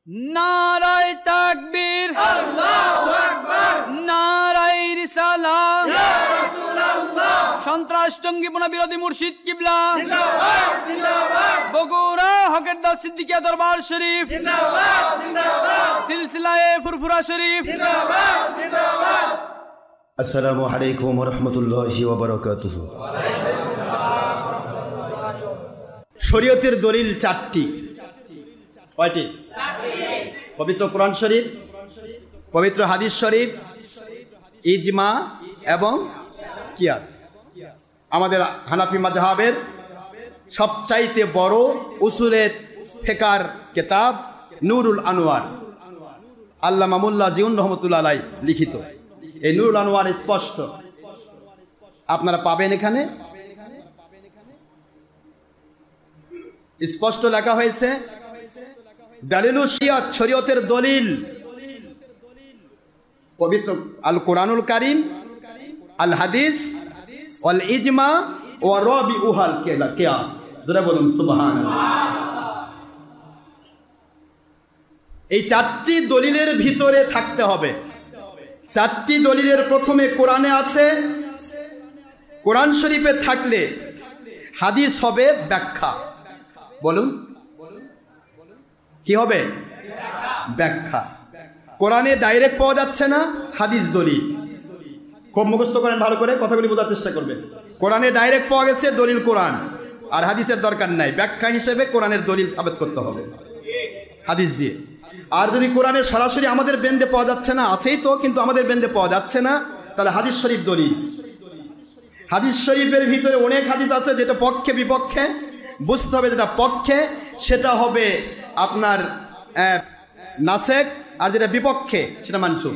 নারায়ে তাকবীর, আল্লাহু আকবার, নারায়ে রিসালাত, ইয়া রাসূলুল্লাহ। সন্ত্রাস জঙ্গিপনা বিরোধী মুর্শিদ কিবলা জিন্দাবাদ জিন্দাবাদ। বগুড়া হকের দাস সিদ্দিকিয়া দরবার শরীফ জিন্দাবাদ জিন্দাবাদ। সিলসিলায়ে ফুরফুরা শরীফ জিন্দাবাদ জিন্দাবাদ। আসসালামু আলাইকুম ওয়া রাহমাতুল্লাহি ওয়া বারাকাতুহু। শরীয়তের দলিল চারটি। কয়টি? পবিত্র কোরআন শরীফ, পবিত্র হাদিস শরীফ, ইজমা এবং কিয়াস। আমাদের হানাফি মাযহাবের সবচাইতে বড় উসুলের ফিকহের কিতাব নূরুল আনোয়ার, আল্লামা মোল্লা জিউন রহমতুল্লাহ আলাইহি লিখিত। এই নূরুল আনোয়ার স্পষ্ট আপনারা পাবেন। এখানে স্পষ্ট লেখা হয়েছে দালিলু শিয়াত, শরীয়তের দলিল পবিত্র আল কোরআনুল কারীম, আল হাদিস, ওয়াল ইজমা ওয়া রাবিউহাল কিয়াস। যারা বলুন সুবহানাল্লাহ। এই চারটি দলিলের ভিতরে থাকতে হবে। চারটি দলিলের প্রথমে কোরআনে আছে, কোরআন শরীফে থাকলে হাদিস হবে ব্যাখ্যা। বলুন কি হবে? ব্যাখ্যা। কোরআনে ডাইরেক্ট পাওয়া যাচ্ছে না, হাদিস দলিল। খুব মুখস্থ করেন ভালো করে, কথাগুলি বোঝার চেষ্টা করবেন। কোরআনে ডাইরেক্ট পাওয়া গেছে, দলিল কোরআন, আর হাদিসের দরকার নাই। ব্যাখ্যা হিসেবে কোরআনের দলিল সাবেত করতে হবে হাদিস দিয়ে। আর যদি কোরআনে সরাসরি আমাদের বেন্দে পাওয়া যাচ্ছে না, আছেই তো, কিন্তু আমাদের বেন্দে পাওয়া যাচ্ছে না, তাহলে হাদিস শরীফ দলিল। হাদিস শরীফের ভিতরে অনেক হাদিস আছে যেটা পক্ষে বিপক্ষে, বুঝতে হবে যেটা পক্ষে সেটা হবে আপনার নাসেক, আর যেটা বিপক্ষে সেটা মানসুখ।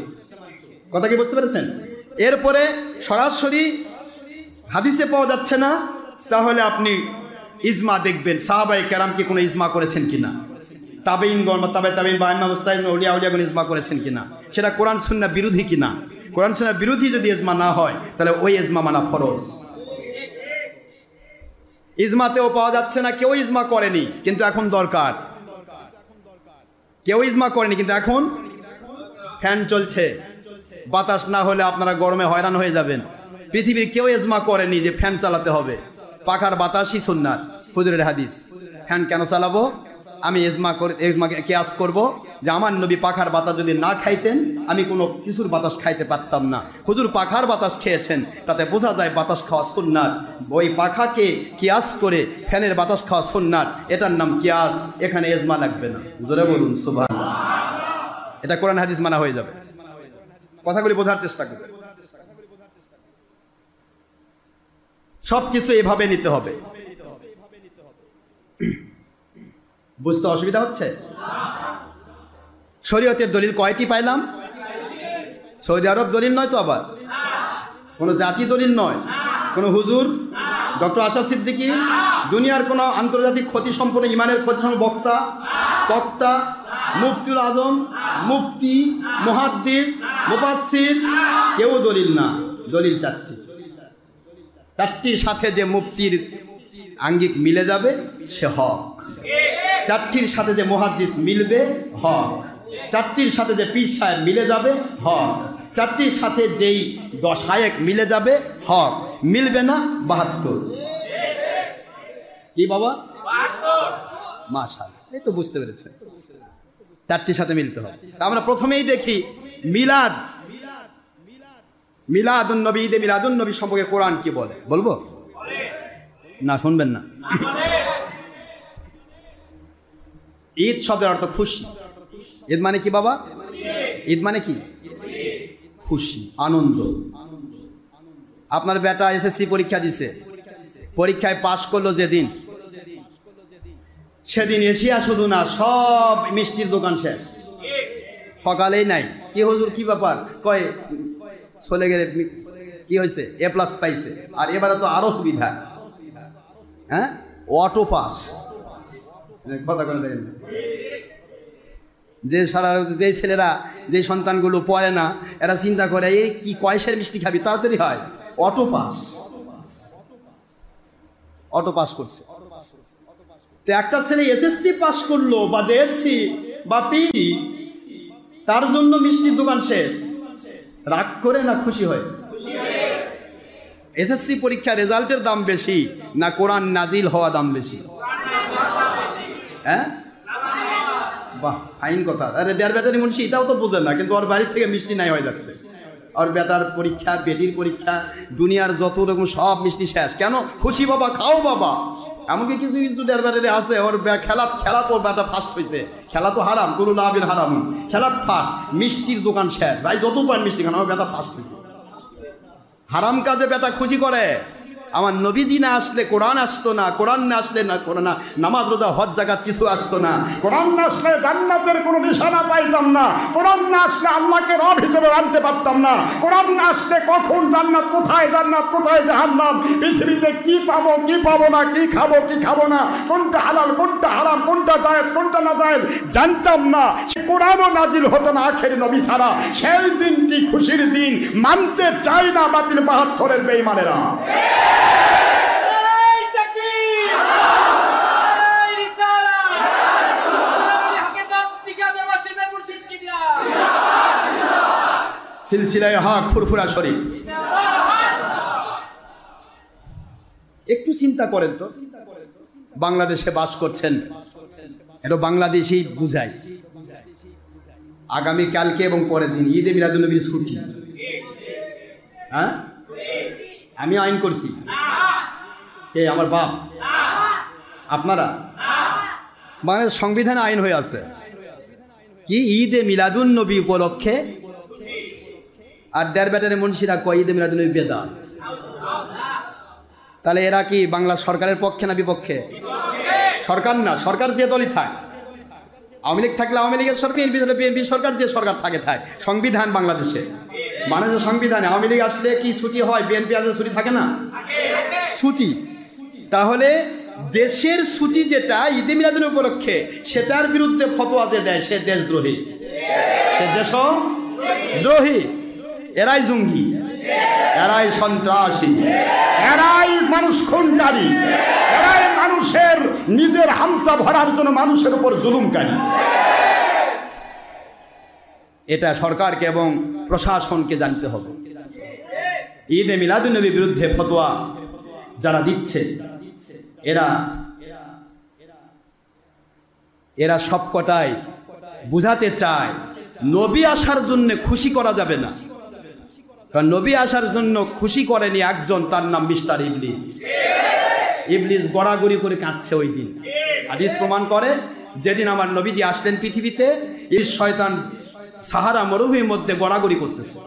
কথা কি বুঝতে পেরেছেন? এরপরে সরাসরি হাদিসে পাওয়া যাচ্ছে না, তাহলে আপনি ইজমা দেখবেন, সাহাবায়ে কেরাম কি কোনো ইজমা করেছেন কিনা, তাবেঈনগণ বা তাবেঈন বা আইম্মা মুজতাহিদিন আউলিয়াগণ ইজমা করেছেন কিনা, সেটা কোরআন সুন্নাহ বিরোধী কিনা। কোরআন সুন্নাহ বিরোধী যদি ইজমা না হয়, তাহলে ওই ইজমা মানা ফরজ। ইজমাতেও পাওয়া যাচ্ছে না, কেউ ইজমা করেনি কিন্তু এখন দরকার। কেউ ইজমা করেনি কিন্তু এখন ফ্যান চলছে, বাতাস না হলে আপনারা গরমে হয়রান হয়ে যাবেন। পৃথিবীর কেউ ইজমা করেনি যে ফ্যান চালাতে হবে, পাখার বাতাসই সুন্নাত, হুজুরের হাদিস। ফ্যান কেন চালাবো? আমি ইজমাকে কিয়াস করব যে আমার নবী পাখার বাতাস যদি না খাইতেন, আমি কোনো কিছুর বাতাস খাইতে পারতাম না। হুজুর পাখার বাতাস খেয়েছেন, তাতে বোঝা যায় বাতাস খাওয়া সুন্নাত। ওই পাখাকে কিয়াস করে ফ্যানের বাতাস খাওয়া সুন্নাত, এটার নাম কিয়াস। এখানে ইজমা লাগবে না। জোরে বলুন সুবহানাল্লাহ। এটা কোরআন হাদিস মানা হয়ে যাবে। কথাগুলি বোঝার চেষ্টা করবে। সব কিছু এভাবে নিতে হবে। বুঝতে অসুবিধা হচ্ছে? শরীয়তের দলিল কয়টি পাইলাম? সৌদি আরব দলিল নয় তো, আবার কোনো জাতি দলিল নয়, কোনো হুজুর, ডক্টর আশরাফ সিদ্দিকী, দুনিয়ার কোনো আন্তর্জাতিক খ্যাতি সম্পন্ন ইমানের খ্যাতি সম্পন্ন বক্তা, তক্তা, মুফতিউল আজম, মুফতি, মুহাদ্দিস, মুফাসসির, কেউ দলিল না। দলিল চারটি। চারটির সাথে যে মুফতির আঙ্গিক মিলে যাবে সে হক। চারটির সাথে যে মুহাদ্দিস মিলবে হক। চারটির সাথে যে পীর সাহেব মিলে যাবে হক। চারটির সাথে যেই 10 শায়েখ মিলে যাবে হক। মিলবে না 72। কি বাবা? 72। মাশাআল্লাহ, এই তো বুঝতে পেরেছেন। চারটির সাথে মিলতে হবে। আমরা প্রথমেই দেখি মিলাদ, মিলাদুন নবী, ঈদে মিলাদুন নবী সম্পর্কে কোরআন কি বলে? বলবো না? শুনবেন না? ঈদ শব্দের অর্থ খুশি। ঈদ মানে কি বাবা? ঈদ মানে কি? খুশি, আনন্দ। আপনার বেটা এসএসসি পরীক্ষা দিছে, পরীক্ষায় পাশ করলো যেদিন, সেদিন এশিয়া শুধু না, সব মিষ্টির দোকান শেষ। সকালেই নাই। কি হুজুর কি ব্যাপার? কয় চলে গেলে কি হয়েছে? A+ পাইছে। আর এবারে তো আরো সুবিধা, হ্যাঁ, অটো পাস। কথা করে দেখেন, যে ছেলেরা, যে সন্তানগুলো পড়ে না, এরা চিন্তা করে এই কি কয়সের মিষ্টি খাবি, তাড়াতাড়ি হয়। অটো পাস, অটো পাস করছে। একটা ছেলে এসএসসি পাস করলো বা জেএসসি, বাপি, তার জন্য মিষ্টির দোকান শেষ। রাগ করে না খুশি হয়? এসএসসি পরীক্ষা রেজাল্টের দাম বেশি না কোরআন নাজিল হওয়া দাম বেশি? হ্যাঁ, বাহ, ফাইন কথা। আরে দেড় ব্যাটারি মুন্সি এটাও তো বোঝেন না, কিন্তু ওর বাড়ির থেকে মিষ্টি নাই হয়ে যাচ্ছে। আর বেটার পরীক্ষা, বেটির পরীক্ষা, দুনিয়ার যত রকম সব মিষ্টি শেষ। কেন? খুশি বাবা, খাও বাবা। এমনকি কিছু কিছু দেড় ব্যাটারি আছে, ওর খেলা তো বেটা ফার্স্ট হয়েছে। খেলা তো হারাম, কোনো লাভের হারাম, খেলা ফার্স্ট, মিষ্টির দোকান শেষ। ভাই যত পান মিষ্টি খান, আমার বেটা ফার্স্ট হয়েছে। হারাম কাজে বেটা খুশি করে। আমার নবীজি না আসলে কোরআন আসতো না, কোরআন না আসলে না কোরআন, নামাজ রোজা হজ জাকাত কিছু আসতো না, কোরআন না আসলে জান্নাতের কোনো নিশানা পাইতাম না, কোরআন না আসলে আল্লাহকে রব হিসেবে আনতে পারতাম না, কোরআন না আসলে কখন জান্নাত কোথায় জাহান্নাম, পৃথিবীতে কি পাবো কি পাবো না, কি খাবো কি খাবো না, কোনটা হালাল কোনটা হারাম, কোনটা জায়েজ কোনটা না জায়েজ জানতাম না। কোরআনও নাজিল হতো না আখেরি নবী ছাড়া। সেই দিনটি খুশির দিন, মানতে চাই না বাতিল ৭২-এর বেঈমানেরা। সিলসিলায়ে হক ফুরফুরা শরীফ। একটু চিন্তা করেন তো, বাংলাদেশে বাস করছেন, এটা বাংলাদেশি বুঝাই। আগামী কালকে এবং পরের দিন ঈদে মিলাদুন্নবীর ছুটি। হ্যাঁ, আমি আইন করছি, কে? আমার বাপ। আপনারা? বাংলাদেশ সংবিধানে আইন হয়ে আছে কি ঈদে মিলাদুন্নবী উপলক্ষে, আর দেড় ব্যাটারি মুন্সিরা কয় ঈদে মিলাদুন্নবী বেদাত। তাহলে এরা কি বাংলা সরকারের পক্ষে না বিপক্ষে? সরকার না, সরকার যে দলই থাক, আওয়ামী লীগ থাকলে আওয়ামী লীগের সরকার, বিএনপি সরকার, যে সরকার থাকে থাক, সংবিধান বাংলাদেশে বাংলাদেশের সংবিধানে আওয়ামী লীগ আসলে কি ছুটি হয়? বিএনপি আসলে ছুটি থাকে না? ছুটি। তাহলে দেশের ছুটি যেটা ঈদে মিলাদুন উপলক্ষে, সেটার বিরুদ্ধে ফতোয়া যে দেয় সে দেশদ্রোহী, সে দেশদ্রোহী। এরাই জঙ্গি, এরাই সন্ত্রাসী, এরাই মানুষ খুনকারী, এরাই মানুষের নিজের হামসা ভরার জন্য মানুষের উপর জুলুমকারী। এটা সরকারকে এবং প্রশাসনকে জানতে হবে। ঈদে মিলাদুন্নবীর বিরুদ্ধে ফতোয়া যারা দিচ্ছে, এরা সবকটাই বুঝাতে চায় নবী আসার জন্য খুশি করা যাবে না। কারণ নবী আসার জন্য খুশি করেনি একজন, তার নাম মিস্টার ইবলিস। ইবলিস গড়াগড়ি করে কাঁদছে ওই দিন। হাদিস প্রমাণ করে, যেদিন আমার নবীজি আসলেন পৃথিবীতে, এই শয়তান সাহারা মরুভূমির মধ্যে গড়াগড়ি করতেছে।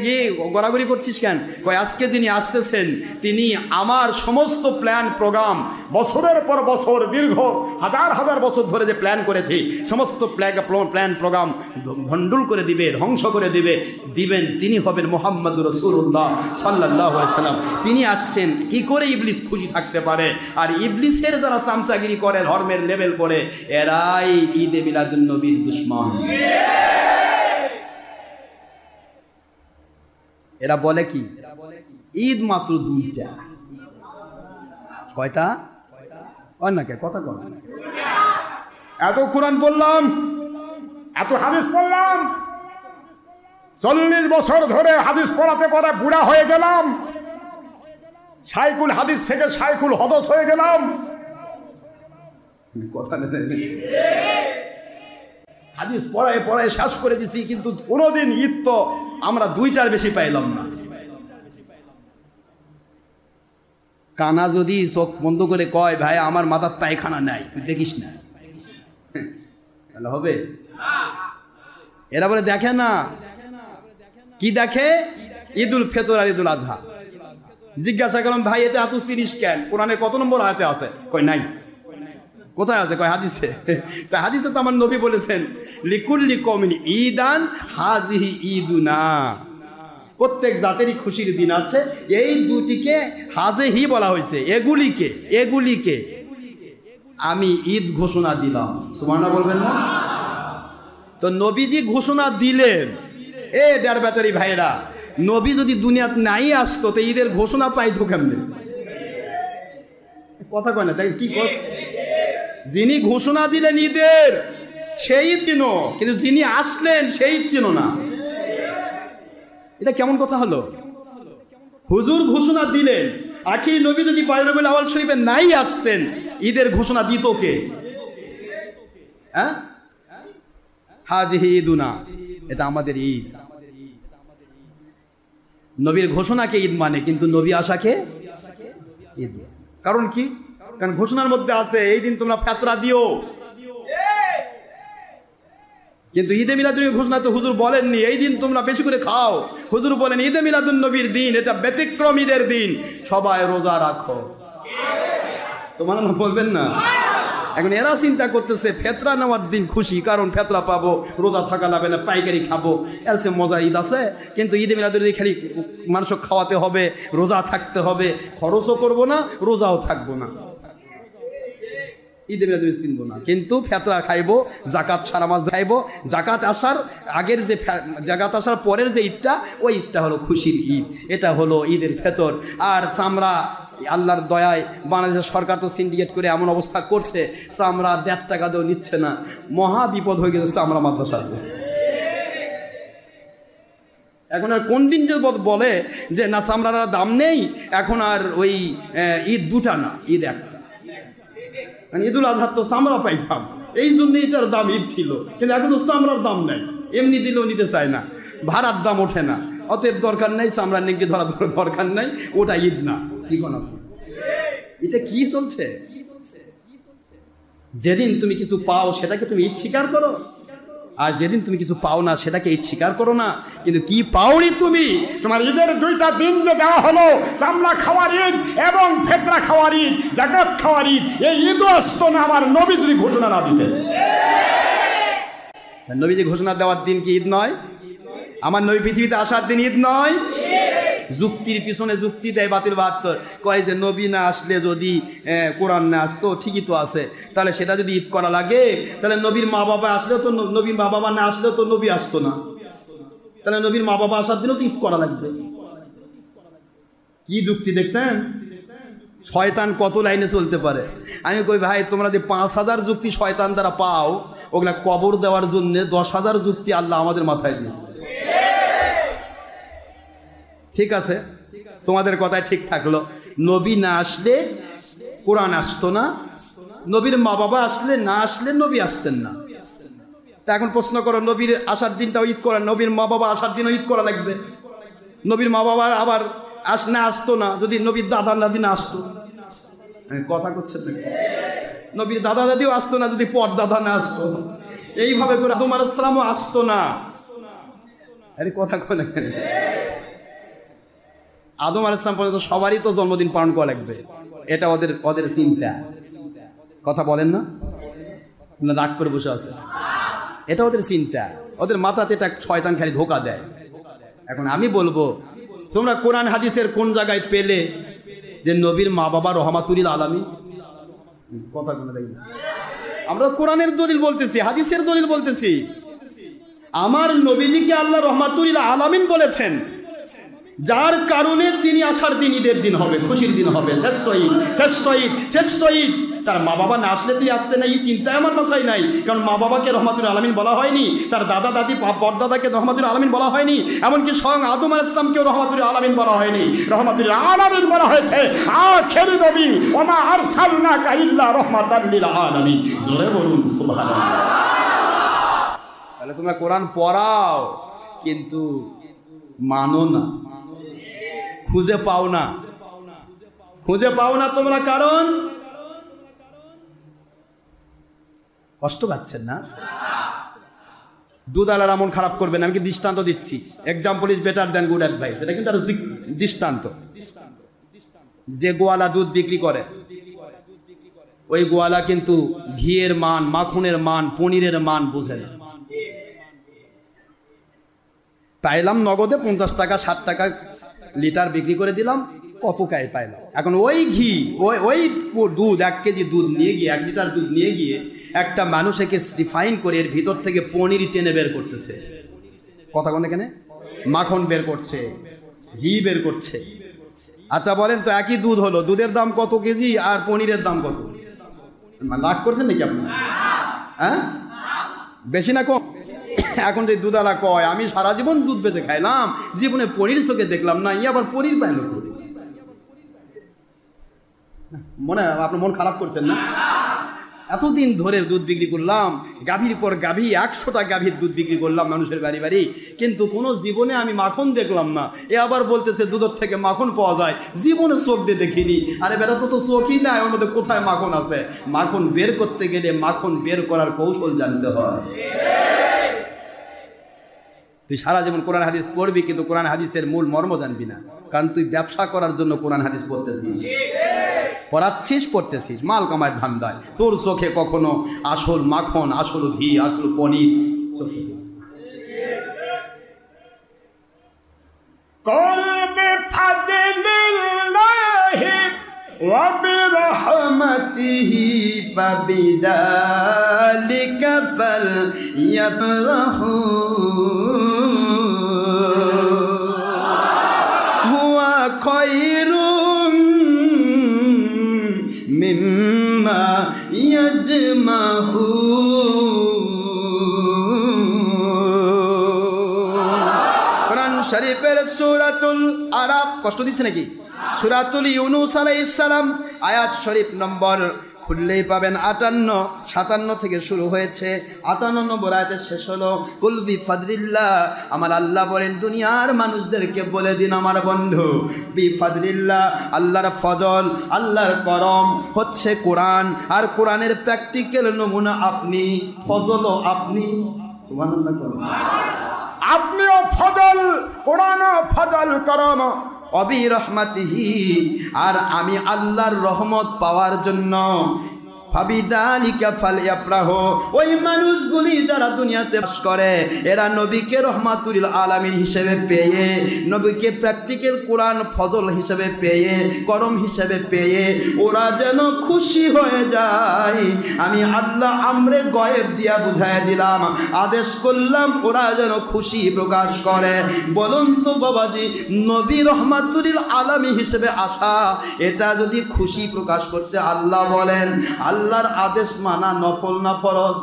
গিয়ে গড়াগড়ি করছিস কেন? কয় আজকে যিনি আসতেছেন তিনি আমার সমস্ত প্ল্যান প্রোগ্রাম, বছরের পর বছর, দীর্ঘ হাজার হাজার বছর ধরে যে প্ল্যান করেছি, সমস্ত প্ল্যান প্রোগ্রাম ভণ্ডুল করে দিবে, ধ্বংস করে দিবেন। তিনি হবেন মুহাম্মদুর রাসূলুল্লাহ সাল্লাল্লাহু আলাইহি সাল্লাম। তিনি আসছেন। কি করে ইবলিস খুশি থাকতে পারে? আর ইবলিসের যারা চামচাগিরি করে, ধর্মের লেভেল করে, এরাই ঈদে মিলাদুন্নবীর দুশমন। এরা বলে কি ঈদ মাত্র দুইটা। কয়টা? অন্যকে কথা কর। এত কোরআন বললাম, এত হাদিস পড়লাম, 40 বছর ধরে হাদিস পড়াতে পড়া বুড়া হয়ে গেলাম, শাইখুল হাদিস থেকে শাইখুল হদস হয়ে গেলাম। কথা হাদিস পড়ায় পড়ায় শেষ করে দিছি, কিন্তু কোনোদিন ঈদ তো আমরা দুইটার বেশি পাইলাম না। কানা যদি চোখ বন্ধ করে কয় ভাই আমার মাথার পায়খানা নাই, তুই দেখিস না, তাহলে হবে? এরা বলে দেখে না। কি দেখে? ঈদুল ফিতর আর ঈদুল আজহা। জিজ্ঞাসা করলাম ভাই এটা এত সিরিজ কেন? কোরআনে কত নম্বর আয়াতে আছে? কয় নাই। কোথায় আছে? কয় হাদিসে। তা হাদিসে তো আমার নবী বলেছেন লিকুল্লি কওমিন ঈদান হাজিহি ঈদুনা। প্রত্যেক জাতেরই খুশির দিন আছে, এই দুটিকে হাজেহি বলা হয়েছে। এগুলিকে আমি ঈদ ঘোষণা দিলাম। সুবহানাল্লাহ বলবেন না? তো নবীজি ঘোষণা দিলেন। এ দেড় ব্যাটারি ভাইরা, নবী যদি দুনিয়াতে নাই আসতো তো ঈদের ঘোষণা পাইতো কেমনে? কথা কয় না, তাই কি? যিনি ঘোষণা দিলেন ঈদের, সেই চিনো, কিন্তু যিনি আসলেন সেই চিনো না। এটা কেমন কথা হলো? হুজুর ঘোষণা দিলেন, আখির নবী যদি রবিউল আউয়াল শরীফে নাই আসতেন, ঈদের ঘোষণা দিত কে? হ্যাঁ, হাজিহি ঈদুনা, এটা আমাদের ঈদ। নবীর ঘোষণাকে ঈদ মানে, কিন্তু নবী আসাকে ঈদ। কারণ কি? কারণ ঘোষণার মধ্যে আছে এই দিন তোমরা ফিতরা দিও, কিন্তু ঈদে মিলাদুন ঘোষণা তো হুজুর বলেননি এই দিন তোমরা বেশি করে খাও। হুজুর বলেন ঈদে মিলাদুন নবীর দিন, এটা ব্যতিক্রম ঈদের দিন, সবাই রোজা রাখো। সুবহানাল্লাহ বলবেন না? এখন এরা চিন্তা করতেছে ফেতরা নেওয়ার দিন খুশি, কারণ ফেতরা পাবো, রোজা থাকা লাগবে না, পাইকারি খাবো, এর সে মজা ঈদ আছে। কিন্তু ঈদে মিলাদুন খালি মানুষ খাওয়াতে হবে, রোজা থাকতে হবে, খরচও করবো না, রোজাও থাকবো না, ঈদে মিলাদুন চিনবো না, কিন্তু ফেতরা খাইবো, জাকাত সারা মাস খাইবো। জাকাত আসার আগের যে, জাকাত আসার পরের যে ঈদটা, ওই ঈদটা হলো খুশির ঈদ, এটা হলো ঈদের ফেতর। আর চামড়া আল্লাহর দয়ায় বাংলাদেশের সরকার তো সিন্ডিকেট করে এমন অবস্থা করছে, চামড়া 1.5 টাকা দিয়েও নিচ্ছে না। মহা বিপদ হয়ে গেছে চামড়া মাদ্রাসার। এখন আর কোন দিন যে বলে যে না চামড়ার দাম নেই, এখন আর ওই ঈদ 2টা না, ঈদ 1টা। ঈদুল আজহার তো চামড়া পাইতাম, এই জন্য এটার দাম ঈদ ছিল, কিন্তু এখন তো চামড়ার দাম নাই, এমনি দিলেও নিতে চায় না, ভাড়ার দাম ওঠে না, অতএব দরকার নেই, চামড়ার নিংটি ধরা দরকার নাই, ওটা ঈদ না। কি কোন এটা কি চলছে? যেদিন তুমি কিছু পাও সেটাকে তুমি ঈদ স্বীকার করো, আর যেদিন তুমি কিছু পাও না সেটাকে ঈদ স্বীকার করো না। কিন্তু কি পাওনি তুমি? তোমার ঈদের 2টা দিন যে দেওয়া হলো, চামড়া খাওয়ার ঈদ এবং ফেতরা খাওয়ার ঈদ, জাকাত খাওয়ার ঈদ, এই ঈদও আসতো না আমার নবী যদি ঘোষণা না দিতেন। নবী যে ঘোষণা দেওয়ার দিন কি ঈদ নয়? আমার নবী পৃথিবীতে আসার দিন ঈদ নয়? যুক্তির পিছনে যুক্তি দেয় বাতিল 72, কয় যে নবী না আসলে যদি কোরআন না আসতো, ঠিকই তো আছে, তাহলে সেটা যদি ঈদ করা লাগে, তাহলে নবীর মা বাবা আসলেও তো, নবীর মা বাবা না আসলেও তো নবী আসতো না, তাহলে নবীর মা বাবা আসার দিনও তো ঈদ করা লাগবে। কি যুক্তি দেখছেন? শয়তান কত লাইনে চলতে পারে। আমি কই ভাই, তোমরা যে 5000 যুক্তি শয়তান দ্বারা পাও, ওগুলা কবর দেওয়ার জন্য 10,000 যুক্তি আল্লাহ আমাদের মাথায় দিয়েছে। ঠিক আছে, তোমাদের কথাই ঠিক থাকলো, নবী না আসলে কোরআন আসতো না, নবীর মা বাবা আসলে না আসলে নবী আসতেন না। তা এখন প্রশ্ন করো, নবীর আসার দিনটাও ঈদ করা, নবীর মা বাবা আসার দিনও ঈদ করা লাগবে? নবীর মা বাবা আবার আসতো না যদি নবীর দাদা দাদি না আসতো? কথা করছেন না? নবীর দাদা দাদিও আসতো না যদি পর দাদা না আসতো? এইভাবে করে আদম আলাইহিস সালামও আসতো না। আরে কথা কয় না কেন? আদম আলাইহিস সালাম পর্যন্ত সবারই তো জন্মদিন পালন করা লাগবে, এটা ওদের চিন্তা। কথা বলেন না? রাগ করে বসে আছে, এটা ওদের চিন্তা, ওদের মাথাতে এটা শয়তান খালি ধোকা দেয়। এখন আমি বলবো, তোমরা কোরআন হাদিসের কোন জায়গায় পেলে যে নবীর মা বাবা রহমাতুল আলামিন? কথা কোনো দেখি না, আমরা কোরআনের দলিল বলতেছি, হাদিসের দলিল বলতেছি। আমার নবীজিকে আল্লাহ রহমাতুল আলামিন বলেছেন, যার কারণে তিনি আসার দিন ঈদের দিন হবে, খুশির দিন হবে, শ্রেষ্ঠ ঈদ, শ্রেষ্ঠ ঈদ, শ্রেষ্ঠ ঈদ। তার মা বাবা না আসলে তিনি আসতে নাই, এই চিন্তায় আমার মাথায় নাই। কারণ মা বাবাকে রহমাতুল আলামিন বলা হয়নি, তার দাদা দাদি পরদাদাকে রহমাতুল আলামিন বলা হয়নি, এমনকি স্বয়ং আদম আলাইহিস সালামকেও রহমাতুল আলামিন বলা হয়নি। রহমাতুল আলামিন বলা হয়েছে আখির নবী, ওয়া মা আরসালনাকা ইল্লা রাহমাতাল লিল আলামিন। জোরে বলুন সুবহানাল্লাহ। তাহলে তোমরা কোরআন পড়াও কিন্তু মানো না, খুঁজে পাও না, খুঁজে পাও না তোমরা। কারণ কষ্ট পাচ্ছেন না? দুধ আলার আমল খারাপ করবেন, আমি কি দৃষ্টান্ত দিচ্ছি। Example is better than good advice, এটা কিন্তু একটা দৃষ্টান্ত। যে গোয়ালা দুধ বিক্রি করে, ওই গোয়ালা কিন্তু ঘিয়ের মান, মাখনের মান, পনিরের মান বোঝে না। পাইলাম নগদে 50 টাকা 60 টাকা লিটার বিক্রি করে দিলাম, কত কায় পাইলাম। এখন ওই ঘি, ওই দুধ, 1 কেজি দুধ নিয়ে গিয়ে, 1 লিটার দুধ নিয়ে গিয়ে একটা মানুষ একে রিফাইন করে এর ভিতর থেকে পনির টেনে বের করতেছে। কথা কোন এখানে মাখন বের করছে, ঘি বের করছে। আচ্ছা বলেন তো, একই দুধ হলো, দুধের দাম কত কেজি আর পনিরের দাম কত? রাগ করছেন নাকি আপনার? হ্যাঁ, বেশি না কম? এখন যে দুধালা কয় আমি সারা জীবন দুধ বেচে খাইলাম, জীবনে পরীর চোখে দেখলাম না, ই আবার পরীর পাইল করে। মনে আপনার মন খারাপ করছেন না? এতদিন ধরে দুধ বিক্রি করলাম, গাভীর পর গাভী, 100টা গাভীর দুধ বিক্রি করলাম মানুষের বাড়ি বাড়ি, কিন্তু কোনো জীবনে আমি মাখন দেখলাম না। এ আবার বলতেছে দুধের থেকে মাখন পাওয়া যায়, জীবনে চোখ দিয়ে দেখিনি। আরে বেটা তো চোখই নাই, ওর মধ্যে কোথায় মাখন আছে? মাখন বের করতে গেলে মাখন বের করার কৌশল জানতে হয়। তুই সারা জীবন কোরআন হাদিস পড়বি, কিন্তু কোরআন হাদিসের মূল মর্ম জানবি না, কারণ তুই ব্যবসা করার জন্য কোরআন হাদিস পড়তেছিস, পড়াচ্ছিস, পড়তেছিস মাল কামায় ধান্দায়। তোর চোখে কখনো আসল মাখন, আসল ঘি, আসল পনির চোখে। وبرحمته فبذلك فليفرحوا هو خير مما يجمعون। কোরআন শরীফের সূরাতুল আরাফ, কষ্ট দিচ্ছে নাকি? সূরাতুল ইউনূস আলাইহিস সালাম আয়াত শরীফ নম্বর খুললেই পাবেন 58, 57 থেকে শুরু হয়েছে, 58 নম্বর আয়াতে শেষ হলো কুল বিফাদলিল্লাহ। আমার আল্লাহ বলেন দুনিয়ার মানুষদেরকে বলে দিন আমার বন্ধু, বিফাদলিল্লাহ, আল্লাহর ফজল, আল্লাহর করম হচ্ছে কোরআন, আর কোরআনের প্র্যাকটিক্যাল নমুনা আপনি, ফজলও আপনি। সুবহানাল্লাহ, আপনিও ফজল, কোরআনও ফজল, করম। অবি রহমাতিহি, আর আমি আল্লাহর রহমত পাওয়ার জন্য, ফাবিদালিকা ফালইফরাহু, ওই মানুষগুলি যারা দুনিয়াতে বাস করে এরা নবীকে রহমাতুল আলামিন হিসেবে পেয়ে, নবীকে প্র্যাকটিক্যাল কোরআন ফজল হিসেবে পেয়ে, করম হিসেবে পেয়ে ওরা যেন খুশি হয়ে যায়। আমি আল্লাহ আমরে গয়েব দিয়া বুঝাই দিলাম, আদেশ করলাম ওরা যেন খুশি প্রকাশ করে। বলুন তো বাবাজি, নবী রহমাতুল আলামিন হিসেবে আসা, এটা যদি খুশি প্রকাশ করতে আল্লাহ বলেন, আল্লাহর আদেশ মানা নফল না ফরজ?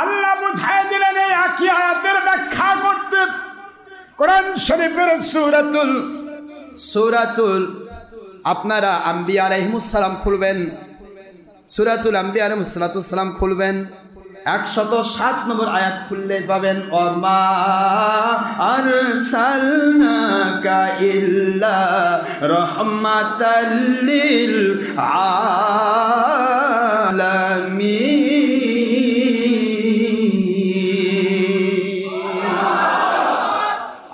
আল্লাহ বুঝাই দিলেন এই একই আয়াতের ব্যাখ্যা করতে কোরআন শরীফের সূরাতুল আপনারা আম্বিয়া আলাইহিমুস সালাম খুলবেন, সূরাতুল আম্বিয়া আলাইহিমুস সালাম খুলবেন, 107 নম্বর আয়াত খুললে পাবেন ওমা আরসালনাকা ইল্লা রাহমাতাল লিল আলামিন।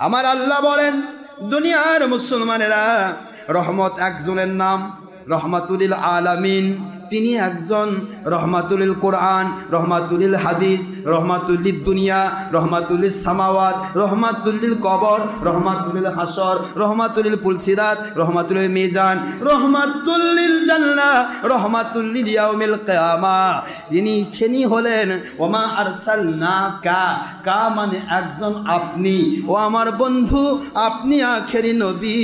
আমার আল্লাহ বলেন দুনিয়ার মুসলমানেরা, রহমত একজনের নাম রহমাতুল আলামিন, তিনি একজন রহমাতুল কোরআন, রহমাতুল হাদিস, রহমাতুল দুনিয়া, রহমাতুল সামাওয়াত, রহমাতুল কবর, রহমাতুল হাসর, রহমাতুল পুলসিরাত, রহমাতুল মিজান, রহমাতুল জান্নাহ, রহমাতুল ইয়াউমিল কিয়ামা। তিনি হলেন ওমা আরসালনাকা, কা মানে একজন আপনি, ও আমার বন্ধু আপনি আখেরি নবী,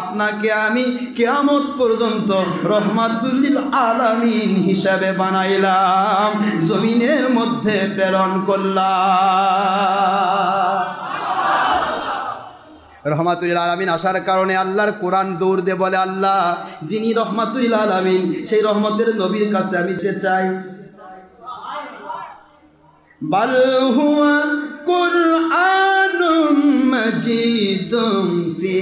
আপনাকে আমি কিয়ামত পর্যন্ত রহমাতুল আলামিন হিসাবে বানাইলাম, জমিনের মধ্যে প্রেরণ করলাম। রহমাতুল আলামিন আসার কারণে আল্লাহর কোরআন দৌড় দিয়ে বলে, আল্লাহ যিনি রহমাতুল আলামিন, সেই রহমতের নবীর কাছে আমি যেতে চাই। বাল হুয়া কুরআনুম মাজিদুম ফি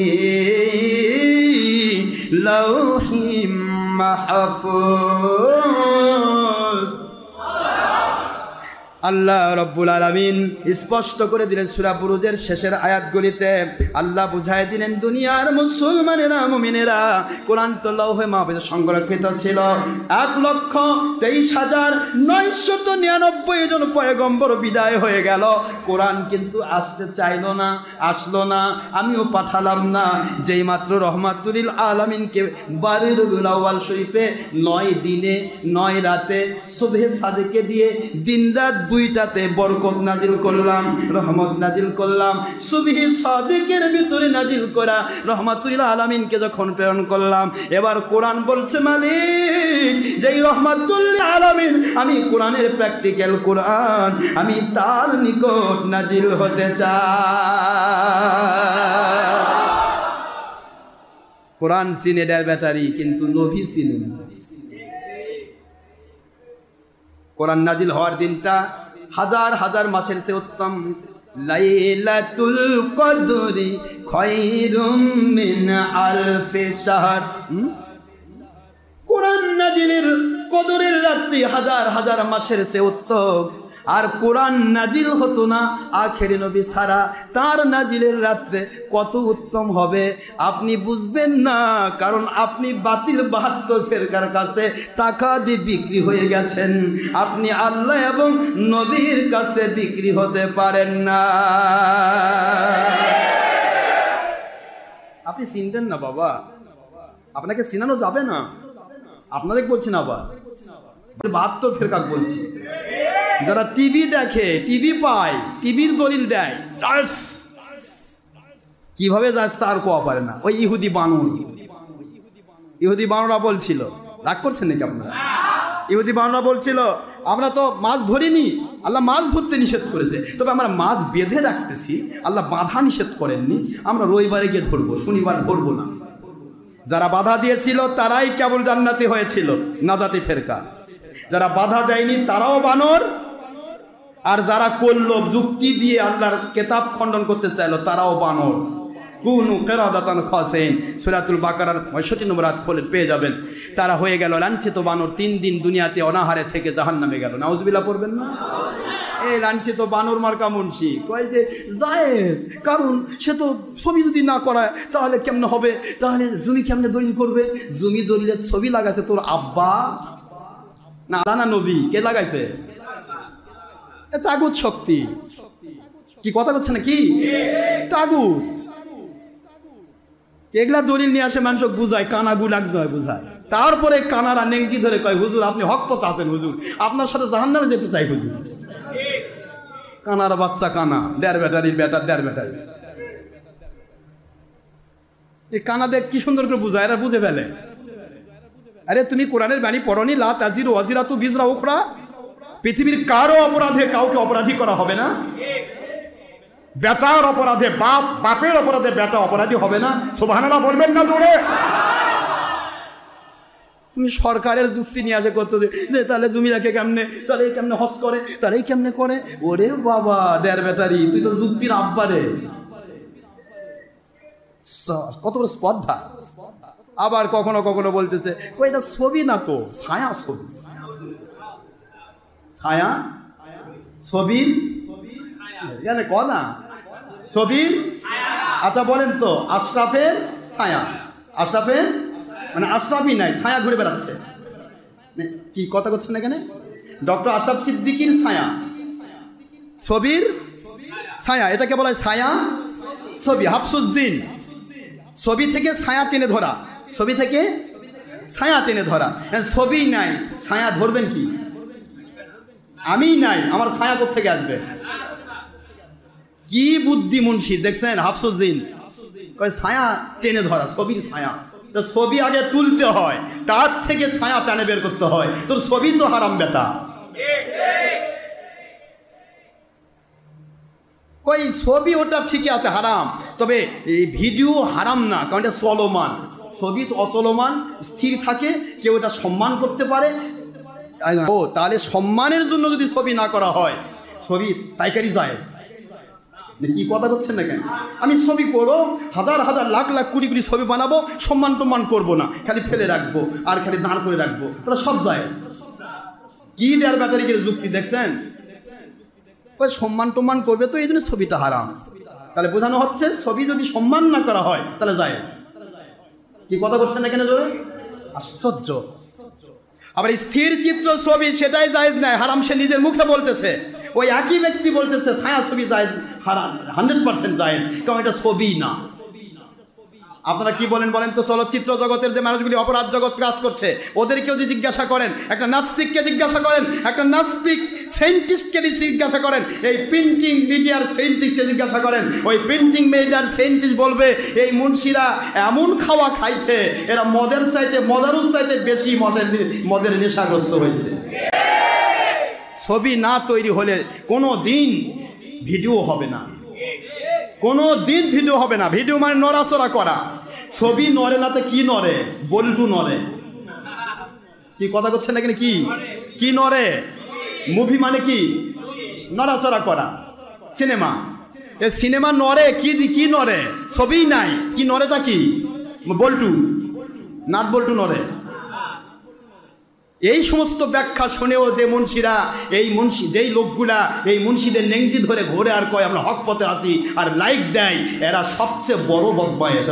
লাউহিম মাহফুজ। আল্লাহ রব্বুল আলামিন স্পষ্ট করে দিলেন সূরা বুরুজের শেষের আয়াতগুলিতে, আল্লাহ বুঝাই দিলেন দুনিয়ার মুসলমানেরা, মুমিনেরা, কোরআন তো লৌহে মাহফুজে সংরক্ষিত ছিল। 1,23,999 জন পয়গম্বর বিদায় হয়ে গেল, কোরআন কিন্তু আসতে চাইল না, আসলো না, আমিও পাঠালাম না। যেই মাত্র রহমাতুল আলামিনকে 12 রবিউল আউয়াল শরীফে 9 দিনে 9 রাতে সুবহে সাদেকে দিয়ে দিন রাত দুইটাতে বরকত নাজিল করলাম, রহমত নাজিল করলাম। সুবহি সাদিকের ভিতরে নাজিল করা রহমাতুল আলামিনকে যখন প্রেরণ করলাম, এবার কোরআন বলছে মালিক যেই রহমাতুল আলামিন, আমি কোরআনের প্র্যাকটিক্যাল কোরআন আমি তার নিকট নাজিল হতে চাই। কোরআন চিনে দেয় ব্যাটারি, কিন্তু নবী চিনে না। কোরআন নাজিল হওয়ার দিনটা হাজার হাজার মাসের চেয়ে উত্তম। লাইলাতুল কদরি খায়রুম মিন আলফি শাহর। কোরআন নাজিলের কদরের রাত্রি হাজার হাজার মাসের চেয়ে উত্তম। আর কোরআন নাজিল হতো না আখেরি নবী ছাড়া, তার নাজিলের রাত্রে কত উত্তম হবে আপনি বুঝবেন না, কারণ আপনি বাতিল 72 ফেরকার কাছে টাকা দিয়ে বিক্রি হয়ে গেছেন। আপনি আল্লাহ এবং নবীর কাছে বিক্রি হতে পারেন না। আপনি চিনতেন না বাবা, আপনাকে চিনানো যাবে না। আপনাদের বলছি না, আবার 72 ফেরকা বলছি। যারা টিভি দেখে, টিভি পায়, টিভির দলিল দেয়, কিভাবে যায় তার কোয়া পারে না। ওই ইহুদি বানরা বলছিল, রাগ করছেন নাকি আপনারা? ইহুদি বানরা বলছিল আমরা তো মাছ ধরিনি, আল্লাহ মাছ ধরতে নিষেধ করেছে, তবে আমরা মাছ বেঁধে রাখতেছি, আল্লাহ বাধা নিষেধ করেননি, আমরা রবিবারে গিয়ে ধরবো, শনিবার ধরবো না। যারা বাধা দিয়েছিল তারাই কেবল জান্নাতি হয়েছিল, নাজাতি ফেরকা। যারা বাধা দেয়নি তারাও বানর, আর যারা করলো যুক্তি দিয়ে আল্লাহর কেতাব খণ্ডন করতে চাইলো তারাও বানর। কুনু কিরাদাতান খাসিন, সূরাতুল বাকারার 65 নম্বর আয়াত খোলেন, পেয়ে যাবেন। তারা হয়ে গেল লাঞ্ছিত বানর, 3 দিন দুনিয়াতে অনাহারে থেকে জাহান্নামে গেল। নাউজুবিল্লাহ পড়বেন না? এই লাঞ্ছিত বানর মার্কা মুন্সি কয় যে জায়েজ, কারণ সে তো ছবি যদি না করায় তাহলে কেমনে হবে, তাহলে জমি কেমনে দলিল করবে? জমি দলিলের ছবি লাগাছে তোর আব্বা না আল্লাহ না নবী? কে লাগাইছে? তাগুত শক্তি। কি কথা করছে না? কি তাগুত? এগুলা দলিল নিয়ে আসে মানুষ বুঝায়, কানাগু লাগছে বুঝায়, তারপরে কানারা নেংটি ধরে কয় হুজুর আপনি হক পথে আছেন, হুজুর আপনার সাথে জাহান্নামে যেতে চাই হুজুর। কানার বাচ্চা কানা, 1.5 ব্যাটারি ব্যাটার 1.5 ব্যাটারি। এই কানাদের কি সুন্দর করে বুঝায়, এরা বুঝে ফেলে। আরে তুমি কোরআনের বাণী পড়নি, লা তাজিরু ওয়াজিরাতু বিজরা উখরা? পৃথিবীর কারো অপরাধে কাউকে অপরাধী করা হবে না। বেটার অপরাধে বাপ, বাপের অপরাধে বেটা অপরাধী হবে না। সুবহানাল্লাহ বলবেন না জোরে? তুমি সরকারের যুক্তি নিয়ে আসে করছো যে তাহলে জমি রাখে কেমনে, তাহলে এই কেমনে হজ করে, তাহলে এই কেমনে করে। ওরে বাবা 1.5 ব্যাটারি, তুই তো যুক্তির আব্বারে। কত বড় স্পর্ধা। আবার কখনো কখনো বলতেছে ও এটা ছবি না তো, ছায়া ছবি। ছায়া ছবির জানে কনা ছবির। আচ্ছা বলেন তো, আশরাফের ছায়া, আশরাফের মানে আশরাফই নাই, ছায়া ঘুরে বেড়াচ্ছে। কি কথা করছেন এখানে? ডক্টর আশরাফ সিদ্দিকীর ছায়া, ছবির ছায়া, এটাকে বলা হয় ছায়া ছবি। হাফসুজ্জিন, ছবি থেকে ছায়া টেনে ধরা, ছবি থেকে ছায়া টেনে ধরা। ছবি নাই, ছায়া ধরবেন কি? আমি নাই, আমার ছায়া কোত্থেকে আসবে? কি বুদ্ধি মুন্সির দেখছেন? হাফসুজ্জিন কয় ছায়া টেনে ধরা, ছবির ছায়া। তো ছবি আগে তুলতে হয়, তার থেকে ছায়া টানে বের করতে হয়। তোর ছবি তো হারাম বেটা। কই ছবি ওটা ঠিকই আছে হারাম, তবে এই ভিডিও হারাম না, কারণ এটা চলমান। ছবি অচলমান, স্থির থাকে, কেউ এটা সম্মান করতে পারে। ও তাহলে সম্মানের জন্য যদি ছবি না করা হয়, ছবি পাইকারি জায়েজ। কি কথা করছেন না কেন? আমি ছবি করো, হাজার হাজার লাখ লাখ কোটি কোটি ছবি বানাবো, সম্মান টম্মান করবো না, খালি ফেলে রাখবো আর খালি দাঁড় করে রাখবো, ওটা সব জায়েজ। কি 1.5 ব্যাটারি যুক্তি দেখছেন? ওই সম্মান টম্মান করবে তো, এই জন্য ছবিটা হারাম। তাহলে বোঝানো হচ্ছে ছবি যদি সম্মান না করা হয় তাহলে জায়েজ। কি কথা করছেন না কেন জোরে? আশ্চর্য। আবার স্থির চিত্র ছবি সেটাই জায়েজ নাই, হারাম। সে নিজের মুখে বলতেছে, ওই একই ব্যক্তি বলতেছে ছায়া ছবি জায়েজ, হারাম 100% জায়েজ, কারণ এটা ছবি না। আপনারা কি বলেন বলেন তো? চলচ্চিত্র জগতের যে মানুষগুলি অপরাধ জগৎ কাজ করছে ওদেরকেও যে জিজ্ঞাসা করেন, একটা নাস্তিককে জিজ্ঞাসা করেন, একটা নাস্তিক সায়েন্টিস্টকে জিজ্ঞাসা করেন, এই প্রিন্টিং মিডিয়ার সায়েন্টিস্টকে জিজ্ঞাসা করেন, ওই প্রিন্টিং মিডিয়ার সায়েন্টিস্ট বলবে এই মুন্সিরা এমন খাওয়া খাইছে, এরা মদের চাইতে বেশি মদের নেশাগ্রস্ত হয়েছে। ছবি না তৈরি হলে কোনো দিন ভিডিও হবে না, কোনো দিন ভিডিও হবে না। ভিডিও মানে নড়াচড়া করা, ছবি নড়ে না তো কি নড়ে? বল্টু নড়ে। কি কথা করছেন না? কি নড়ে? মুভি মানে কি? নড়াচড়া করা। সিনেমা, এ সিনেমা নড়ে কি নড়ে? ছবিই নাই, কি নড়েটা কি? বল্টু, নাট বল্টু নড়ে। এই সমস্ত ব্যাখ্যা শুনেও যে মুন্সিরা, যেই লোকগুলা এই মুন্সিদের নেংটি ধরে ঘোরে আর কয় আমরা হক পথে আসি আর লাইক দেয়, এরা সবচেয়ে বড় বদমাইশ,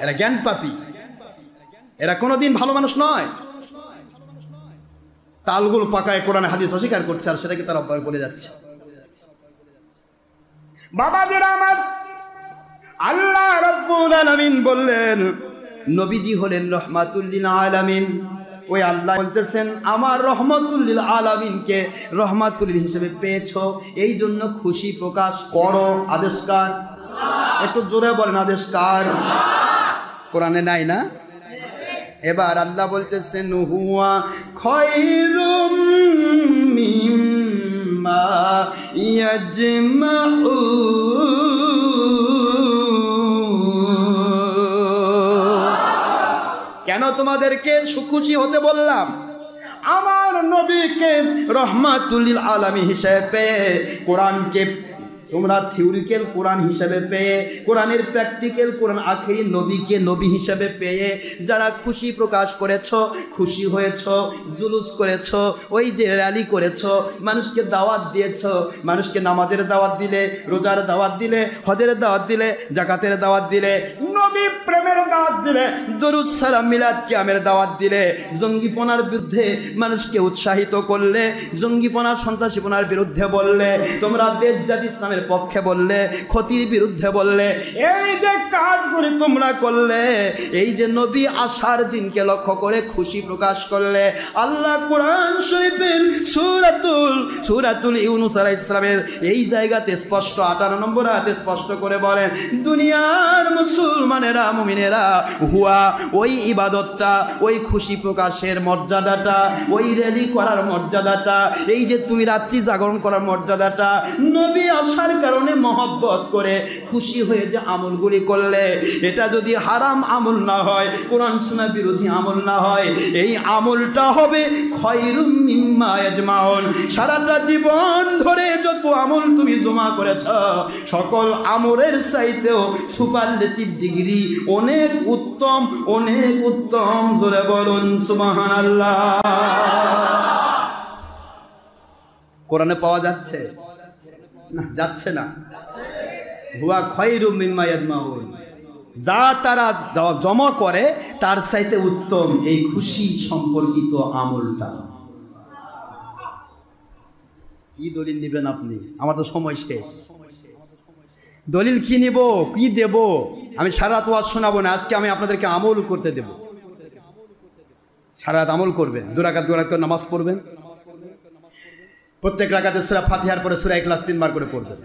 এরা জ্ঞান পাপী, এরা কোনোদিন ভালো মানুষ নয়। তালগুলো পাকায় কোরআন হাদিস অস্বীকার করছে আর সেটাকে তারা বলে যাচ্ছে। বাবাজিরা আমার, আল্লাহ রাব্বুল আলামিন বললেন নবীজি হলেন রহমাতুল লিল আলামিন। ওই আল্লাহ বলতেছেন আমার রহমাতুল লিল আলামিনকে রহমাতুল হিসেবে পেয়েছো, এই জন্য খুশি প্রকাশ করো। আদেশকার, একটু জোরে বলেন আদেশকার। কোরআনে নাই না? এবার আল্লাহ বলতেছেন হুয়া খায়রুম মিম্মা ইয়াজমাউন। কেন তোমাদেরকে খুশি হতে বললাম? আমার নবীকে রহমাতুল লিল আলামিন হিসেবে, কোরআনকে তোমরা থিওরিক্যাল কোরআন হিসেবে পেয়ে, কোরআনের প্র্যাকটিক্যাল কোরআন আখেরি নবীকে নবী হিসেবে পেয়ে যারা খুশি প্রকাশ করেছ, খুশি হয়েছ, জুলুস করেছ, ওই যে র্যালি করেছ, মানুষকে দাওয়াত দিয়েছ, মানুষকে নামাজের দাওয়াত দিলে, রোজার দাওয়াত দিলে, হজের দাওয়াত দিলে, জাকাতের দাওয়াত দিলে, নবী প্রেমের দাওয়াত দিলে, দরুদ সালাম মিলাদ কিয়ামের দাওয়াত দিলে, জঙ্গিপনার বিরুদ্ধে মানুষকে উৎসাহিত করলে, জঙ্গিপনা সন্ত্রাসীপনার বিরুদ্ধে বললে, তোমরা দেশ জাতি ইসলামের পক্ষে বললে, ক্ষতির বিরুদ্ধে বললে, এই যে কাজগুলি তোমরা করলে, এই যে নবী আসার দিনকে লক্ষ্য করে খুশি প্রকাশ করলে, আল্লাহ কোরআন শরীফের সূরাতুল ইউনূস আলাইহিস সালামের এই জায়গাতে স্পষ্ট 58 নম্বর আয়াতে স্পষ্ট করে বলেন দুনিয়ার মুসলমানেরা, মুমিনেরা হুয়া, ওই ইবাদতটা, ওই খুশি প্রকাশের মর্যাদাটা, ওই র্যালি করার মর্যাদাটা, এই যে তুমি রাত্রি জাগরণ করার মর্যাদাটা, নবী আসার কারণে মহব্বত করে খুশি হয়ে যে আমলগুলি করলে, এটা যদি হারাম আমল না হয়, কোরআন সুন্নাহ বিরোধী আমল না হয়, এই আমলটা হবে খায়রুম মিম্মা ইয়াজমাউন। সারাটা জীবন ধরে যত আমল তুমি জমা করেছ, সকল আমলের চাইতেও সুপারলেটিভ ডিগ্রি, অনেক উত্তম, অনেক উত্তম। জোরে বলুন সুবহানাল্লাহ। কোরআনে পাওয়া যাচ্ছে না? যাচ্ছে না? হুয়া খায়রুম মিম্মা ইয়াজমাউন, যা তারা জমা করে তার চাইতে উত্তম এই খুশি সম্পর্কিত আমলটা। কি দলিল নেবেন আপনি? আমার তো সময় শেষ। দলিল কি নিব, কি দেব? আমি সারা রাত ওয়াজ শোনাবো না, আজকে আমি আপনাদেরকে আমল করতে দেব। সারা রাত আমল করবেন, 2 রাকাত নামাজ পড়বেন, প্রত্যেক রাকাতে সূরা ফাতিহার পরে সূরা ইখলাস 3 বার করে পড়বেন।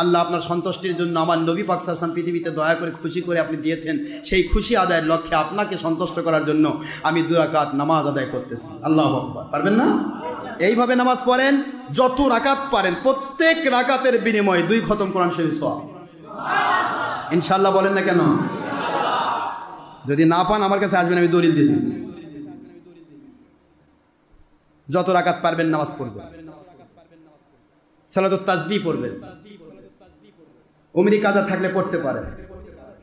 আল্লাহ আপনার সন্তুষ্টির জন্য আমার নবী পাক সাল্লাল্লাহু আলাইহি ওয়াসাল্লাম পৃথিবীতে দয়া করে খুশি করে আপনি দিয়েছেন, সেই খুশি আদায়ের লক্ষ্যে আপনাকে সন্তুষ্ট করার জন্য আমি 2 রাকাত নামাজ আদায় করতেছি। আল্লাহু আকবার। পারবেন না? এইভাবে নামাজ পড়েন, যত রাকাত পারেন, প্রত্যেক রাকাতের বিনিময়ে 2 খতম কোরআন শরীফ সওয়াব। ইনশাআল্লাহ বলেন না কেন? যদি না পান আমার কাছে আসবেন, আমি দলিল দিয়ে দেব। যত রাকাত পারবেন নামাজ পড়বেন, সালাতুত তাসবিহ পড়বেন, উমরি কাজা থাকলে পড়তে পারেন,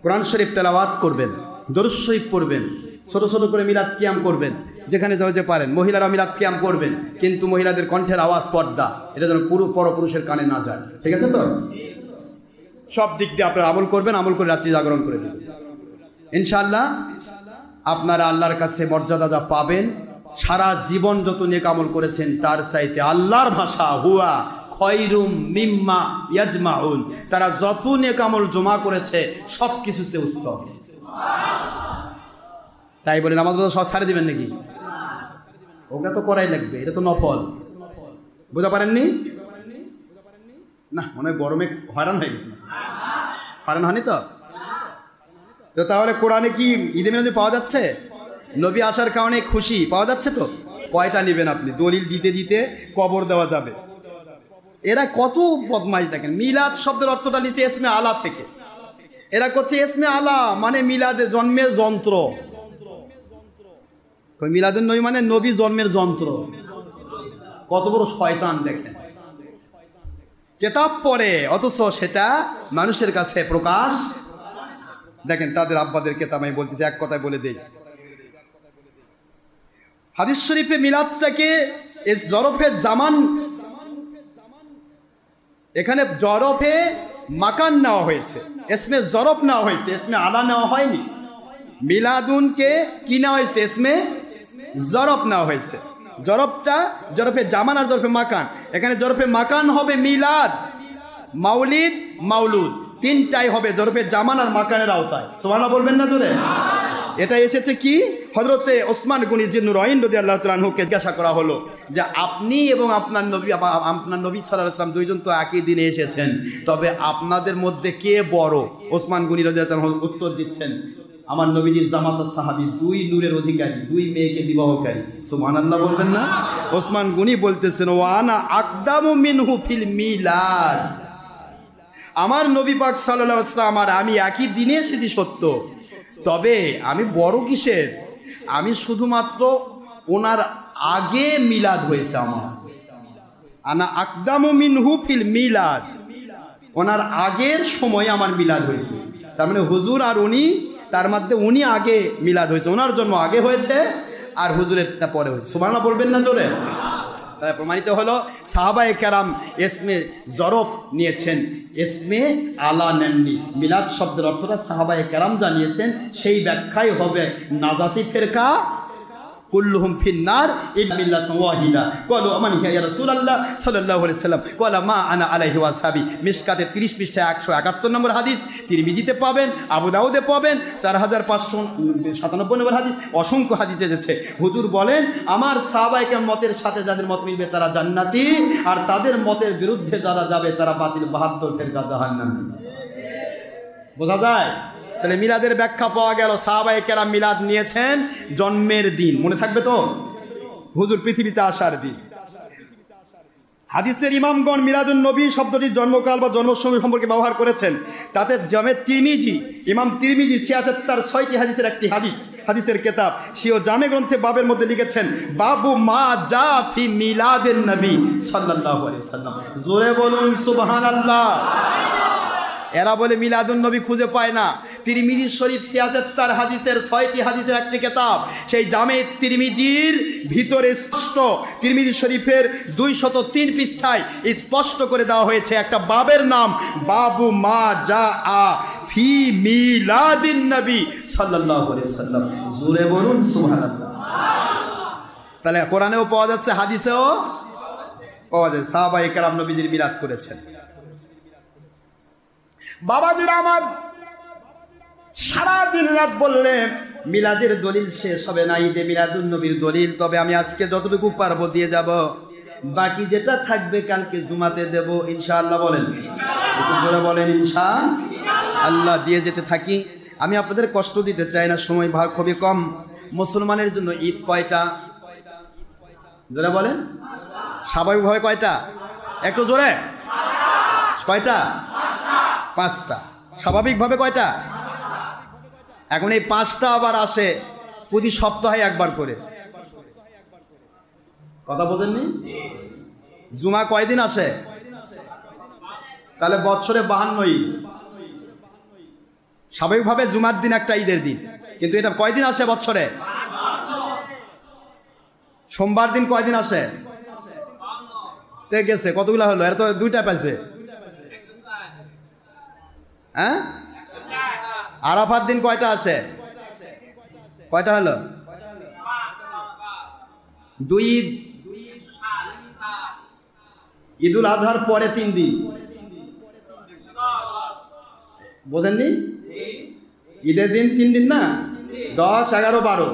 কোরআন শরীফ তেলাওয়াত করবেন, দরুদ শরীফ পড়বেন, ছোট ছোট করে মিলাদ কিয়াম করবেন, যেখানে যে পারেন। মহিলারা মিলাদ কিয়াম করবেন, কিন্তু মহিলাদের কণ্ঠের আওয়াজ পর্দা, এটা যেন পুরো পরপুরুষের কানে না যায়। ঠিক আছে তো? সব দিক দিয়ে আপনারা আমল করবেন, আমল করে রাত্রি জাগরণ করে দেবেন। ইনশাআল্লাহ আপনারা আল্লাহর কাছে মর্যাদা যা পাবেন, সারা জীবন যত নেক আমল করেছেন তার চাইতে আল্লাহর ভাষা হুয়া খয়রুম মিম্মা ইয়াজমাউন, তারা যত নেক আমল জমা করেছে সব কিছু চেয়ে উত্তম। তাই বলে নামাজ রোজা সব ছাড়ে দিবেন নাকি? ওটা তো করাই লাগবে, এটা তো নফল। বুঝতে পারেননি? না, মনে হয় গরমে হয়রান হয়ে গেছে। হয়রান হয়নি তো? তো তাহলে কোরআনে কি ঈদে মিলাদ পাওয়া যাচ্ছে? নবী আসার কারণে খুশি পাওয়া যাচ্ছে তো? কয়টা নেবেন আপনি? দলিল দিতে দিতে কবর দেওয়া যাবে। এরা কত বদমাইশ দেখেন। মিলাদ শব্দের অর্থটা নিচ্ছে ইসমে আলা থেকে। এরা করছে ইসমে আলা মানে মিলাদে জন্মের যন্ত্র। মিলাদুন নবী মানে নবী জন্মের যন্ত্র। কত বড় শয়তান দেখেন। কেতাব পড়ে অথচ সেটা মানুষের কাছে প্রকাশ। দেখেন তাদের আব্বাদের কেতাব, আমি বলতেছি এক কথায় বলে দেই। হাদিস শরীফে মিলাদটাকে জরফে জামান, এখানে জরফে মাকান নেওয়া হয়েছে, ইসমে জরফ নেওয়া হয়েছে, ইসমে আলা নেওয়া হয়নি। মিলাদুনকে কি নেওয়া হয়েছে? ইসমে জরফ নেওয়া হয়েছে। জরফটা জরফে জামান আর জরফে মাকান। এখানে জরফে মাকান হবে মিলাদ, মাউলিদ, মাউলুদ, তিনটাই হবে জরফে জামান আর মাকানের আওতায়। সুবহানাল্লাহ বলবেন না জোরে? এটা এসেছে কি? হযরতে ওসমান গনি জিন্নুরাইন রাদিয়াল্লাহু তাআলা আনহুকে জিজ্ঞাসা করা হলো যে আপনি এবং আপনার নবী সাল্লাল্লাহু আলাইহি ওয়াসাল্লাম দুইজন তো একই দিনে এসেছেন, তবে আপনাদের মধ্যে কে বড়? ওসমান গনি রাদিয়াল্লাহু তাআলা উত্তর দিচ্ছেন, আমার নবীজির জামাতা সাহাবী, দুই নূরের অধিকারী, দুই মেয়েকে বিবাহকারী। সুবহানাল্লাহ বলবেন না? ওসমান গনি বলতেছেন ওয়ানা আকদামু মিনহু ফিল মিলাদ, আমার নবী পাক সাল্লাল্লাহু আলাইহি ওয়াসাল্লাম আর আমি একই দিনে এসেছি সত্য, তবে আমি বড় কিসের? আমি শুধুমাত্র ওনার আগে মিলাদ হয়েছে আমার। আনা আকদামু মিনহু ফিল মিলাদ, ওনার আগের সময় আমার মিলাদ হয়েছে। তার মানে হুজুর আর উনি, তার মধ্যে উনি আগে মিলাদ হয়েছে, ওনার জন্ম আগে হয়েছে আর হুজুরেরটা পরে হয়েছে। সুবহানাল্লাহ বলবেন না জোরে? তাই প্রমাণিত হলো সাহাবায়ে কেরাম ইসমে জরফ নিয়েছেন, ইসমে আলা নেননি। মিলাদ শব্দের অর্থটা সাহাবায়ে কেরাম জানিয়েছেন, সেই ব্যাখ্যাই হবে নাজাতি ফেরকা কুল্লুহুম ফিন্নার ইল্লা মিল্লাতুন ওয়াহিদা। ক্বালু আমান হিয়া ইয়া রাসূলুল্লাহ সাল্লাল্লাহু আলাইহি ওয়াসাল্লাম ক্বালা মা আনা আলাইহি ওয়াসহাবি। মিশকাতে 30 পৃষ্ঠায় 171 নম্বর হাদিস, তিরমিজিতে পাবেন, আবু দাউদে পাবেন 4597 নম্বর হাদিস, অসংখ্য হাদিস এসেছে। হুজুর বলেন আমার সাহাবায়ে কেরাম মতের সাথে যাদের মত মিলবে তারা জান্নাতি, আর তাদের মতের বিরুদ্ধে যারা যাবে তারা বাতিল 72 ফেরকা জাহান্নামী। বোঝা যায়? তাহলে মিলাদের ব্যাখ্যা পাওয়া গেল, সাহাবায়ে কেরাম মিলাদ নিয়েছেন জন্মের দিন, মনে থাকবে তো? হুজুর পৃথিবীতে আসার দিন। হাদিসের ইমামগণ মিলাদুন নবী শব্দটির জন্মকাল বা জন্মসময় সম্পর্কে ব্যবহার করেছেন। তাতে জামে তিরমিজি, ইমাম তিরমিজি 76টি হাদিসের একটি হাদিসের কেতাব সিও জামে গ্রন্থে বাবের মধ্যে লিখেছেন বাবু মা জা ফি মিলাদিন নবী সাল্লাল্লাহু আলাইহি ওয়াসাল্লাম। জোরে বলুন সুবহানাল্লাহ। এরা বলে মিলাদুন নবী খুঁজে পায় না। তিরমিজি শরীফ 76 হাদিসের 6টি হাদিসের একটি কিতাব, সেই জামে তিরমিজির ভিতরে স্পষ্ট, তিরমিজি শরীফের 203 পৃষ্ঠায় স্পষ্ট করে দেওয়া হয়েছে একটা বাবের নাম বাবু মা জা আ ফি মিলাদিন নবী সাল্লাল্লাহু আলাইহি ওয়াসাল্লাম। জোরে বলুন সুবহানাল্লাহ। তাহলে কোরআনেও পাওয়া যাচ্ছে, হাদিসেও পাওয়া যাচ্ছে, সাহাবায়ে কেরাম নবীজির মিলাদ করেছেন। বাবাজিরা আমার সারাদিন রাত বললেন মিলাদের দলিল শেষ হবে না, ঈদে মিলাদুন নবীর দলিল, তবে আমি আজকে যতটুকু পারবো দিয়ে যাব, বাকি যেটা থাকবে কালকে জুমাতে দেব ইনশাআল্লাহ। বলেন একটু জোরে বলেন ইনশাআল্লাহ। দিয়ে যেতে থাকি। আমি আপনাদের কষ্ট দিতে চাই না, সময় ভাগ খুবই কম। মুসলমানের জন্য ঈদ কয়টা? জোরে বলেন। স্বাভাবিকভাবে কয়টা? একটু জোরে। কয়টা? 5টা। স্বাভাবিকভাবে কয়টা? এখন এই 5টা আবার আসে প্রতি সপ্তাহে একবার করে। কথা বলেননি? জুমা কয়দিন আসে? তাহলে বছরে 52 ঈদ। স্বাভাবিকভাবে জুমার দিন একটা ঈদের দিন, কিন্তু এটা কয়দিন আসে বছরে? সোমবার দিন কয়দিন আসে? তে গেছে কতগুলা হলো? এর তো 2টা পাইছে। হ্যাঁ, আরাফার দিন কয়টা আসে? কয়টা হলো? 2 ঈদ। ঈদুল আজহার পরে 3 দিন, বোঝেননি? ঈদের দিন 3 দিন না, 10, 11, 12,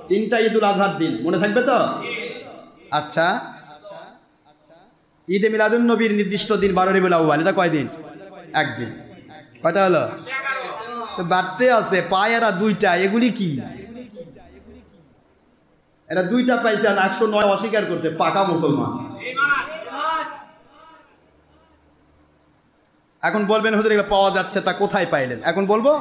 3টা ঈদুল আজহার দিন, মনে থাকবে তো? আচ্ছা, ঈদে মিলাদুন নবীর নির্দিষ্ট দিন 12 রবিউল আউয়াল, এটা কয় দিন? 1 দিন। কয়টা হলো? বাড়তে আছে পায়েরা 2টা, এগুলি কি? এরা 2টা পাইছে আর 109 অস্বীকার করছে, পাকা মুসলমান। এখন বলবেন হুজুর এগুলো পাওয়া যাচ্ছে, তা কোথায় পাইলেন? এখন বলবো,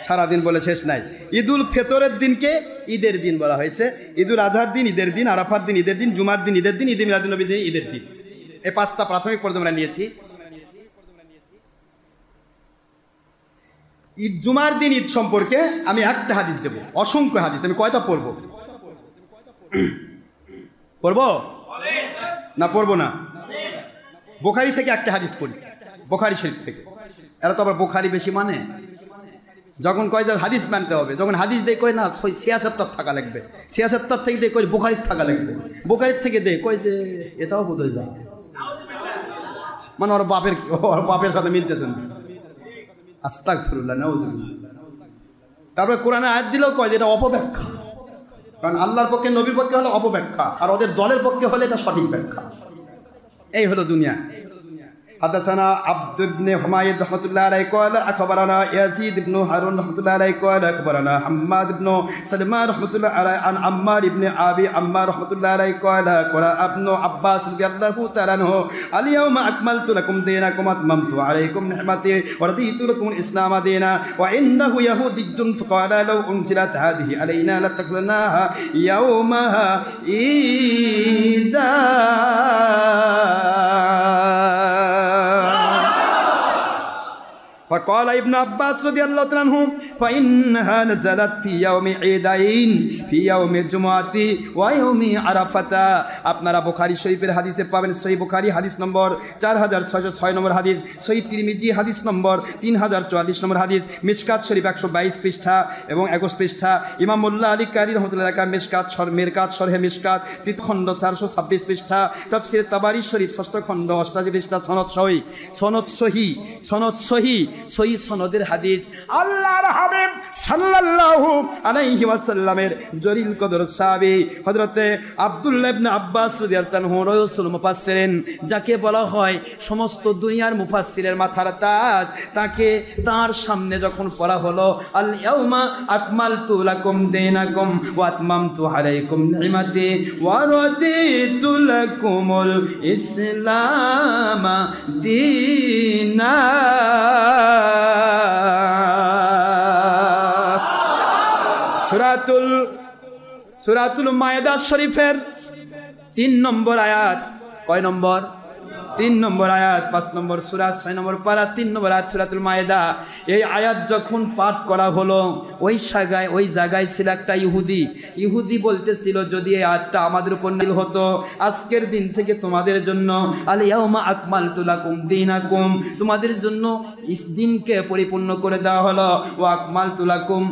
সারাদিন বলে শেষ নাই। ঈদুল ফিতরের দিনকে ঈদের দিন বলা হয়েছে, ঈদুল আজহার দিন ঈদের দিন, আরাফার দিন ঈদের দিন, জুমার দিন ঈদের দিন, ঈদে মিলাদুন নবীর দিন ঈদের দিন। এই 5টা প্রাথমিক পর্যায়ে আমরা নিয়েছি। ঈদ জুমার দিন ঈদ সম্পর্কে আমি একটা হাদিস দেব, অসংখ্য হাদিস। আমি কয়টা পড়বো? পড়বো না পড়বো না? বুখারী থেকে একটা হাদিস পড়ি, বুখারী শরীফ থেকে। এরা তো আবার বুখারী বেশি মানে, যখন কয় যে হাদিস মানতে হবে, যখন হাদিস দেয় কয় না 76 থাকা লাগবে, 76 থেকে দেয় কয় বুখারীর থাকা লাগবে, বুখারীর থেকে দেয় কয় যে এটাও বোধ হয় যায়, মানে ওর বাপের সাথে মিলতেছে না। আস্তাগফিরুল্লাহ, নাউযুবিল্লাহ। তারপরে কোরআনে আয়াত দিলেও কয় যে এটা অপব্যাখ্যা, কারণ আল্লাহর পক্ষে নবীর পক্ষে হলে অপব্যাখ্যা, আর ওদের দলের পক্ষে হলে এটা সঠিক ব্যাখ্যা। এই হলো দুনিয়া। حدثنا عبد بن حميد رحمة الله عليه قال أخبرنا يزيد بن هارون رحمة الله عليه قال أخبرنا حماد بن سلمان رحمة الله عليه عن عمار بن أبي عمار رحمة الله عليه قال قال ابن عباس رضي الله تعالى عنه اليوم أكملت لكم دينكم وأتممت عليكم نعمتي ورضيت لكم الإسلام دينا وإنه يهودي فقال لو أنزلت هذه علينا لاتخذناها يومها عيدا. فقال ابن عباس رضي الله عنه فإنها نزلت في يوم عيدين في يوم الجمعة ويوم عرفة. আপনারা বুখারী শরীফের হাদিসে পাবেন, সহিহ বুখারী হাদিস নম্বর 4606 নম্বর হাদিস, সহিহ তিরমিজি হাদিস নম্বর 3044 নম্বর হাদিস, মিশকাত শরীফ 122 পৃষ্ঠা এবং 21 পৃষ্ঠা, ইমাম মোল্লা আলী কারি রহমাতুল্লাহ আলাইহি মেরকাত শরহে মিশকাত 3 খণ্ড 426 পৃষ্ঠা, তাফসীর তাবারী শরীফ 6 খণ্ড 88 পৃষ্ঠা, সনদ সহি সনদের হাদিস। আল্লাহর হাবিব সাল্লাল্লাহু আলাইহি ওয়াসাল্লামের জলিল কদর সাহাবী হযরতে আব্দুল্লাহ ইবনে আব্বাস রাদিয়াল্লাহু আনহু রাসূল মুফাসসিরিন, যাকে বলা হয় সমস্ত দুনিয়ার মুফাসসিরের মাথার তাজ, তাকে তার সামনে যখন পড়া হলো আল ইয়াউমা আকমালতু লাকুম দীনাকুম ওয়া আতমামতু আলাইকুম নি'মাতি ওয়া রাদিতু লাকুমুল ইসলাম দীনা। সূরাতুল মায়েদা শরীফের 3 নম্বর আয়াত, কয় নম্বর? 3 নম্বর আয়াত, 5 নম্বর সূরা, 6 নম্বর পারা, 3 নম্বর আয়াত সূরাতুল মায়েদা। এই আয়াত যখন পাঠ করা হলো ওই জায়গায় ছিল একটা ইহুদি বলতেছিল, যদি এই আয়াতটা আমাদের উপর নাযিল হতো, আজকের দিন থেকে তোমাদের জন্য আল ইয়াউমা আকমালতু লাকুম দীনাকুম, তোমাদের জন্য দিনকে পরিপূর্ণ করে দেওয়া হলো, ওয়া আকমালতু লাকুম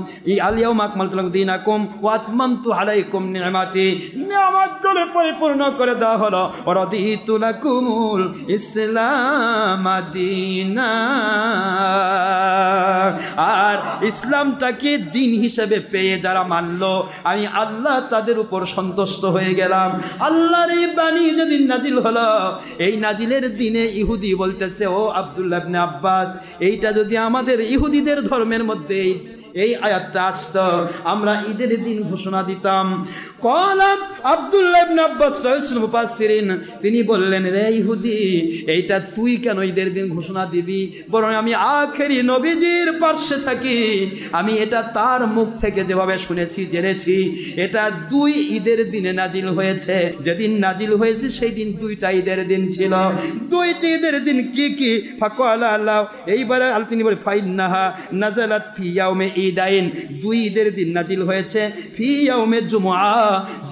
আল ইয়াউমা আকমালতু লাকুম দীনাকুম ওয়া আতমামতু আলাইকুম নি'মাতি, নিয়ামতগুলো পরিপূর্ণ করে দেওয়া হলো, ওয়া রাদিতু লাকুমুল ইসলাম দীনা। আর ইসলামটাকে দিন হিসেবে পেয়ে যারা মানলো, আমি আল্লাহ তাদের উপর সন্তুষ্ট হয়ে গেলাম। আল্লাহর এই বাণী যেদিন নাজিল হলো, এই নাজিলের দিনে ইহুদি বলতেছে, ও আব্দুল্লাহ ইবনে আব্বাস, এইটা যদি আমাদের ইহুদিদের ধর্মের মধ্যে এই আয়াতটা আসতো, আমরা ঈদের দিন ঘোষণা দিতাম। কলাম আব্দুল্লাহ ইবনে আব্বাস রাসূল মুফাসসিরিন, তিনি বললেন, রে ইহুদি, এইটা তুই কেন ঈদের দিন ঘোষণা দিবি? বরং আমি আখেরি নবীজির পাশে থাকি, আমি এটা তার মুখ থেকে যেভাবে শুনেছি জেনেছি, এটা 2 ঈদের দিনে নাজিল হয়েছে। যেদিন নাজিল হয়েছে সেই দিন 2টা ঈদের দিন ছিল। 2টি ঈদের দিন কি কি? ফাকালা আল্লাহ, এইবারে তিনি বলে ফাইন্নাহা নাজালাত ফি ইয়াউমে ঈদাইন, 2 ঈদের দিন নাজিল হয়েছে। ফি ইয়াউমে জুমআ,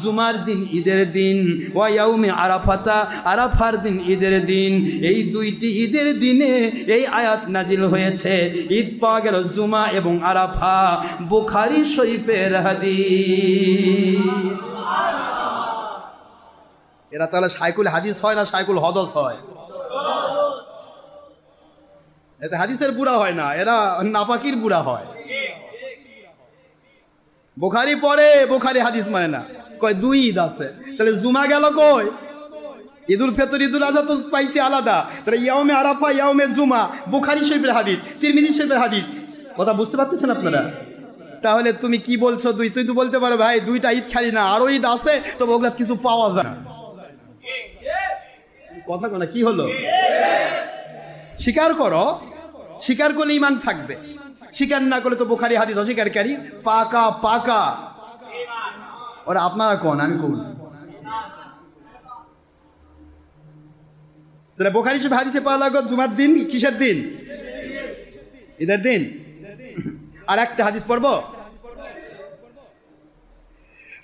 জুমার দিন ঈদের দিন, ওয়া ইয়াউমে আরাফাতা, আরাফার দিন ঈদের দিন। এই 2টি ঈদের দিনে এই আয়াত নাজিল হয়েছে। ঈদ পাওয়া গেল জুমা এবং আরাফা, বুখারী শরীফের হাদিস। এরা তাহলে শাইকুল হাদিস হয় না শাইকুল হদস হয়? এতে হাদিসের বুড়া হয় না, এরা নাপাকির বুড়া হয়। বুখারি পড়ে, বুখারি হাদিস মানে না, কয় 2 ঈদ আছে, তাহলে জুমা গেল কই? ঈদুল ফিতর ঈদুল আযহা তো পাইছি আলাদা, তাহলে ইয়াউমে আরাফা ইয়াউমে জুমা বুখারী শরীফের হাদিস, তিরমিজি শরীফের হাদিস। কথা বুঝতে পারতেছেন আপনারা? তাহলে তুমি কি বলছো তুই তো বলতে পারো ভাই 2টা ঈদ খালি না, আরো ঈদ আছে, তবে ওগুলা কিছু পাওয়া যায় না। কথা কোনা কি হলো? স্বীকার করো, স্বীকার করলে ঈমান থাকবে, স্বীকার না করলে তো বুখারী হাদিস অস্বীকারী পাকা পাকা। ওরা আপনারা কোন, আমি কোন? তাহলে বুখারী শরীফ হাদিসে পাওয়া লাগো জুমার দিন, কিসের দিন? ঈদের দিন। আর একটা হাদিস পড়বো।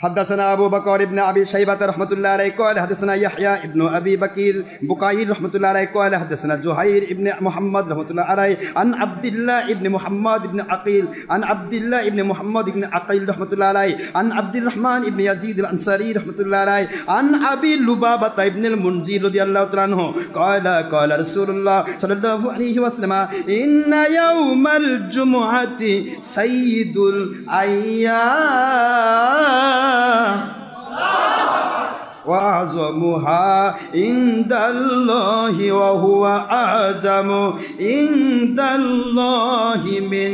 حدثنا أبو بكر بن أبي شيبة رحمة الله عليه قال حدثنا يحيى بن أبي بكر بقير رحمة الله عليه قال حدثنا زهير بن محمد رحمة الله عليه عن عبد الله بن محمد بن عقيل عن عبد الله بن محمد بن عقيل رحمة الله عليه عن عبد الرحمن بن يزيد الأنصاري رحمة الله عليه عن أبي لبابة بن المنذر رضي الله تعالى عنه قال قال رسول الله صلى الله عليه وسلم إن يوم الجمعة سيد الأيام وأعظمها عند الله وهو أعظم عند الله من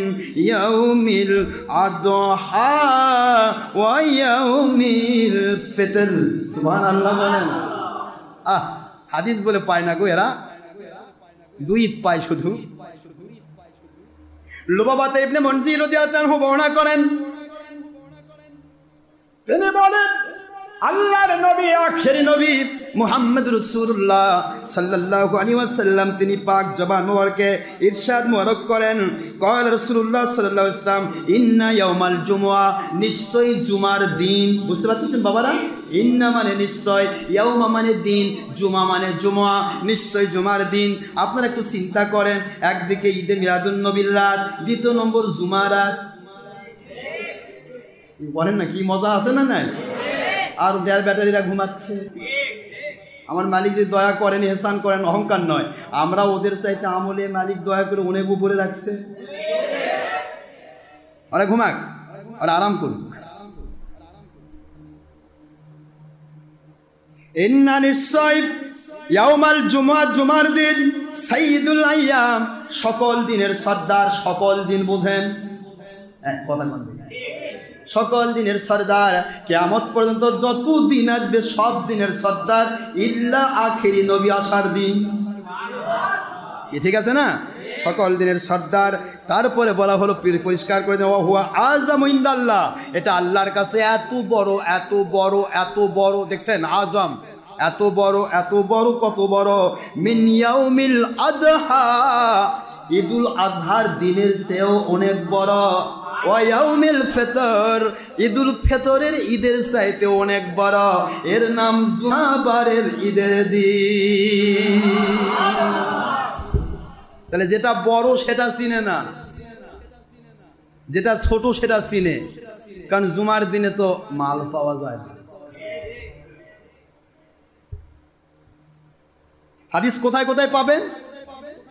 يوم الأضحى ويوم الفطر سبحان الله বলেন। হাদিস বলে পায় না গো এরা, 2 ঈদ পায় শুধু। লুবাবাত ইবনে মুনজির রাদিয়াল্লাহু আনহু বর্ণনা করেন, তিনি বলেন আল্লাহর নবী আখেরি নবী মুহাম্মদ রাসূলুল্লাহ সাল্লাল্লাহু আলাইহি ওয়াসাল্লাম তিনি পাক জবান মোবারকে ইরশাদ মোবারক করেন, قال রাসূলুল্লাহ সাল্লাল্লাহু আলাইহি ওয়াসাল্লাম ইন্না ইয়াউমাল জুমআ, নিশ্চয় জুমার দিন। বুঝতে পারতেছেন বাবারা? ইন্না মানে নিশ্চয়, ইয়াউমা মানে দিন, জুমা মানে জুমআ, নিশ্চয় জুমার দিন। আপনারা একটু চিন্তা করেন, একদিকে ঈদে মিলাদুন নবীর রাত, দ্বিতীয় নম্বর জুমার রাত, বলেন না কি মজা আছে না নাই? আর ব্যাটারিরা ঘুমাচ্ছে। আমার মালিক যে দয়া করেন, এহসান করেন, অহংকার নয়, আমরা ওদের চাইতে আমলে মালিক দয়া করে অনেক উপরে রাখছে। ওরা ঘুমাক, ওরা আরাম করুক। ইন্না নিশ্চয় ইয়াউমাল জুমআ, জুমার দিন, সাইয়্যিদুল আইয়াম, সকল দিনের সর্দার। সকল দিন বুঝেন, কথা বলবেন, সকল দিনের সর্দার, কিয়ামত পর্যন্ত যত দিন আসবে সব দিনের সর্দার, ইল্লা আখেরি নবী আসার দিন। ঠিক আছে না? সকল দিনের সর্দার। তারপরে বলা হলো পরিষ্কার করে দেওয়া, হুয়া আযম ইনদাল্লাহ, এটা আল্লাহর কাছে এত বড়, এত বড়, এত বড়। দেখছেন আযম, এত বড়, এত বড়, কত বড়? মিন ইয়াউমিল আদহা, ঈদুল আজহার দিনের চেয়েও অনেক বড়। ওয়াউমিল ফিতর, ঈদুল ফিতরের ঈদের চাইতে অনেক বড়। এর নাম জুমাবারের ঈদের দিন। তাহলে যেটা বড় সেটা চিনে না, যেটা ছোট সেটা চিনে, কারণ জুমার দিনে তো মাল পাওয়া যায় না। হাদিস কোথায় কোথায় পাবেন?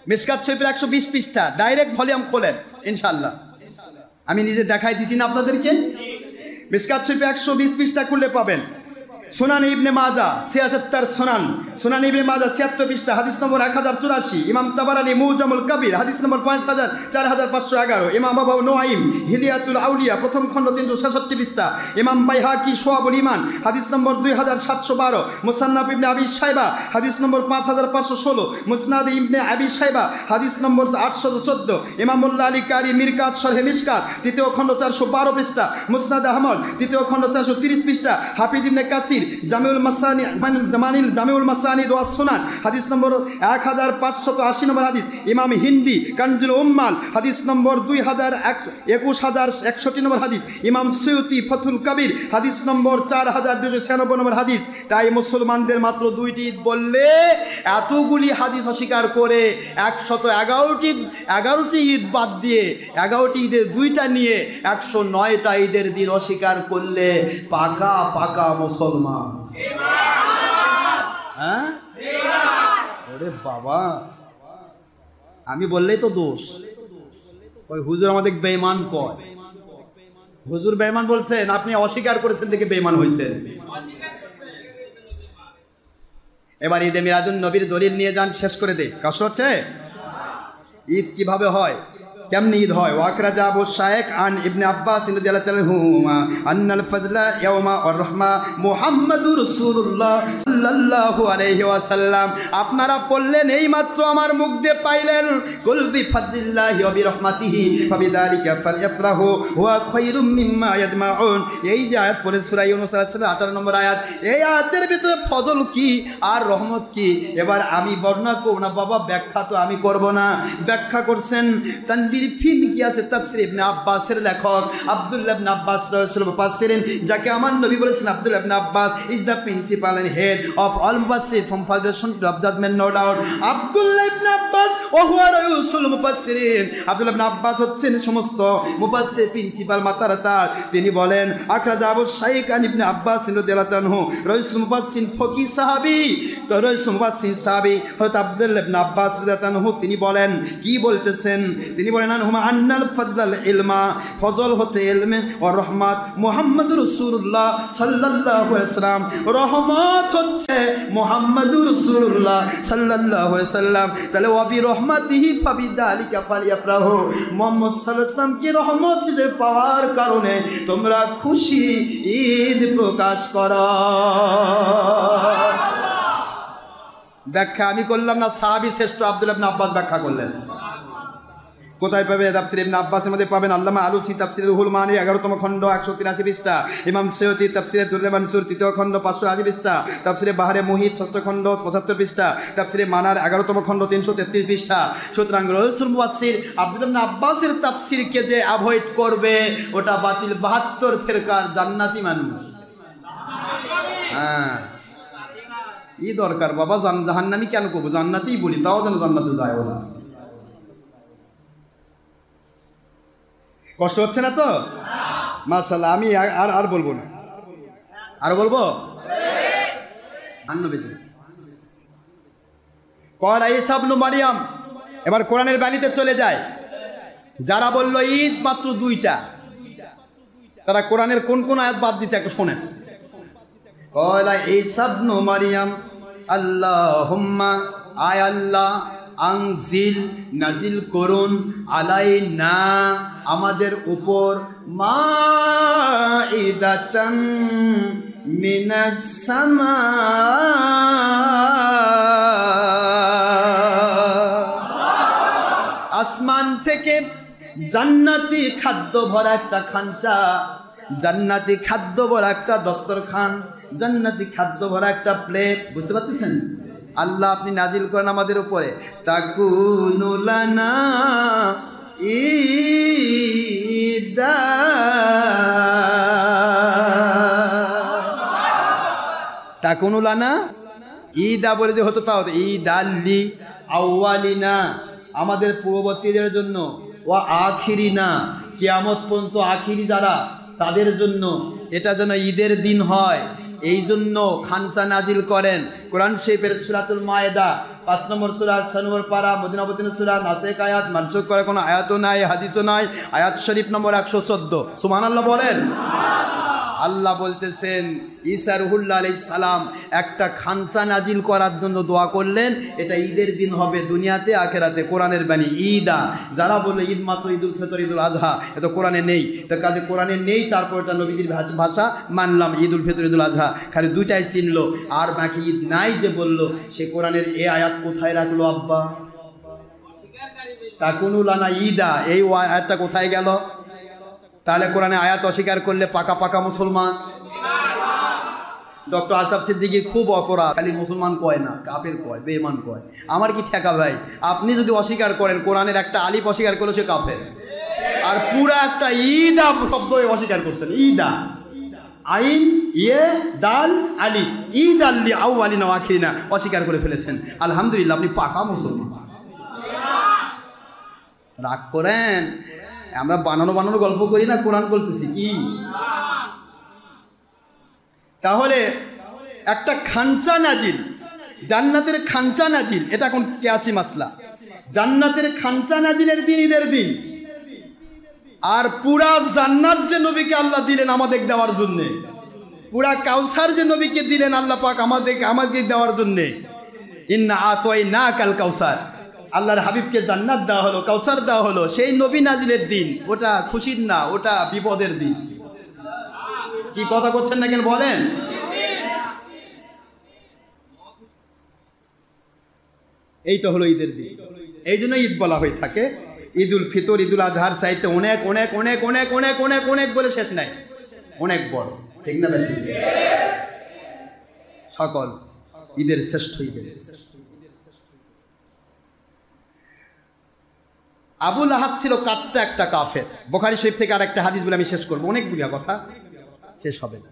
মিশকাত শরীফের 120 পৃষ্ঠা, ডাইরেক্ট ভলিউম খোলেন ইনশাআল্লাহ। আমি নিজে দেখাই দিছি না আপনাদেরকে। মিশকাত শরীফে 120 পৃষ্ঠা খুললে পাবেন। সুনান ইবনে মাজাহ 76 সুনান, সুনান ইবনে মাজাহ 76 পৃষ্ঠা, হাদিস নম্বর 1084। ইমাম তাবারানী মুজামুল কবির হাদিস নম্বর 4511। ইমাম আবু নুআইম হিলিয়াতুল আউলিয়া প্রথম খণ্ড 366 পৃষ্ঠা। ইমাম বাইহাকি শুআবুল ঈমান হাদিস নম্বর 2712। মুসান্নাফ ইবনে আবি শাইবা হাদিস নম্বর 5516। মুসনাদ ইবনে আবি শাইবা হাদিস নম্বর 814। ইমামুল্লাহ আলী কারি মিরকাত শরহে মিশকাত তৃতীয় খণ্ড 412 পৃষ্ঠা। মুসনাদ আহমদ তৃতীয় খণ্ড 430 পৃষ্ঠা। হাফিজ ইবনে কাসির জামিউল মাসানি জামিউল মাসানিদ ওয়াস সুনান হাদিস নম্বর 1580 নম্বর হাদিস। ইমাম হিন্দি কানজুল উম্মাল হাদিস নম্বর 22161 নম্বর হাদিস। ইমাম সুয়ুতি ফতুল কবির হাদিস নম্বর 4296 নম্বর হাদিস। তাই মুসলমানদের মাত্র 2টি ঈদ বললে এতগুলি হাদিস অস্বীকার করে 111টি ঈদ বাদ দিয়ে 11টি ঈদের 2টা নিয়ে 109টা ঈদের দিন অস্বীকার করলে পাকা পাকা মুসলমান। হ্যাঁ, ওরে বাবা, আমি বললেই তো দোষ। ওই হুজুর আমাদের বেঈমান কয়। হুজুর বেঈমান বলছেন, আপনি অস্বীকার করেছেন দেখে বেঈমান হয়েছেন। এবার ঈদে মিলাদুন নবীর দলিল নিয়ে যান, শেষ করে দে। কষ্ট হচ্ছে? ঈদ কিভাবে হয়, কেমনি ঈদ হয়? ওয়াকরাজা আবু শাইখ আন ইবনে আব্বাস রাদিয়াল্লাহু তাআলা আনহুমা আন্নাল ফাজলা ইয়াওমা আর রাহমা মুহাম্মাদুর রাসূলুল্লাহ সাল্লাল্লাহু আলাইহি ওয়াসাল্লাম। আপনারা পড়লেন এই মাত্র আমার মুখ দিয়ে পাইলেন, কুল বিফাদলিল্লাহি ওয়া বিরহমাতিহি ফাবিযালিকা ফালইফরাহু হুয়া খায়রুম মিম্মা ইয়াজমাউন। এই যে আয়াত পড়ে সূরা ইউনূস 18 নম্বর আয়াত, এই আয়াতের ভিতরে ফজল কি আর রহমত কি? এবার আমি বর্ণনা করব না বাবা, ব্যাখ্যা তো আমি করব না। ব্যাখ্যা করছেন তানবীর ফি মিকিয়াসে তাফসীর ইবনে আব্বাসের লেখক আব্দুল্লাহ ইবনে আব্বাস রাসূলুল্লাহ মুফাসসিরিন, যাকে আমার নবী বলেছেন আব্দুল্লাহ ইবনে আব্বাস is the principal and head of all মুফাসসির from foundation to judgement, no doubt. আব্দুল্লাহ ইবনে আব্বাস ও হুয়া রাইসুল মুফাসসিরিন, আব্দুল্লাহ ইবনে আব্বাস হচ্ছেন সমস্ত মুফাসসির প্রিন্সিপাল মাতারাতা। তিনি বলেন আখরাজা আবু শাইখ আন ইবনে আব্বাস রাদিয়াল্লাহু আনহু, রাইসুল মুফাসসির ফকি সাহাবী, তো রাইসুল মুফাসসির সাহাবী হযরত আব্দুল্লাহ ইবনে আব্বাস রাদিয়াল্লাহু আনহু, তিনি বলেন, কি বলতেছেন? তিনি বলেন আনহুমা আন্নাল ফাজলাল ইলমা, ফজল হচ্ছে ইলমে, ও রহমত মুহাম্মাদুর রাসূলুল্লাহ সাল্লাল্লাহু আলাইহি ওয়াসাল্লাম, রহমত হচ্ছে মুহাম্মাদুর রাসূলুল্লাহ সাল্লাল্লাহু আলাইহি ওয়াসাল্লাম। তাহলে ওয়া বিরহমাতিহি ফাবিযালিকা ফালইফরাহু, মুহাম্মদ সাল্লাল্লাহু আলাইহি ওয়াসাল্লাম কি রহমত হিসেবে পাওয়ার কারণে তোমরা খুশি ঈদ প্রকাশ করো। ব্যাখ্যা আমি করলাম না, সাহাবী শ্রেষ্ঠ আব্দুল্লাহ ইবনে আব্বাস ব্যাখ্যা করলেন। কোথায় পাবে? তাফসীর ইবনে আব্বাসের মধ্যে পাবেন আল্লামা আলুসি তাফসীরে রুহুল মানি 11তম খণ্ড 183 পৃষ্ঠা, ইমাম সৈয়দী তাফসীরে দুররে মানসুর 3য় খণ্ড 580 পৃষ্ঠা, তাফসীরে বাহারে মুহিত 6ষ্ঠ খণ্ড 75 পৃষ্ঠা, তাফসীরে মানার 11তম খণ্ড 333 পৃষ্ঠা। সুতরাং রাসূল মুফাসসির আব্দুল্লাহ ইবনে আব্বাসের তাফসীরকে যে অ্যাভয়েড করবে ওটা বাতিল 72 ফিরকার জান্নাতি মানুষ। হ্যাঁ, এই দরকার বাবা, জাহান্নামী কেন করবো? জান্নাতেই বলি, তাও যেন জান্নাতে যায় ওরা। কষ্ট হচ্ছে না তো? মাশাআল্লাহ, আমি আর বলবো না, আর বলবো কলা ঈসা ইবনে মারইয়াম। এবার কোরআনের বাণীতে চলে যায়। যারা বলল ঈদ মাত্র 2টা, তারা কোরআনের কোন কোন আয়াত বাদ দিছে একটু শোনেন। কলা ঈসা ইবনে মারইয়াম আল্লাহুম্মা, আয় আল্লাহ, আনজিল, নাজিল করুন, আলাইনা, আমাদের উপর, মাইদাতান মিনাস সামা, আসমান থেকে জান্নাতি খাদ্য ভরা একটা খাঞ্চা, জান্নাতি খাদ্য ভরা একটা দস্তরখান, জান্নাতি খাদ্য ভরা একটা প্লেট। বুঝতে পারতেছেন? আল্লাহ আপনি নাজিল করেন আমাদের উপরে। তাকুনু লানা ঈদা, তাকুনু লানা ঈদা বলে যে হতো তাও ঈদ আল্লি আউয়ালিনা, আমাদের পূর্ববর্তীদের জন্য, ও আখিরিনা, কিয়ামত পর্যন্ত আখিরি যারা তাদের জন্য এটা যেন ঈদের দিন হয়, এই জন্য খানচা নাজিল করেন। কোরআন শরীফের সূরাতুল মায়েদা 5 নম্বর সূরা 6 নম্বর পারা, মদিনা অবতীর্ণ সূরা, নাসেক আয়াত, মানসুখ করার কোনো আয়াতও নাই, হাদিসও নাই। আয়াত শরীফ নম্বর 114। সুবহানাল্লাহ বলেন। আল্লাহ বলতেছেন ঈসা রুহুল্লাহ আলাইহিস সালাম একটা খানচা নাজিল করার জন্য দোয়া করলেন, এটা ঈদের দিন হবে দুনিয়াতে আখেরাতে। কোরআনের বাণী ঈদা। যারা বললো ঈদ মাত্র ঈদুল ফিতর, ঈদুল আজহা, এটা কোরআনে নেই। তো কাজে কোরআনে নেই, তারপর এটা নবীজির ভাষা মানলাম, ঈদুল ফিতর, ঈদুল আজহা, খালি দুইটাই চিনলো, আর বাকি ঈদ নাই যে বললো, সে কোরআনের এ আয়াত কোথায় রাখলো আব্বা? তাকুনু লানা ঈদা, এই আয়াতটা কোথায় গেল? তাহলে কোরআনে আয়াত অস্বীকার করলে পাকা পাকা মুসলমান। ডক্টর আশরাফ সিদ্দিকীর খুব অপরাধ, খালি মুসলমান কয় না, কাফের কয়, বেঈমান কয়। আমার কি ঠেকা ভাই? আপনি যদি অস্বীকার করেন কোরআনের একটা আলিফ অস্বীকার করলে সে কাফের, আর পুরা একটা ঈদা শব্দ অস্বীকার করছেন। ঈদা, আইন, ইয়ে, দাল, আলি, ঈদ আল্লি আউয়ালিনা ওয়া আখিরিনা অস্বীকার করে ফেলেছেন। আলহামদুলিল্লাহ, আপনি পাকা মুসলমান। রাগ করেন, আমরা বানানো গল্প করি না, কোরআন বলতেছি কি। তাহলে একটা খানচা নাজিল, জান্নাতের খানচা নাজিল, এটা এখন কিয়াসি মাসলা। জান্নাতের খানচা নাজিলের দিন ঈদের দিন, আর পুরা জান্নাত যে নবীকে আল্লাহ দিলেন আমাদের দেওয়ার জন্যে, পুরা কাউসার যে নবীকে দিলেন আল্লাহ পাক আমাদের দেওয়ার জন্যে, ইন্না আতাইনাকাল কাউসার, আল্লাহর হাবিবকে জান্নাত দেওয়া হলো, কাউসার দেওয়া হলো, সেই নবী নাজিলের দিন। ওটা খুশির না, ওটা বিপদের দিন। কি কথা করছেন না কেন বলেন? এইটা হলো ঈদের দিন। এই জন্য ঈদ বলা হয়ে থাকে। ঈদ উল ফিতর, ঈদ উল আজহার চাইতে অনেক অনেক অনেক অনেক অনেক অনেক অনেক বলে শেষ নাই, অনেক বড়, ঠিক না ভাই? সকল ঈদের শ্রেষ্ঠ ঈদের। আবু লাহাব ছিল কাট্টা একটা কাফের। বুখারী শরীফ থেকে আর একটা হাদিস বলে আমি শেষ করবো, অনেকগুলি কথা শেষ হবে না।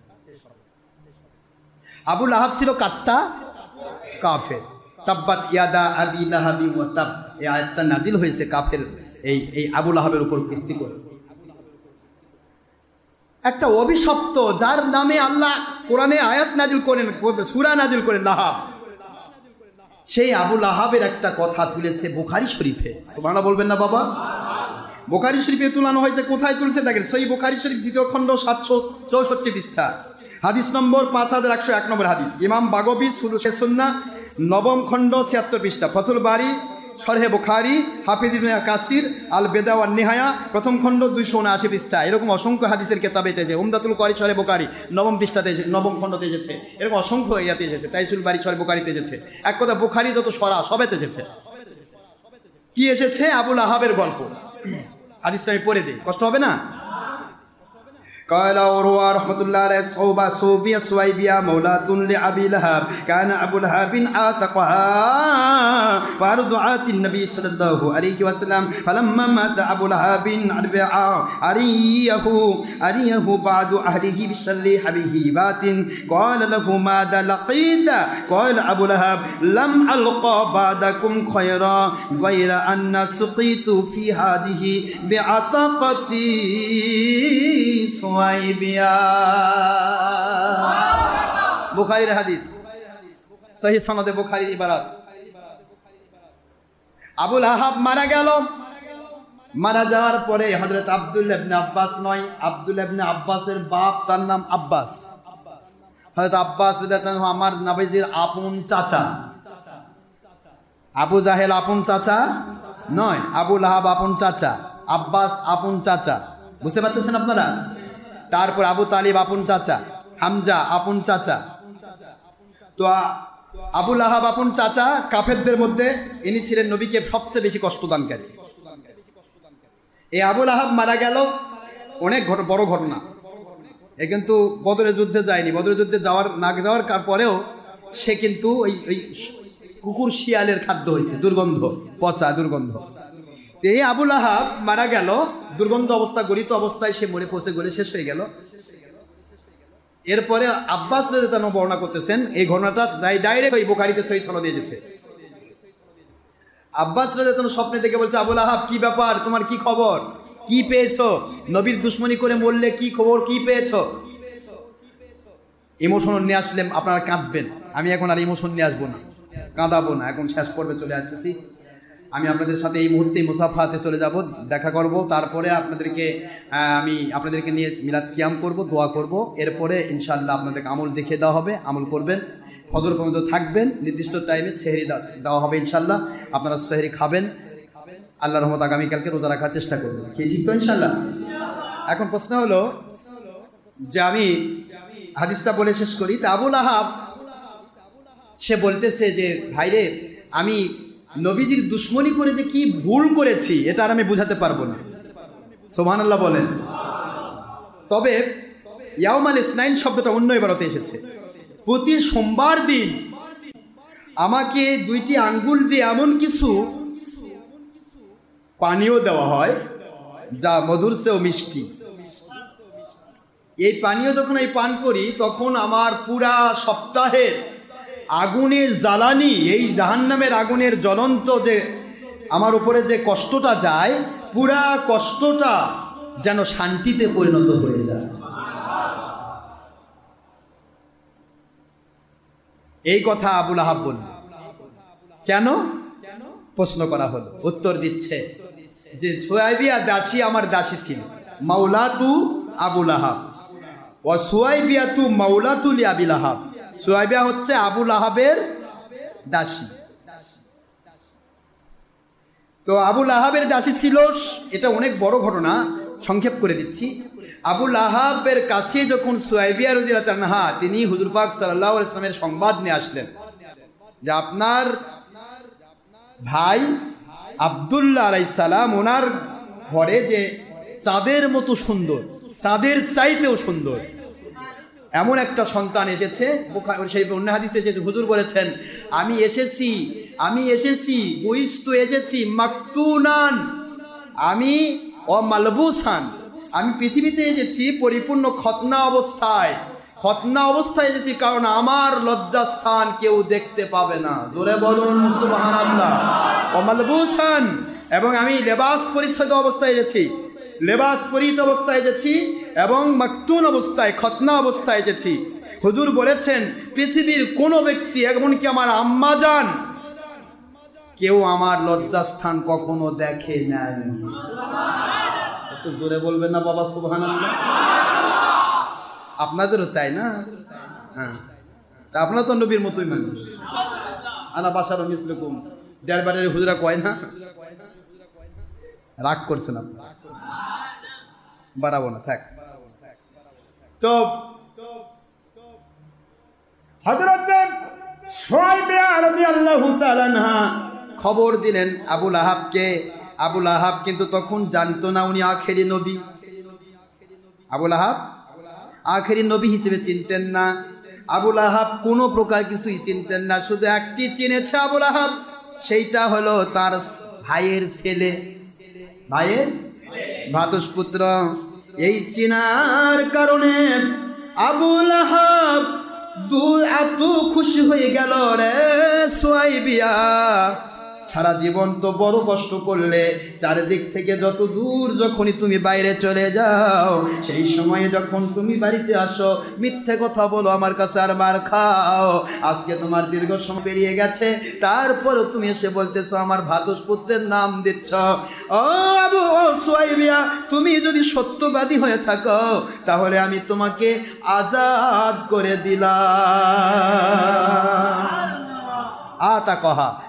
আবু লাহাব ছিল কাট্টা কাফের। তাব্বাত ইয়াদা আবি লাহাবি ওয়া তাব, এই আয়াতটা নাজিল হয়েছে কাফের এই আবু লাহাবের উপর ভিত্তি করে। একটা অভিশপ্ত, যার নামে আল্লাহ কোরআনে আয়াত নাজিল করেন, সূরা নাজিল করেন, লাহাব, সেই আবু লাহাবের একটা কথা তুলেছে বুখারী শরীফে। সুবহানাল্লাহ বলবেন না বাবা? বুখারী শরীফে তুলানো হয়েছে। কোথায় তুলছে দেখেন, সহিহ বুখারী শরীফ 2য় খণ্ড 764 পৃষ্ঠা, হাদিস নম্বর 5101 নম্বর হাদিস। ইমাম বাগবী সুন্নাহ 9ম খণ্ড 76 পৃষ্ঠা, ফতুল বারী শরহে বুখারী, হাফিজ ইবনে কাসির আল বেদা ওয়ান নিহায়া 1ম খণ্ড 279 পৃষ্ঠা। এরকম অসংখ্য হাদিসের কেতাবে এসেছে। উমদাতুল কারী শরহে বুখারী 9ম পৃষ্ঠাতে, 9ম খণ্ডতে এসেছে। এরকম অসংখ্য ইয়াতে এসেছে। তাইসুল বারী শরহে বুখারীতে এসেছে। এক কথা বুখারী যত সরা সবেতে এসেছে। কি এসেছে? আবু লাহাবের গল্প। হাদিসটা আমি পড়ে দিই, কষ্ট হবে না? قال عروة رحمة الله عليه صوبية سويبية مولاة لأبي لهب كان أبو لهب عاتقها فأرضعت النبي صلى الله عليه وسلم فلما مات أبو لهب أريه بعد أهله بشر حبيبات قال له ماذا لقيت؟ قال أبو لهب لم ألقى بعدكم خيرا غير أن سقيت في هذه بعتقتي বুখারীর হাদিস, সহিহ সনদে বুখারীর ইবারত। আবু লাহাব মারা গেল। মারা যাওয়ার পরে হযরত আব্দুল্লাহ ইবনে আব্বাস নয়, আব্দুল্লাহ ইবনে আব্বাসের বাপ, তার নাম আব্বাস। হযরত আব্বাস রাদিয়াল্লাহু আনহু আমার নবীজির আপন চাচা। আবু জাহেল আপন চাচা নয়, আবু লাহাব আপন চাচা, আব্বাস আপন চাচা। বুঝতে পারতেছেন আপনারা? তারপর আবু তালিব আপন চাচা, হামজা আপন চাচা। তো আবু লাহাব আপন চাচা। কাফেরদের মধ্যে ইনি ছিলেন নবীকে সবচেয়ে বেশি কষ্টদানকারী। এই আবু লাহাব মারা গেল, অনেক বড় ঘটনা। এ কিন্তু বদরের যুদ্ধে যায়নি। বদরের যুদ্ধে যাওয়ার পরেও সে কিন্তু ওই কুকুর শিয়ালের খাদ্য হয়েছে, দুর্গন্ধ, পচা দুর্গন্ধ। এই আবু লাহাব মারা গেল, দুর্গন্ধ অবস্থা, গলিত অবস্থায় সে মরে পচে গলে শেষ হয়ে গেল। এরপরে আব্বাস রাদিয়াল্লাহু আনহু বর্ণনা করতেছেন, এই ঘটনাটা যাই ডাইরেক্ট ওই বুখারীতে সহিহ সনদে এসেছে। আব্বাস রাদিয়াল্লাহু আনহু স্বপ্নে দেখে বলছে, আবু লাহাব কি ব্যাপার, তোমার কি খবর, কি পেয়েছো? নবীর দুশমনি করে মরলে, কি খবর, কি পেয়েছো? ইমোশন নিয়ে আসলে আপনারা কাঁদবেন। আমি এখন আর ইমোশন নিয়ে আসবো না, কাঁদাবো না, এখন শেষ পর্বে চলে আসতেছি। আমি আপনাদের সাথে এই মুহূর্তে মুসাফাতে চলে যাব, দেখা করব। তারপরে আমি আপনাদেরকে নিয়ে মিলাদ কিয়াম করব, দোয়া করব। এরপরে ইনশাআল্লাহ আপনাদেরকে আমল দেখিয়ে দেওয়া হবে, আমল করবেন, ফজর পর্যন্ত থাকবেন, নির্দিষ্ট টাইমে সেহরি দেওয়া হবে ইনশাআল্লাহ। আপনারা সেহরি খাবেন, আল্লাহর রহমত আগামীকালকে রোজা রাখার চেষ্টা করবেন। কি ঠিক তো ইনশাআল্লাহ? এখন প্রশ্ন হলো যে আমি হাদিসটা বলে শেষ করি। তা আবু লাহাব সে বলতেছে যে, ভাইরে, আমি নবীজির দুশমনি করে যে কি ভুল করেছি এটা আর আমি বুঝাতে পারবো না। সুবহানাল্লাহ বলেন। তবে ইয়াউমাল ইসনাইন শব্দটা অন্য ইবারতে এসেছে। প্রতি সোমবার দিন আমাকে 2টি আঙ্গুল দিয়ে এমন কিছু পানীয় দেওয়া হয় যা মধুর চেয়েও মিষ্টি। এই পানীয় যখন আমি পান করি তখন আমার পুরা সপ্তাহের আগুনের জ্বালানি, এই জাহান্নামের আগুনের জ্বলন্ত যে আমার উপরে যে কষ্টটা যায়, পুরা কষ্টটা যেন শান্তিতে পরিণত হয়ে যায়। এই কথা আবু লাহাব বলল। কেন প্রশ্ন করা হলো, উত্তর দিচ্ছে যে সুয়াইবিয়া দাসী আমার দাসী ছিল, মাওলাতু আবু লাহাব ও সুয়াইবিয়াতু মাওলাতু লিআবি লাহাব। সুয়াইবিয়া হচ্ছে আবু লাহাবের দাসী। তো আবু লাহাবের দাসী ছিল, এটা অনেক বড় ঘটনা, সংক্ষেপ করে দিচ্ছি। আবু লাহাবের কাছে যখন সুয়াইবিয়া রাদিয়াল্লাহু আনহা তিনি হুজুর পাক সাল্লাল্লাহু আলাইহি ওয়াসাল্লামের সংবাদ নিয়ে আসলেন যে আপনার ভাই আব্দুল্লাহ আলাইহিস সালাম ওনার ঘরে যে চাঁদের মতো সুন্দর, চাঁদের চাইতেও সুন্দর এমন একটা সন্তান এসেছে। সেই অন্য হাদিসে যে হুজুর বলেছেন আমি এসেছি বহিস্তু এসেছি মাকতুনান, আমি অমালবুসান, আমি পৃথিবীতে এসেছি পরিপূর্ণ খতনা অবস্থায় এসেছি, কারণ আমার লজ্জাস্থান কেউ দেখতে পাবে না। জোরে বলুন সুবহানাল্লাহ। অমালবুসান, এবং আমি লেবাস পরিচ্ছদ অবস্থায় এসেছি, লেবাস পরিহিত অবস্থায় এসেছি, এবং মাকতুন অবস্থায়, খতনা অবস্থায় এসেছি। হুজুর বলেছেন পৃথিবীর কোনো ব্যক্তি, এমনকি আমার আম্মা জান, কেউ আমার লজ্জাস্থান কখনো দেখে নাই। একটু জোরে বলবেন না বাবা সুবহানাল্লাহ। আপনাদেরও তাই না? হ্যাঁ, তা আপনারা তো নবীর মতোই মানুষ। আনা বাসার মিসলুকুম, দেড়বারের হুজুরা কয় না? রাগ করছেন আপনি, বাড়াবো না, থাক। তো হযরত সুয়াইবিয়া রাদিয়াল্লাহু তাআলা আনহা খবর দিলেন আবু লাহাবকে। আবু লাহাব কিন্তু তখন জানতো না উনি আখেরি নবী। আবু লাহাব আখেরি নবী হিসেবে চিনতেন না। আবু লাহাব কোনো প্রকার কিছুই চিনতেন না, শুধু একটি চিনেছে আবু লাহাব, সেইটা হলো তার ভাইয়ের ছেলে, ভাইয়ের ভ্রাতুষ্পুত্র। এই চিনার কারণে আবু লাহাব এত খুশি হয়ে গেল রে সুয়াইবিয়া। সারা জীবন তো বড় কষ্ট করলে, চারিদিক থেকে যত দূর যখনই তুমি বাইরে চলে যাও, সেই সময়ে যখন তুমি বাড়িতে আসো মিথ্যে কথা বলো, আমার কাছে আর মার খাও। আজকে তোমার দীর্ঘ সময় পেরিয়ে গেছে, তারপরও তুমি এসে বলতেছো আমার ভ্রাতুষ্পুত্রের নাম দিচ্ছ। ও আবু সুয়াইবিয়া, তুমি যদি সত্যবাদী হয়ে থাকো তাহলে আমি তোমাকে আজাদ করে দিলাম।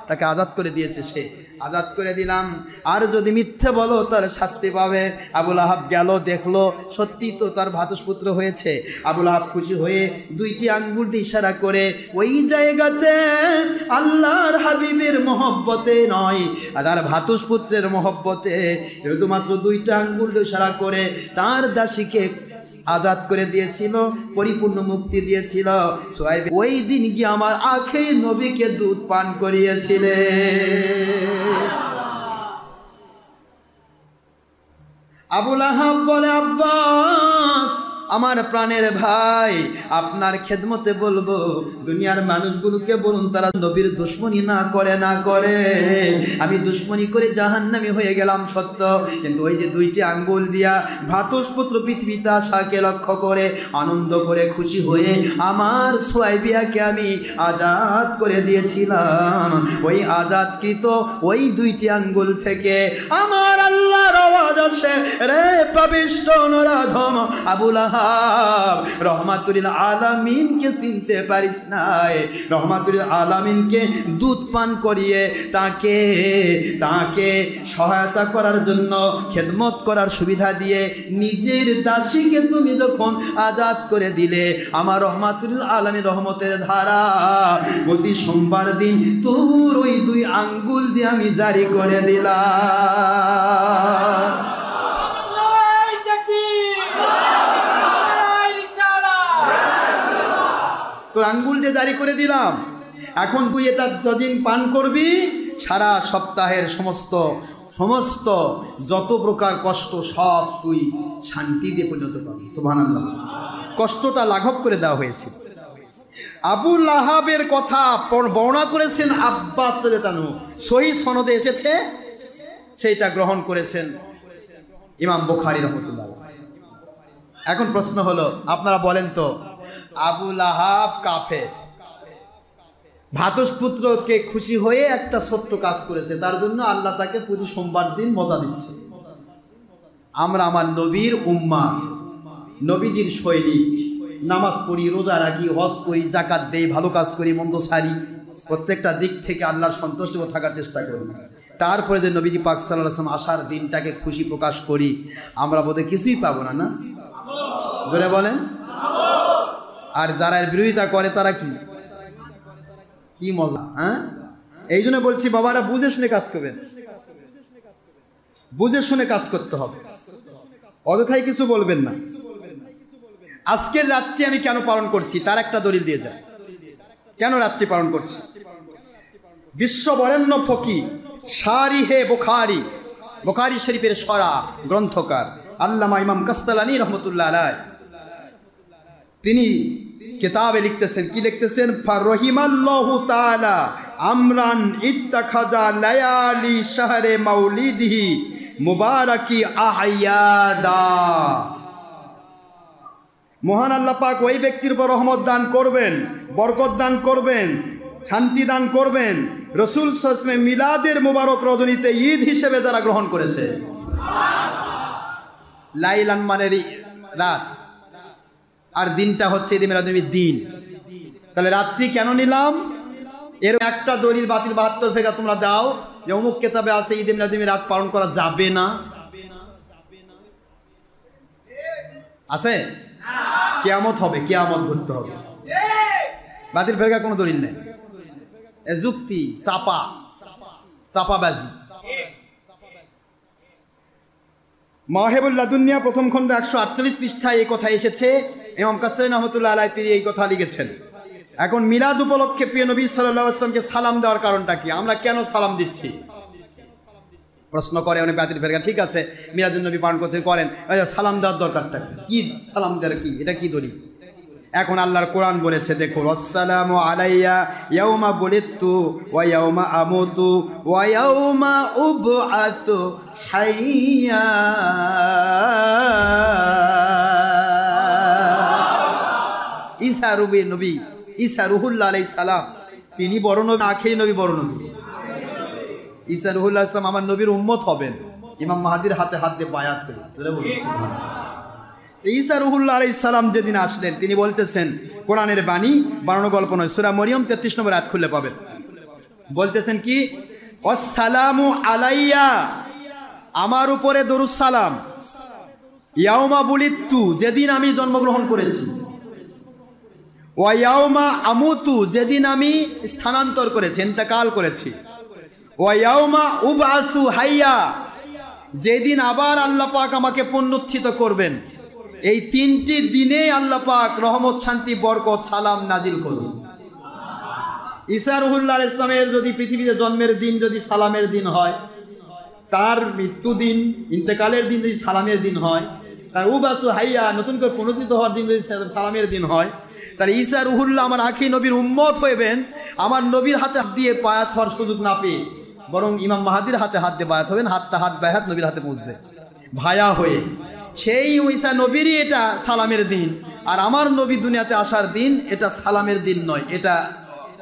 তাকে আজাদ করে দিয়েছে, সে আজাদ করে দিলাম। আর যদি মিথ্যে বলো তাহলে শাস্তি পাবে। আবু লাহাব গেল, দেখলো সত্যি তো তার ভ্রাতুষ্পুত্র হয়েছে। আবু লাহাব খুশি হয়ে দুইটি আঙ্গুল দিয়ে ইশারা করে ওই জায়গাতে আল্লাহর হাবিবের মহব্বতে নয়, তার ভ্রাতুষ্পুত্রের মহব্বতে শুধুমাত্র দুইটা আঙ্গুল দিয়ে ইশারা করে তার দাসীকে আজাদ করে দিয়েছিল, পরিপূর্ণ মুক্তি দিয়েছিল। সুহাইব ওই দিন গিয়ে আমার আখেরি নবীকে দুধ পান করিয়েছিলেন। আবু লাহাব বলে আব্বাস, আমার প্রাণের ভাই, আপনার খেদমতে বলবো দুনিয়ার মানুষগুলোকে বলুন তারা নবীর দুশ্মনী না করে। আমি দুশ্মনী করে জাহান্নামী হয়ে গেলাম সত্য, কিন্তু ওই যে দুইটি আঙ্গুল দিয়া ভ্রাতুষ্পুত্র পৃথিবীতে আশাকে লক্ষ্য করে আনন্দ করে খুশি হয়ে আমার সুয়াইবিয়াকে আমি আজাদ করে দিয়েছিলাম। ওই আজাদকৃত ওই দুইটি আঙ্গুল থেকে আমার আল্লাহর আওয়াজ আসে, রে পাপিষ্ঠ নরাধম আবু লাহাব, রহমাতুল আলামিনকে চিনতে পারিস নাই? রহমাতুল আলামিনকে দুধ পান করিয়ে তাকে সহায়তা করার জন্য, খেদমত করার সুবিধা দিয়ে নিজের দাসীকে তুমি যখন আজাদ করে দিলে, আমার রহমাতুল আলামিন রহমতের ধারা প্রতি সোমবার দিন তোর ওই দুই আঙ্গুল দিয়ে আমি জারি করে দিলাম। তোর আঙ্গুল দিয়ে জারি করে দিলাম। এখন তুই এটা যদিন পান করবি, সারা সপ্তাহের সমস্ত যত প্রকার কষ্ট সব তুই শান্তি দিয়ে পরিণত পাবি। সুবহানাল্লাহ। কষ্টটা লাঘব করে দেওয়া হয়েছিল। আবু লাহাবের কথা বর্ণনা করেছেন আব্বাস রাদিয়াল্লাহু আনহু, সহিহ সনদে এসেছে, সেইটা গ্রহণ করেছেন ইমাম বুখারী রাহমাতুল্লাহ। এখন প্রশ্ন হলো, আপনারা বলেন তো আবু লাহাব কাফের, ভ্রাতুষ্পুত্রকে খুশি হয়ে একটা ছোট্ট কাজ করেছে, তার জন্য আল্লাহ তাকে প্রতি সোমবার দিন মজা দিচ্ছে। আমরা আমার নবীর উম্মাহ, নবীজির শৈলী, নামাজ পড়ি, রোজা রাখি, হজ করি, জাকাত দেই, ভালো কাজ করি, মন্দ সারি, প্রত্যেকটা দিক থেকে আল্লাহর সন্তুষ্ট থাকার চেষ্টা করি। তারপরে যে নবীজি পাক সাল্লাল্লাহু আলাইহি ওয়াসাল্লাম আসার দিনটাকে খুশি প্রকাশ করি, আমরা বোধহয় কিছুই পাবো না, না জোরে বলেন। আর যারা এর বিরোধিতা করে তারা কি মজা, হ্যাঁ? এই জন্য বলছি বাবারা, বুঝে শুনে কাজ করবেন, বুঝে শুনে কাজ করতে হবে, অযথাই কিছু বলবেন না। আজকের রাতটি আমি কেন পালন করছি তার একটা দলিল দিয়ে যায়। কেন রাতটি পালন করছি? বিশ্ব বরেণ্য ফকিহ শারিহে বুখারী, বুখারী শরীফের সরা গ্রন্থকার আল্লামা ইমাম কাসতালানী রহমতুল্লাহ আলাইহি, তিনি কিতাবে লিখতেছেন, কি লিখতেছেন? ফারহিমাল্লাহু তাআলা আমরান ইত্তাখাযা লায়ালি শাহরে মাউলিদিহি মুবারাকি আহইয়াদা। মহান আল্লাহ পাক ওই ব্যক্তির উপর রহমত দান করবেন, বরকত দান করবেন, শান্তি দান করবেন, রাসূল সাল্লাল্লাহু আলাইহি ওয়াসাল্লাম মিলাদের মুবারক রজনীতে ঈদ হিসেবে যারা গ্রহণ করেছে। লাইলান মানে রাত, আর দিনটা হচ্ছে ঈদ মিলাদুন্নবীর দিন। তাহলে রাত্রি কেন নিলাম? এর একটা দলিল বাতিল 72 ফেকা তোমরা দাও যে অমুক কিতাবে আছে ঈদ মিলাদুন্নবীর রাত পালন করা যাবে না, আছে? কিয়ামত হবে, কিয়ামত ঘটতে হবে, বাতিল ফেরকা কোনো দলিল নেই। এ যুক্তি, চাপাবাজি। মাওয়াহিবুল লাদুনিয়া প্রথম খণ্ড 148 পৃষ্ঠায় এই কথা এসেছে। ইমাম কাসসানী রহমাতুল্লাহ আলাইহি তিনি এই কথা লিখেছেন। এখন মিলাদ উপলক্ষে প্রিয় নবী সাল্লাল্লাহু আলাইহি ওয়াসাল্লামকে সালাম দেওয়ার কারণটা কি? আমরা কেন সালাম দিচ্ছি? প্রশ্ন করে অনেক বাতিল ফেরকা। ঠিক আছে, মিলাদুন নবী পালন করছেন, করেন, সালাম দেওয়ার দরকারটা কি? সালাম দেওয়ার কি, এটা কি দলিল? এখন আল্লাহর কোরআন বলেছে, দেখো, আসসালামু আলাইয়া ইয়াউমা বুলিতু ওয়া ইয়াউমা আমুতু ওয়া ইয়াউমা উবআসু হাইয়া। ঈসা নবী, ঈসা রুহুল্লাহ আলাইহিস সালাম, তিনি বড় নবী, আখেরি নবী বড় নবী। ঈসা রুহুল্লাহ আলাইহিস সালাম আমার নবীর উম্মত হবেন, ইমাম মাহদির হাতে হাত দিয়ে বায়াত করে। ঈসা রুহুল্লাহ আলাইহিস সালাম যেদিন আসলেন, তিনি বলতেছেন, কোরআনের বাণী, বানানো গল্প নয়, সূরা মরিয়ম 33 নম্বর আয়াত খুলে পাবেন। বলতেছেন কি? আসসালামু আলাইয়া, আমার উপরে দরুদ সালাম, ইয়াউমা বুলিতু, যেদিন আমি জন্মগ্রহণ করেছি, ওয়া ইয়াউমা আমুতু, যেদিন আমি স্থানান্তর করেছি, ইন্তেকাল করেছি, ওয়া ইয়াউমা উবআসু হাইয়া, যেদিন আবার আল্লাহ পাক আমাকে পুনরুত্থিত করবেন। এই তিনটি দিনে আল্লাহ পাক রহমত, শান্তি, বরকত, সালাম নাজিল করুন। ঈসা রুহুল্লাহ আলাইহিস সালামের যদি পৃথিবীতে জন্মের দিন যদি সালামের দিন হয়, তার মৃত্যু দিন, ইন্তেকালের দিন যদি সালামের দিন হয়, তার উবাসু হাইয়া, নতুন করে পুনরুত্থিত হওয়ার দিন যদি সালামের দিন হয়, তাহলে ঈসা রুহুল্লাহ আমার আখেরি নবীর উম্মত হইবেন, আমার নবীর হাতে হাত দিয়ে বায়াত হওয়ার সুযোগ না পেয়ে, বরং ইমাম মাহদির হাতে হাত দিয়ে বায়াত হবেন, হাতটা হাত বায়াত নবীর হাতে পৌঁছবে ভায়া হয়ে। সেই ঈসা নবীরই এটা সালামের দিন, আর আমার নবী দুনিয়াতে আসার দিন এটা সালামের দিন নয়, এটা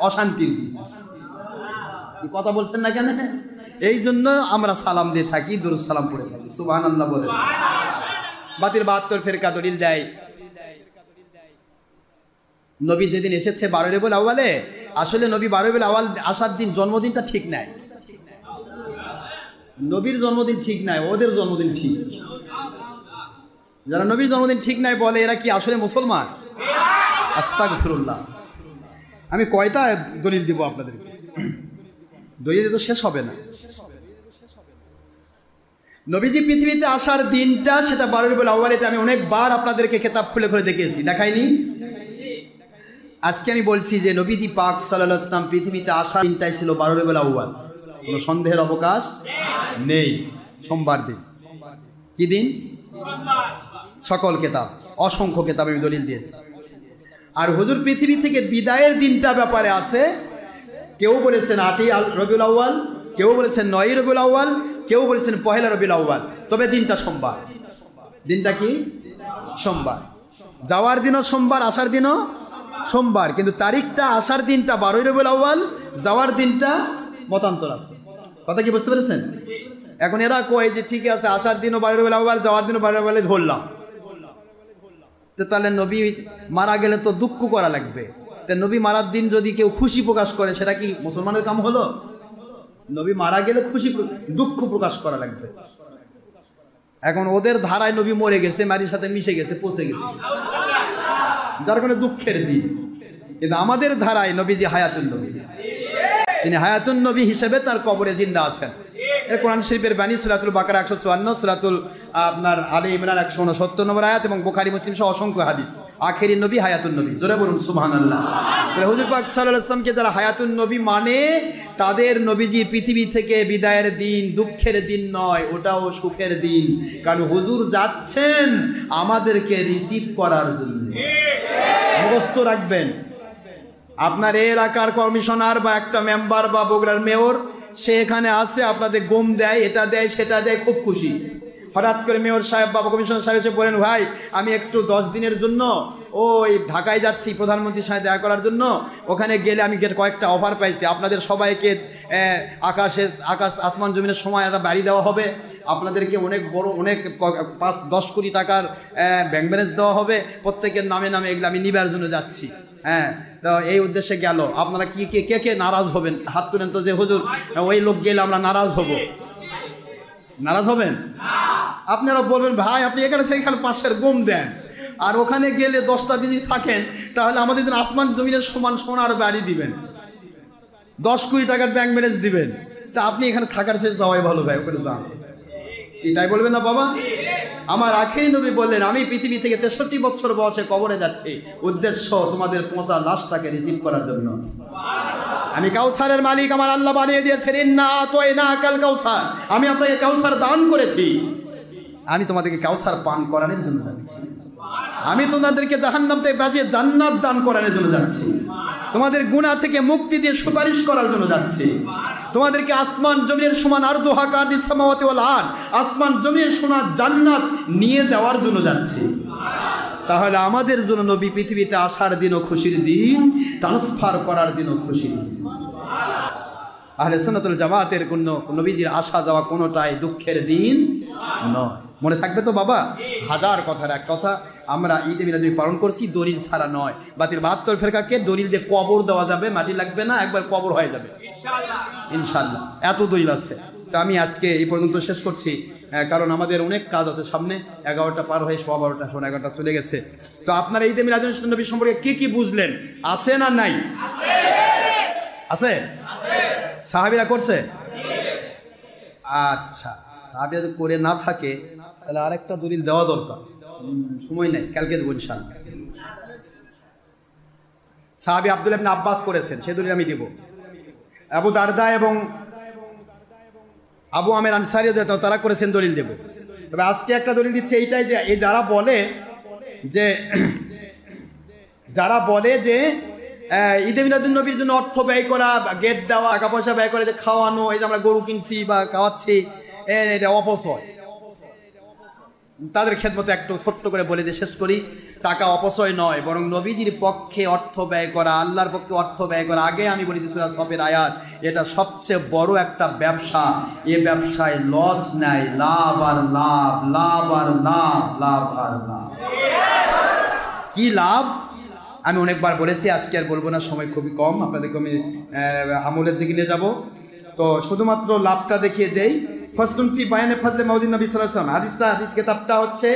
অশান্তির দিন। কি কথা বলছেন না কেন? এই জন্য আমরা সালাম দিয়ে থাকি, দরুদ সালাম পড়ে থাকি, সুবহানাল্লাহ বলে। বাতিল 72 ফেরকা দলিল দেয়, নবী যেদিন এসেছে 12 রবিউল আউয়ালে, আসলে নবী 12 রবিউল আউয়াল আসার দিন, জন্মদিনটা ঠিক নাই। নবীর জন্মদিন ঠিক নাই, ওদের জন্মদিন ঠিক। যারা নবীর জন্মদিন ঠিক নাই বলে, এরা কি আসলে মুসলমান? আস্তাগফিরুল্লাহ। আমি কয়টা দলিল দিব আপনাদেরকে? দলিল তো শেষ হবে না। নবীজি পৃথিবীতে আসার দিনটা, সেটা 12 রবিউল আউয়াল, এটা আমি অনেকবার আপনাদেরকে কিতাব খুলে খুলে দেখিয়েছি, দেখাইনি? আজকে আমি বলছি যে নবীজি পাক সাল্লাল্লাহু আলাইহি ওয়াসাল্লাম পৃথিবীতে আসার দিনটাই ছিল 12 রবিউল আউয়াল, কোনো সন্দেহের অবকাশ নেই। সোমবার দিন। কি দিন? সকল কিতাব, অসংখ্য কিতাব আমি দলিল দিয়েছি। আর হুজুর পৃথিবী থেকে বিদায়ের দিনটা ব্যাপারে আছে, কেউ বলেছেন 8ই রবিউল আউয়াল, কেউ বলেছেন 9ই রবিউল আউয়াল, কেউ বলেছেন 1লা রবিউল আউয়াল, তবে দিনটা সোমবার। দিনটা কি? সোমবার। যাওয়ার দিনও সোমবার, আসার দিনও সোমবার, কিন্তু তারিখটা আসার দিনটা 12 রবিউল আউয়াল, যাওয়ার দিনটা মতান্তর আছে। কথা কি বুঝতে পেরেছেন? এখন এরা কয় যে ঠিক আছে আসার দিনও 12 রবিউল আউয়াল, যাওয়ার দিনও 12 রবিউল আউয়াল ধরলাম, তো তাহলে নবী মারা গেলে তো দুঃখ করা লাগবে। তা নবী মারার দিন যদি কেউ খুশি প্রকাশ করে সেটা কি মুসলমানের কাম হলো? নবী মারা গেলে দুঃখ প্রকাশ করা লাগবে। এখন ওদের ধারায় নবী মরে গেছে, মারির সাথে মিশে গেছে, পচে গেছে, যার কারণে দুঃখের দিন। কিন্তু আমাদের ধারায় নবীজি হায়াতুন নবী, তিনি হায়াতুন নবী হিসেবে তার কবরে জিন্দা আছেন। এর কোরআন শরীফের বাণী সূরাতুল বাকারা 154, সূরাতুল আপনার আলে ইমরান 169 নম্বর আয়াত এবং বুখারী মুসলিম সহ অসংখ্য হাদিস। আখেরি নবী হায়াতুন নবী, জোরে বলুন সুবহানাল্লাহ। হুজুর পাক সাল্লাল্লাহু আলাইহি ওয়াসাল্লামকে যারা হায়াতুন নবী মানে, তাদের নবীজি পৃথিবী থেকে বিদায়ের দিন দুঃখের দিন নয়, ওটাও সুখের দিন। কারণ হুজুর যাচ্ছেন আমাদেরকে রিসিভ করার জন্য। মুখস্থ রাখবেন, আপনার এলাকার কমিশনার বা একটা মেম্বার বা বগুড়ার মেয়র সে এখানে আসে, আপনাদের গম দেয়, এটা দেয়, সেটা দেয়, খুব খুশি। হঠাৎ করে মেয়র সাহেব বা কমিশনার সাহেব এসে বলেন, ভাই আমি একটু 10 দিনের জন্য ওই ঢাকায় যাচ্ছি প্রধানমন্ত্রীর সাথে দেখা করার জন্য, ওখানে গেলে আমি কয়েকটা অফার পাইছি, আপনাদের সবাইকে আকাশ আসমান জমিনের সময় একটা বাড়ি দেওয়া হবে, আপনাদেরকে অনেক বড় অনেক 5-10 কোটি টাকার ব্যাংক ব্যালেন্স দেওয়া হবে, প্রত্যেকের নামে নামে এগুলো আমি নিবার জন্য যাচ্ছি। হ্যাঁ, তো এই উদ্দেশ্যে গেল। আপনারা কে কে নারাজ হবেন? হাত তুলেন তো, যে হুজুর ওই লোক গেলে আমরা নারাজ হব। নারাজ হবেন? আপনারা বলবেন ভাই আপনি এখানে থেকে খালি 5-এর গম দেন, আর ওখানে গেলে 10টা দিন থাকেন, তাহলে আমাদের জন্য আসমান জমিনের সমান সোনার বাড়ি দিবেন, 10 কোটি টাকার ব্যাংক ব্যালেন্স দিবেন, তা আপনি এখানে থাকার চেয়ে যাওয়াই ভালো ভাই, ওখানে যান। তাই বলবেন না বাবা? আমার আখেরি নবী বললেন, আমি পৃথিবী থেকে 63 বছর বয়সে কবরে যাচ্ছি, উদ্দেশ্য তোমাদের পচা লাশটাকে রিসিভ করার জন্য। আমি কাউসারের মালিক, আমার আল্লাহ বানিয়ে দিয়েছেন, ইন্না আতাইনাকাল কাউসার, আমি আপনাকে কাউসার দান করেছি, আমি তোমাদেরকে কাউসার পান করানোর জন্য যাচ্ছি। আমি তোমাদেরকে জাহান্নাম থেকে বাঁচিয়ে জান্নাত দান করানোর জন্য যাচ্ছি, তোমাদের গুনাহ থেকে মুক্তি দিয়ে সুপারিশ করার জন্য যাচ্ছি, তোমাদেরকে আসমান জমিনের সমান আরদুহা কাদিস সামাওয়াতি ওয়াল আরদ, আসমান জমিনের সমান জান্নাত নিয়ে দেওয়ার জন্য যাচ্ছি। তাহলে আমাদের জন্য নবী পৃথিবীতে আসার দিনও খুশির দিন, ট্রান্সফার করার দিনও খুশির দিন। আহলে সুন্নাতুল জামাতের কোন নবীজির আসা যাওয়া কোনোটাই দুঃখের দিন নয়। মনে থাকবে তো বাবা? হাজার কথার এক কথা, আমরা ঈদে মিলাদ পালন করছি দলিল ছাড়া নয়। বাতিল 72 ফেরকাকে দলিল দিয়ে কবর দেওয়া যাবে, মাটি লাগবে না, একবার কবর হয়ে যাবে ইনশাআল্লাহ, এত দলিল আছে। তো আমি আজকে এই পর্যন্ত শেষ করছি, কারণ আমাদের অনেক কাজ আছে সামনে। 11টা পার হয়ে 11:15 11টা চলে গেছে। তো আপনারা ঈদে মিলাদুন নবী সম্পর্কে কি বুঝলেন? আছে না নাই? আছে। সাহাবীরা করছে? আচ্ছা, সাহাবীরা যদি করে না থাকে তাহলে আরেকটা দলিল দেওয়া দরকার, সময় নেই, কালকে দেবো ইনশাআল্লাহ। সাহাবী আব্দুল্লাহ ইবনে আব্বাস করেছেন, সে দলিল আমি দেব। আবু দারদা এবং আবু আমের আনসারী তারা করেছেন, দলিল দেব। তবে আজকে একটা দলিল দিচ্ছে এইটাই, যে এই যারা বলে যে ঈদে মিলাদুন নবীর জন্য অর্থ ব্যয় করা, গেট দেওয়া, টাকা পয়সা ব্যয় করে যে খাওয়ানো, এই যে আমরা গরু কিনছি বা খাওয়াচ্ছি, এটা অপচয়। তাদের খেদমতে একটু ছোট্ট করে বলে দিয়ে শেষ করি, টাকা অপচয় নয়, বরং নবীজির পক্ষে অর্থ ব্যয় করা, আল্লাহর পক্ষে অর্থ ব্যয় করা। আগে আমি বলেছি সূরা সফের আয়াত, এটা সবচেয়ে বড় একটা ব্যবসা। এ ব্যবসায় লস নাই, লাভ আর লাভ, লাভ আর লাভ, লাভ আর লাভ। কি লাভ? আমি অনেকবার বলেছি, আজকে আর বলবো না, সময় খুবই কম, আপনাদেরকে আমি আমলের দিকে নিয়ে যাব। তো শুধুমাত্র লাভটা দেখিয়ে দেই। ফাসলুন ফি বায়ানে ফাজলে মাউলিন নবী সাল্লাল্লাহু আলাইহি ওয়াসাল্লাম। হাদিস কিতাবটা হচ্ছে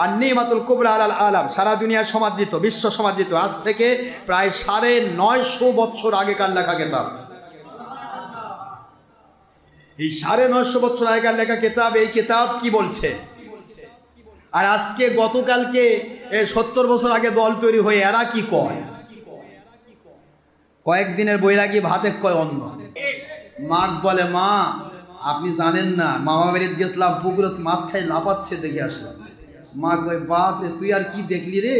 আন-নিমাতুল কুবরা আলাল আলাম, সারা দুনিয়ায় সমাদৃত, বিশ্ব সমাদৃত, আজ থেকে প্রায় 950 বছর আগেকার লেখা কিতাব। এই 950 বছর আগেকার লেখা কিতাব, এই কিতাব কি বলছে? আর আজকে গতকালকে 70 বছর আগে দল তৈরি হয়ে এরা কি কয়? কয়েকদিনের বৈরাগী ভাতে কয় অন্য। মাক বলে, মা আপনি জানেন না, মামা বাড়িতে গেছিলাম, পুকুরে মাছ খাই লাফাচ্ছে দেখে আসলাম। মা কয়, বাপ রে তুই আর কি দেখলি রে,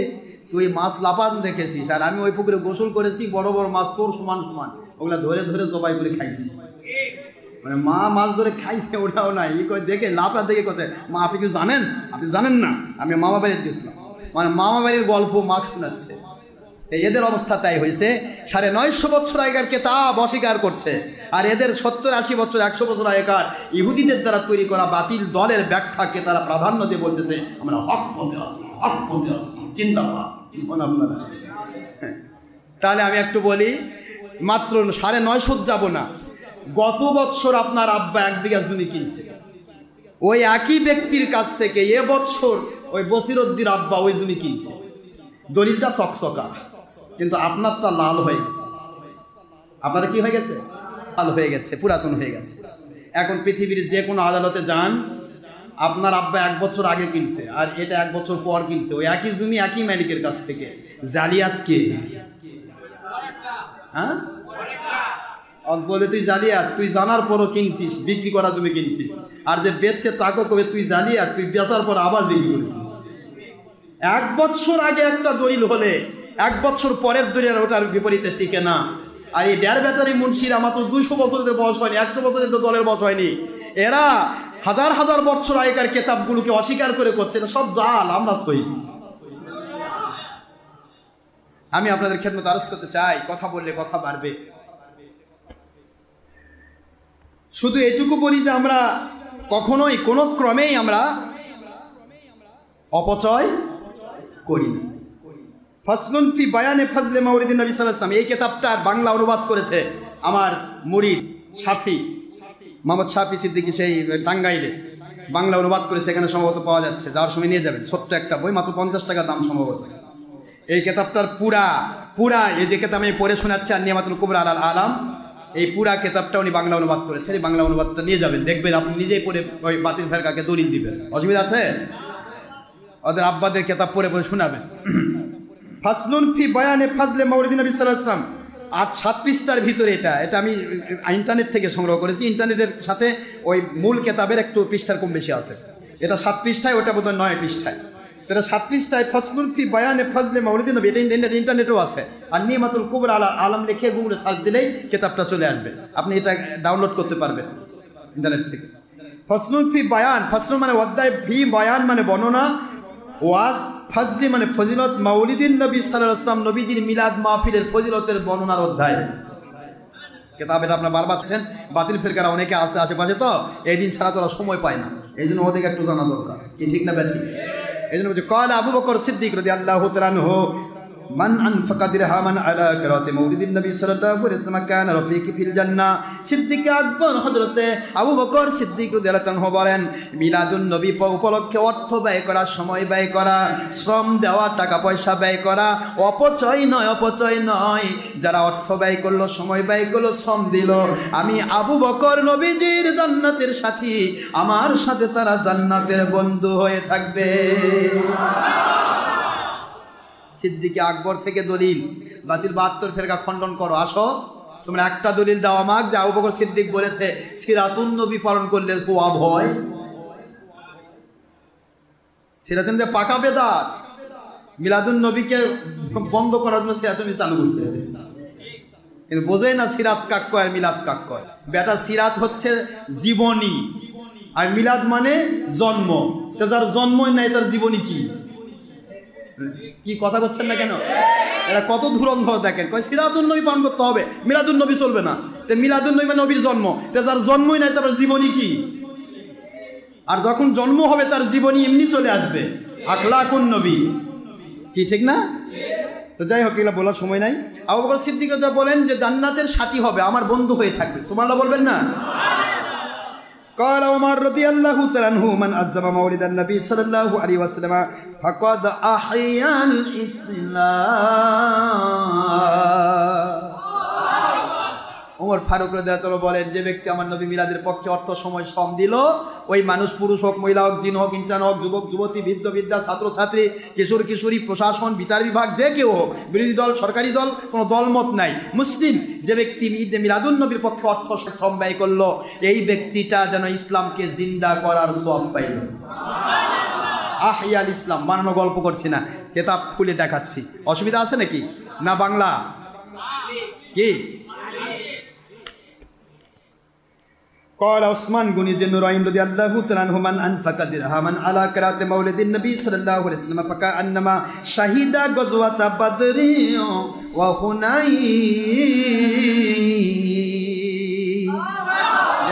তুই মাছ লাফান দেখেছিস, আর আমি ওই পুকুরে গোসল করেছি, বড় বড় মাছ তোর সমান সমান, ওগুলা ধরে ধরে জবাই করে খাইছি। মানে মা মাছ ধরে খাইছে, ওটাও নাই, ই কয় দেখে লাফা দেখে কোথায়, মা আপনি কি জানেন? আপনি জানেন না, আমি মামা বাড়িতে গেছিলাম। মানে মামা বাড়ির গল্প মা শোনাচ্ছে। এদের অবস্থা তাই হয়েছে। 950 বছর আগেকার কেতাব অস্বীকার করছে, আর এদের 70-80 বছর 100 বছর আগেকার ইহুদিদের দ্বারা তৈরি করা বাতিল দলের ব্যাখ্যাকে তারা প্রাধান্য দিয়ে বলতেছে আমরা হক পথে আছি, হক পথে আছি, চিন্তাভাব। আপনারা তাহলে আমি একটু বলি, মাত্র 950 যাব না, গত বছর আপনার আব্বা 1 বিঘা জমি কিনছে ওই একই ব্যক্তির কাছ থেকে। এবছর ওই বসিরউদ্দিন আব্বা ওই জমি কিনছে, দলিলটা চকচকা, কিন্তু আপনারটা লাল হয়ে গেছে। আপনারা কি হয়ে গেছে? লাল হয়ে গেছে, পুরাতন হয়ে গেছে। এখন পৃথিবীর যে কোনো আদালতে যান, আপনার আব্বা 1 বছর আগে কিনছে আর এটা 1 বছর পর কিনছে, ওই একই জমি একই মালিকের কাছ থেকে। জালিয়াত কে? হ্যাঁ, বলে তুই জালিয়াত, তুই জানার পরও কিনছিস, বিক্রি করা জমি কিনছিস। আর যে বেচছে তাকে কবে তুই জালিয়াত, তুই বেচার পর আবার বিক্রি করেছিস। 1 বছর আগে একটা দলিল হলে 1 বছর পরের দলিল ওটার বিপরীতে টিকে না। আর এই ডের ব্যাটারি মুন্সিরা মাত্র 200 বছরের বয়স হয়নি, 100 বছরের তো দলের বয়স হয়নি, এরা হাজার হাজার বছর আগেকার কেতাবগুলোকে অস্বীকার করে করছে। এটা সব জাল, আমরা সই। আমি আপনাদের খেদমত আরজ করতে চাই, কথা বললে কথা বাড়বে। শুধু এটুকু বলি যে আমরা কখনোই কোনো ক্রমেই আমরা অপচয় করি না। ফাসলুন ফি বায়ানে ফাজলে মাওলিদিন নবী সাল্লাল্লাহু আলাইহি ওয়াসাল্লাম, এই কিতাবটার বাংলা অনুবাদ করেছে আমার মুরিদ শাফি, মোহাম্মদ শাফি সিদ্দিকী, সেই টাঙ্গাইলে বাংলা অনুবাদ করেছে। এখানে সম্ভবত পাওয়া যাচ্ছে, যাওয়ার সময় নিয়ে যাবেন। ছোট্ট একটা বই, মাত্র 50 টাকা দাম সম্ভবত। এই কিতাবটার পুরা এই যে কিতাব আমি পড়ে শোনাচ্ছি, আর নিয়ামাতুল কুবরা আলাল আলাম, এই পুরা কিতাবটা উনি বাংলা অনুবাদ করেছেন। এই বাংলা অনুবাদটা নিয়ে যাবেন, দেখবেন আপনি নিজেই পড়ে ওই বাতিল ফেরকাকে দলিল দিবেন। অসুবিধা আছে? ওদের আব্বাদের কিতাব পড়ে পড়ে শোনাবেন। ফাসলুন ফি বায়ানে ফাজলে মাওলিদিন নবী সাল্লাল্লাহু আলাইহি ওয়াসাল্লাম, 7 পৃষ্ঠার ভিতরে। এটা আমি ইন্টারনেট থেকে সংগ্রহ করেছি। ইন্টারনেটের সাথে ওই মূল কিতাবের একটু পৃষ্ঠার কম বেশি আছে। এটা 7 পৃষ্ঠায়, ওটা বোধহয় 9 পৃষ্ঠায়। এটা 7 পৃষ্ঠায় ফাসলুন ফি বায়ানে ফাজলে মাওলিদিন নবী, এটা ইন্টারনেটেও আছে। আর নিয়ামাতুল কুবরা আলাল আলাম লিখে গুগলে সার্চ দিলেই কিতাবটা চলে আসবে, আপনি এটা ডাউনলোড করতে পারবেন ইন্টারনেট থেকে। ফাসলুন ফি বায়ান, ফাসলুন মানে অধ্যায়, ফি বায়ান মানে বর্ণনা, ওয়াজ ফাজলি মানে ফজিলত, মাওলিদিন নবী সাল্লাল্লাহু আলাইহি ওয়াসাল্লাম নবীজির মিলাদ মাহফিলের ফজিলতের বর্ণনার অধ্যায়। কিতাব এটা আপনার বারবার আছেন। বাতিল ফেরকারা অনেকে আছে আশেপাশে, তো এই দিন ছাড়া তোরা সময় পায় না, এই জন্য ওদেরকে একটু জানা দরকার। কি ঠিক না ব্যাটি? এই জন্য বলছে ক্বালা আবু বকর সিদ্দিক রাদিয়াল্লাহু তাআলা আনহু মান আনফাকা দিরহামান আলা কিরাতি মাওলিদিন নবী সাল্লাল্লাহু আলাইহি ওয়াসাল্লাম কানা রাফিকি ফিল জান্নাহ। সিদ্দিক আকবর হযরতে আবু বকর সিদ্দিক রাদিয়াল্লাহু আনহু বলেন, মিলাদুন নবী উপলক্ষে অর্থ ব্যয় করা, সময় ব্যয় করা, শ্রম দেওয়া, টাকা পয়সা ব্যয় করা অপচয় নয়। যারা অর্থ ব্যয় করলো, সময় ব্যয় করলো, শ্রম দিল, আমি আবু বকর নবীজির জান্নাতের সাথী, আমার সাথে তারা জান্নাতের বন্ধু হয়ে থাকবে। সিদ্দিকে আকবর থেকে দলিল, বাতিল 72 ফেরকা খণ্ডন করো। আসো তোমরা একটা দলিল দাও আমাক যে আবু বকর সিদ্দিক বলেছে সিরাতুন নবী পালন করলে সওয়াব হয়। সিরাতুন নবী পাকা বেদাত, মিলাদুন নবীকে বন্ধ করার জন্য সিরাতুন নবী চালু করছে, কিন্তু বোঝে না সিরাত কাক কয় আর মিলাদ কাক কয়। বেটা সিরাত হচ্ছে জীবনী, আর মিলাদ মানে জন্ম। যার জন্মই নাই তার জীবনী কি? কি কথা বলছেন না কেন? এরা কত ধুরন্ধ দেখেন। কয় সিরাতুন নবী পালন করতে হবে, মিলাদুন নবী চলবে না। তো মিলাদুন নবী মানে নবীর জন্ম, তো যার জন্মই নাই তার জীবনী কি? আর যখন জন্ম হবে তার জীবনী এমনি চলে আসবে, আখলাকুন নবী। কি ঠিক না? তো যাই হোক, এগুলো বলার সময় নাই। আবু বকর সিদ্দিক রাদিয়াল্লাহু বলেন যে জান্নাতের সাথী হবে, আমার বন্ধু হয়ে থাকবে। সুবহানাল্লাহ বলবেন না? قال عمر رضي الله تعالى عنه من عظم مولد النبي صلى الله عليه وسلم فقد أحيا الإسلام। ওমর ফারুক রাদিয়াল্লাহু তাআলা বলেন, যে ব্যক্তি আমার নবী মিলাদের পক্ষে অর্থ, সময়, শ্রম দিল, ওই মানুষ পুরুষ হোক, মহিলা হোক, জিন হোক, ইনসান হোক, যুবক যুবতী, বৃদ্ধ বৃদ্ধা, ছাত্র ছাত্রী, কিশোর কিশোরী, প্রশাসন, বিচার বিভাগ, যে কেউ হোক, বিরোধী দল, সরকারি দল, কোনো দলমত নাই, মুসলিম, যে ব্যক্তি ঈদে মিলাদুন নবীর পক্ষে অর্থ, শ্রম ব্যয় করলো, এই ব্যক্তিটা যেন ইসলামকে জিন্দা করার সওয়াব পাইল। আহিয়াল ইসলাম বানানো গল্প করছি না, কিতাব খুলে দেখাচ্ছি। অসুবিধা আছে নাকি? না বাংলা কি? قال عثمان بن نورين رضي الله تعالى عنه من أنفق درهما على قراءة مولد النبي صلى الله عليه وسلم فكأنما شهد غزوة بدر وحنين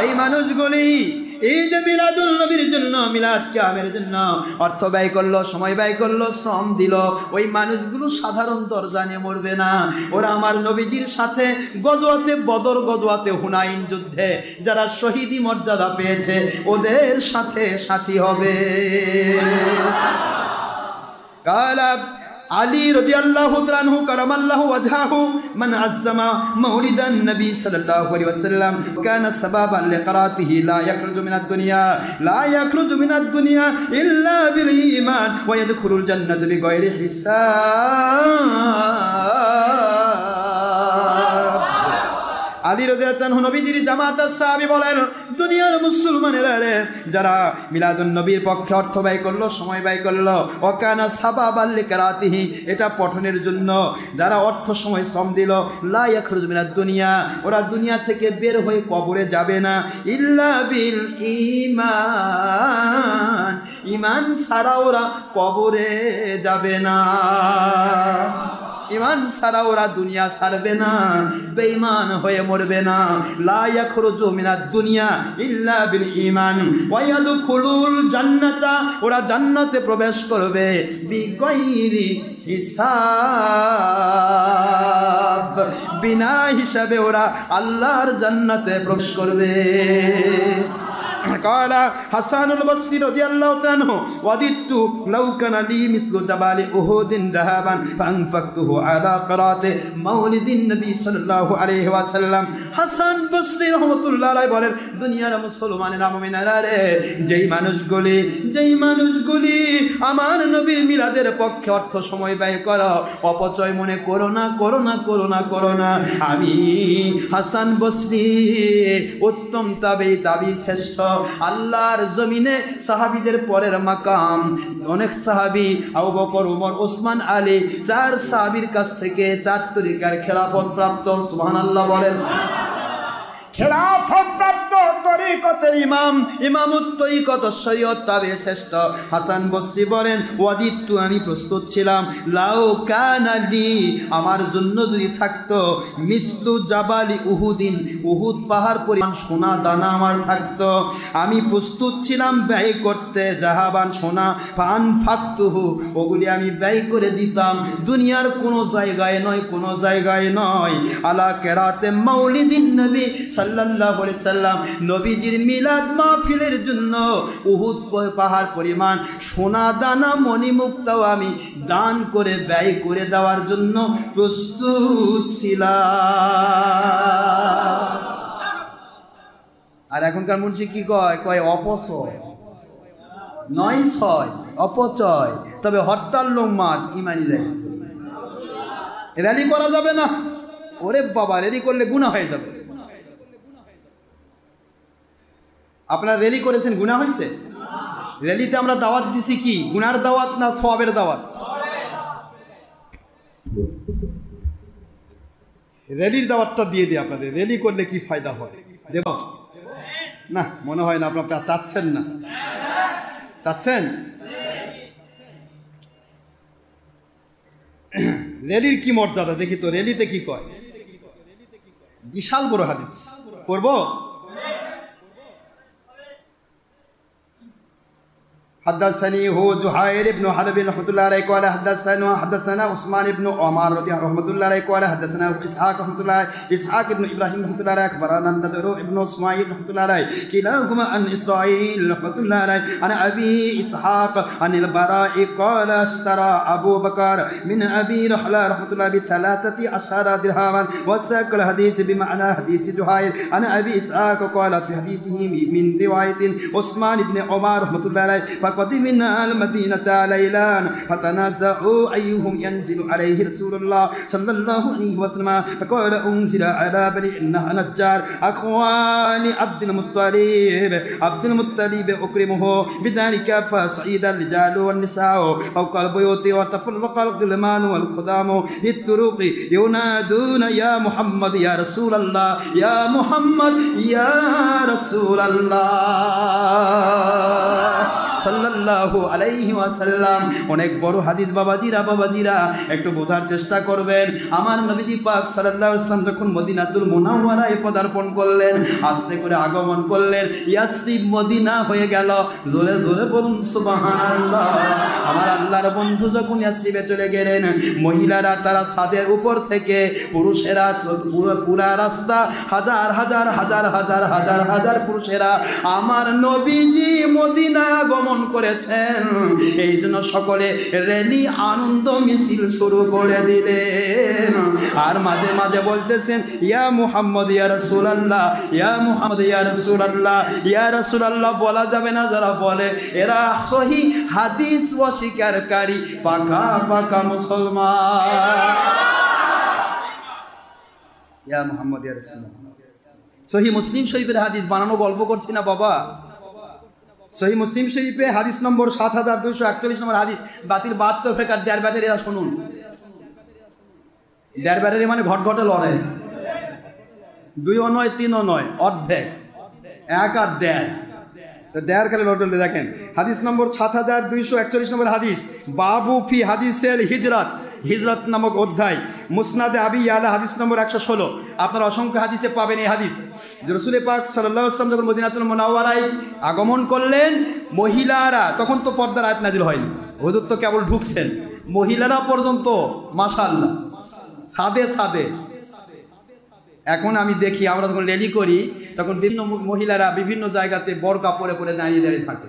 এই মানুষগুলি এই যে মিলাদুল নবীর জন্য মিলাদ কিয়ামের জন্য অর্থ ব্যয় করলো, সময় ব্যয় করলো, শ্রম দিল, ওই মানুষগুলো সাধারণ দরজানে মরবে না। ওরা আমার নবীজির সাথে গজওয়াতে বদর, গজওয়াতে হুনাইন যুদ্ধে যারা শহীদি মর্যাদা পেয়েছে ওদের সাথে সাথী হবে। কালা علي رضي الله عنه كرم الله وجهه من عظم مولد النبي صلى الله عليه وسلم كان سببا لقراته لا يخرج من الدنيا لا يخرج من الدنيا إلا بالإيمان ويدخل الجنة بغير حساب আলী রাদিয়াল্লাহু আনহু নবীজির জামাতের সাহাবী বলেন, দুনিয়ার মুসলমানেরা রে যারা মিলাদুন নবীর পক্ষে অর্থ ব্যয় করলো, সময় ব্যয় করলো, ওয়াকানা সাবাবাল লিকারাতিহি এটা পঠনের জন্য যারা অর্থ সময় শ্রম দিল, লা ইয়াখরুজু মিনাদ দুনিয়া ওরা দুনিয়া থেকে বের হয়ে কবরে যাবে না, ইল্লা বিল ঈমান ঈমান ছাড়া ওরা কবরে যাবে না। ঈমান ছাড়া ওরা দুনিয়া ছাড়বে না, বেঈমান হয়ে মরবে না। লা ইয়াখরুজু মিনাদ দুনিয়া ইল্লা বিল ঈমান ওয়া ইয়াদখুলুল জান্নাতা ওরা জান্নাতে প্রবেশ করবে বিগাইরি হিসাব বিনা হিসাবে ওরা আল্লাহর জান্নাতে প্রবেশ করবে। قال حسن البصري رضي الله عنه وددت لو كان لي مثل جبال أحد ذهبا فأنفقته على قراءة مولد النبي صلى الله عليه وسلم হাসান বসরি রহমাতুল্লাহ আলাইহি বলেন, দুনিয়ার মুসলমানেরা মুমিনেরা রে যেই মানুষগুলি আমার নবীর মিলাদের পক্ষে অর্থ সময় ব্যয় করো, অপচয় মনে করো না। আমি হাসান বসরি উত্তম তাবি শ্রেষ্ঠ আল্লাহর জমিনে সাহাবীদের পরের মাকাম। অনেক সাহাবী আবু বকর, উমর, ওসমান, আলী 4 সাহাবীর কাছ থেকে 4 তরিকার খেলাফত প্রাপ্ত। সুবহানাল্লাহ বলেন। খেলাফত প্রাপ্ত তরিকতের ইমামুত তরিকত শরীয়ত তাবে শ্রেষ্ঠ হাসান বসরি বলেন, ওয়াদিতু আমি প্রস্তুত ছিলাম, লাউ কানা লি আমার জন্য যদি থাকতো মিসলু জাবালি উহুদিন উহুদ পাহাড় পরিমাণ সোনা দানা আমার থাকতো, আমি প্রস্তুত ছিলাম ব্যয় করতে জাহাবান সোনা ফান ফাকতুহু ওগুলি আমি ব্যয় করে দিতাম দুনিয়ার কোনো জায়গায় নয় আলা কেরাতে মাউলিদিন নবী সাল্লাল্লাহু আলাইহি সাল্লাম নবীজির মিলাদ মাহফিলের জন্য উহুদ পাহাড় পরিমাণ সোনা দানা মণিমুক্তাও আমি দান করে ব্যয় করে দেওয়ার জন্য প্রস্তুত ছিলাম। আর এখনকার মুন্সি কি কয় অপচয় নয়, ছয় অপচয়। তবে হরতাল লং মার্চ ইমানি দেয়, র্যালি করা যাবে না। ওরে বাবা, র্যালি করলে গুনাহ হয়ে যাবে। আপনারা র্যালি করেছেন, গুনাহ হয়েছে? র্যালিতে আমরা দাওয়াত দিছি কি, গুনার দাওয়াত না সওয়াবের দাওয়াত? র্যালির দাওয়াতটা দিয়ে দিই আপনাদের। র্যালি করলে কি ফায়দা হয় দেব না? মনে হয় না আপনারা চাচ্ছেন না। চাচ্ছেন? র্যালির কি মর্যাদা দেখি তো। র্যালিতে কি কয়? বিশাল বড় হাদিস করবো। حدثني هو زهير بن حرب رحمة الله عليه قال حدثنا عثمان بن عمر رضي الله رحمة الله عليه قال حدثنا إسحاق رحمة الله إسحاق بن إبراهيم رحمة الله عليه أخبرنا النضر بن إسماعيل رحمة الله عليه كلاهما عن إسرائيل رحمة الله عليه عن أبي إسحاق عن البراء قال اشترى أبو بكر من أبي رحلة رحمة الله ب13 درهما وساق الحديث بمعنى حديث زهير عن أبي إسحاق قال في حديثه من رواية عثمان بن عمر رحمة الله عليه قدمنا المدينة ليلا فتنازعوا أيهم ينزل عليه رسول الله صلى الله عليه وسلم فقال أنزل على بني النجار أخوان عبد المطلب أكرمه بذلك فصعد الرجال والنساء فوق البيوت وتفرق الغلمان والخدام في الطرق ينادون يا محمد يا رسول الله يا محمد يا رسول الله সাল্লাল্লাহু আলাইহি ওয়াসাল্লাম। অনেক বড় হাদিস বাবাজিরা একটু বোঝার চেষ্টা করবেন। আমার নবীজি পাক সাল্লাল্লাহু আলাইহি ওয়াসাল্লাম যখন মদিনাতুল মুনাওয়ারায় পদার্পণ করলেন, আস্তে করে আগমন করলেন, ইয়াসরিব মদিনা হয়ে গেল। জোরে জোরে বলুন সুবহানাল্লাহ। আমার আল্লাহর বন্ধু যখন ইয়াসরিবে চলে গেলেন, মহিলারা তারা ছাদের উপর থেকে, পুরুষেরা পুরা রাস্তা, হাজার হাজার হাজার হাজার হাজার হাজার পুরুষেরা আমার নবীজি মদিনা আগমন করেছেন, এই জন্য সকলে র্যালি আনন্দ মিছিল শুরু করে দিলেন। আর মাঝে মাঝে বলতেছেন ইয়া মুহাম্মদ ইয়া রাসূলুল্লাহ, ইয়া মুহাম্মদ ইয়া রাসূলুল্লাহ, ইয়া রাসূলুল্লাহ বলা যাবে না। যারা বলে এরা সহি হাদিস অস্বীকারী পাকা পাকা মুসলমান। ইয়া মুহাম্মদ ইয়া রাসূলুল্লাহ। সহি মুসলিম শরীফের হাদিস বানানো গল্প করছি না বাবা। সহি মুসলিম শরীফে হাদিস নম্বর 7241 নম্বর হাদিস, বাতিল 72 ফেকার দেড় ব্যাটারিরা শুনুন। দেড় ব্যাটারি মানে ঘটঘটে লড়াই, 2ও নয় 3ও নয়, অর্ধেক, 1 আর 1.5, দেড় খালি লটলে দেখেন। হাদিস নম্বর 7241 নম্বর হাদিস, বাবু ফি হাদিসের হিজরত নামক অধ্যায়, মুসনাদে আবি ইয়ালা হাদিস নম্বর 116। আপনারা অসংখ্য হাদিসে পাবেন এই হাদিস। রাসূল পাক সাল্লাল্লাহু আলাইহি ওয়াসাল্লাম যখন মদিনাতুল মুনাওয়ারায় আগমন করলেন, মহিলারা, তখন তো পর্দার আয়াত নাজিল হয়নি, হুজুর তো কেবল ঢুকছেন, মহিলারা পর্যন্ত মাশাআল্লাহ সাদে। এখন আমি দেখি, আমরা যখন র্যালি করি তখন বিভিন্ন মহিলারা বিভিন্ন জায়গাতে বোরকা পরে পরে দাঁড়িয়ে থাকে।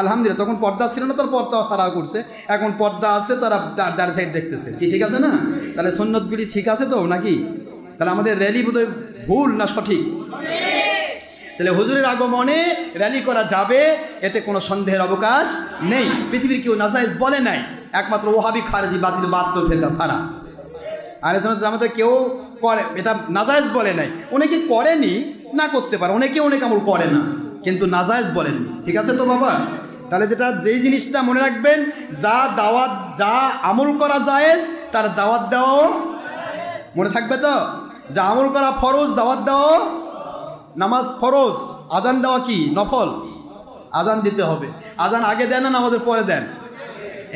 আলহামদুলিল্লাহ, তখন পর্দা ছিল না, তার পর্দা সারা করছে, এখন পর্দা আছে, তারা দাঁড়িয়ে থেকে দেখতেছে। কি ঠিক আছে না? তাহলে সুন্নতগুলি ঠিক আছে তো নাকি? তাহলে আমাদের র্যালি বোধহয় ভুল না সঠিক? তাহলে হুজুরের আগমনে র্যালি করা যাবে, এতে কোনো সন্দেহের অবকাশ নেই। পৃথিবীর কেউ নাজায়েজ বলে নাই, একমাত্র ওহাবি খারেজি বাতিল 72 ফেরকা ছাড়া। আর আমাদের কেউ করে এটা নাজায়েজ বলে নাই। অনেকে করেনি, না করতে পারে, অনেকে অনেক আমল করে না, কিন্তু নাজায়েজ বলেননি। ঠিক আছে তো বাবা? তাহলে যেই জিনিসটা মনে রাখবেন, যা আমল করা জায়েজ তার দাওয়াত দেওয়া মনে থাকবে তো। যা আমল করা ফরজ, দাওয়াত দেওয়া, নামাজ ফরজ, আজান দেওয়া কি নফল, আজান দিতে হবে। আজান আগে দেন না নামাজের পরে দেন?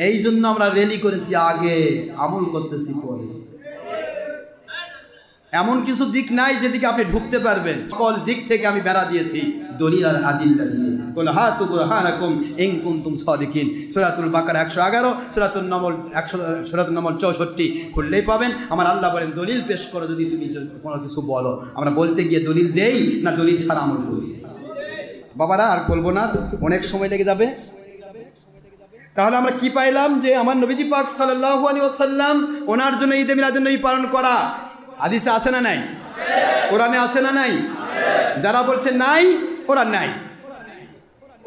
এই জন্য আমরা র্যালি করেছি আগে, আমল করতেছি পরে। এমন কিছু দিক নাই যেদিকে আপনি ঢুকতে পারবেন, সকল দিক থেকে আমি বেড়া দিয়েছি দলিল আর আদিল্লা দিয়ে। কুল হাতু বুরহানাকুম ইন কুনতুম সাদিকিন। সূরাতুল বাকারা 111, সূরাতুন নামল 64 খুললেই পাবেন। আমার আল্লাহ বলেন দলিল পেশ করো যদি তুমি কোনো কিছু বলো। আমরা বলতে গিয়ে দলিল দেই না দলিল ছাড়া আমল করি? বাবারা আর বলবো না, অনেক সময় লেগে যাবে। তাহলে আমরা কি পাইলাম? যে আমার নবীজি পাক সাল্লাল্লাহু আলাইহি ওয়াসাল্লাম, ওনার জন্য ঈদে মিলাদুন নবী পালন করা হাদিসে আছে না নাই? কোরআনে আছে না নাই? যারা বলছে নাই, ওরা নাই,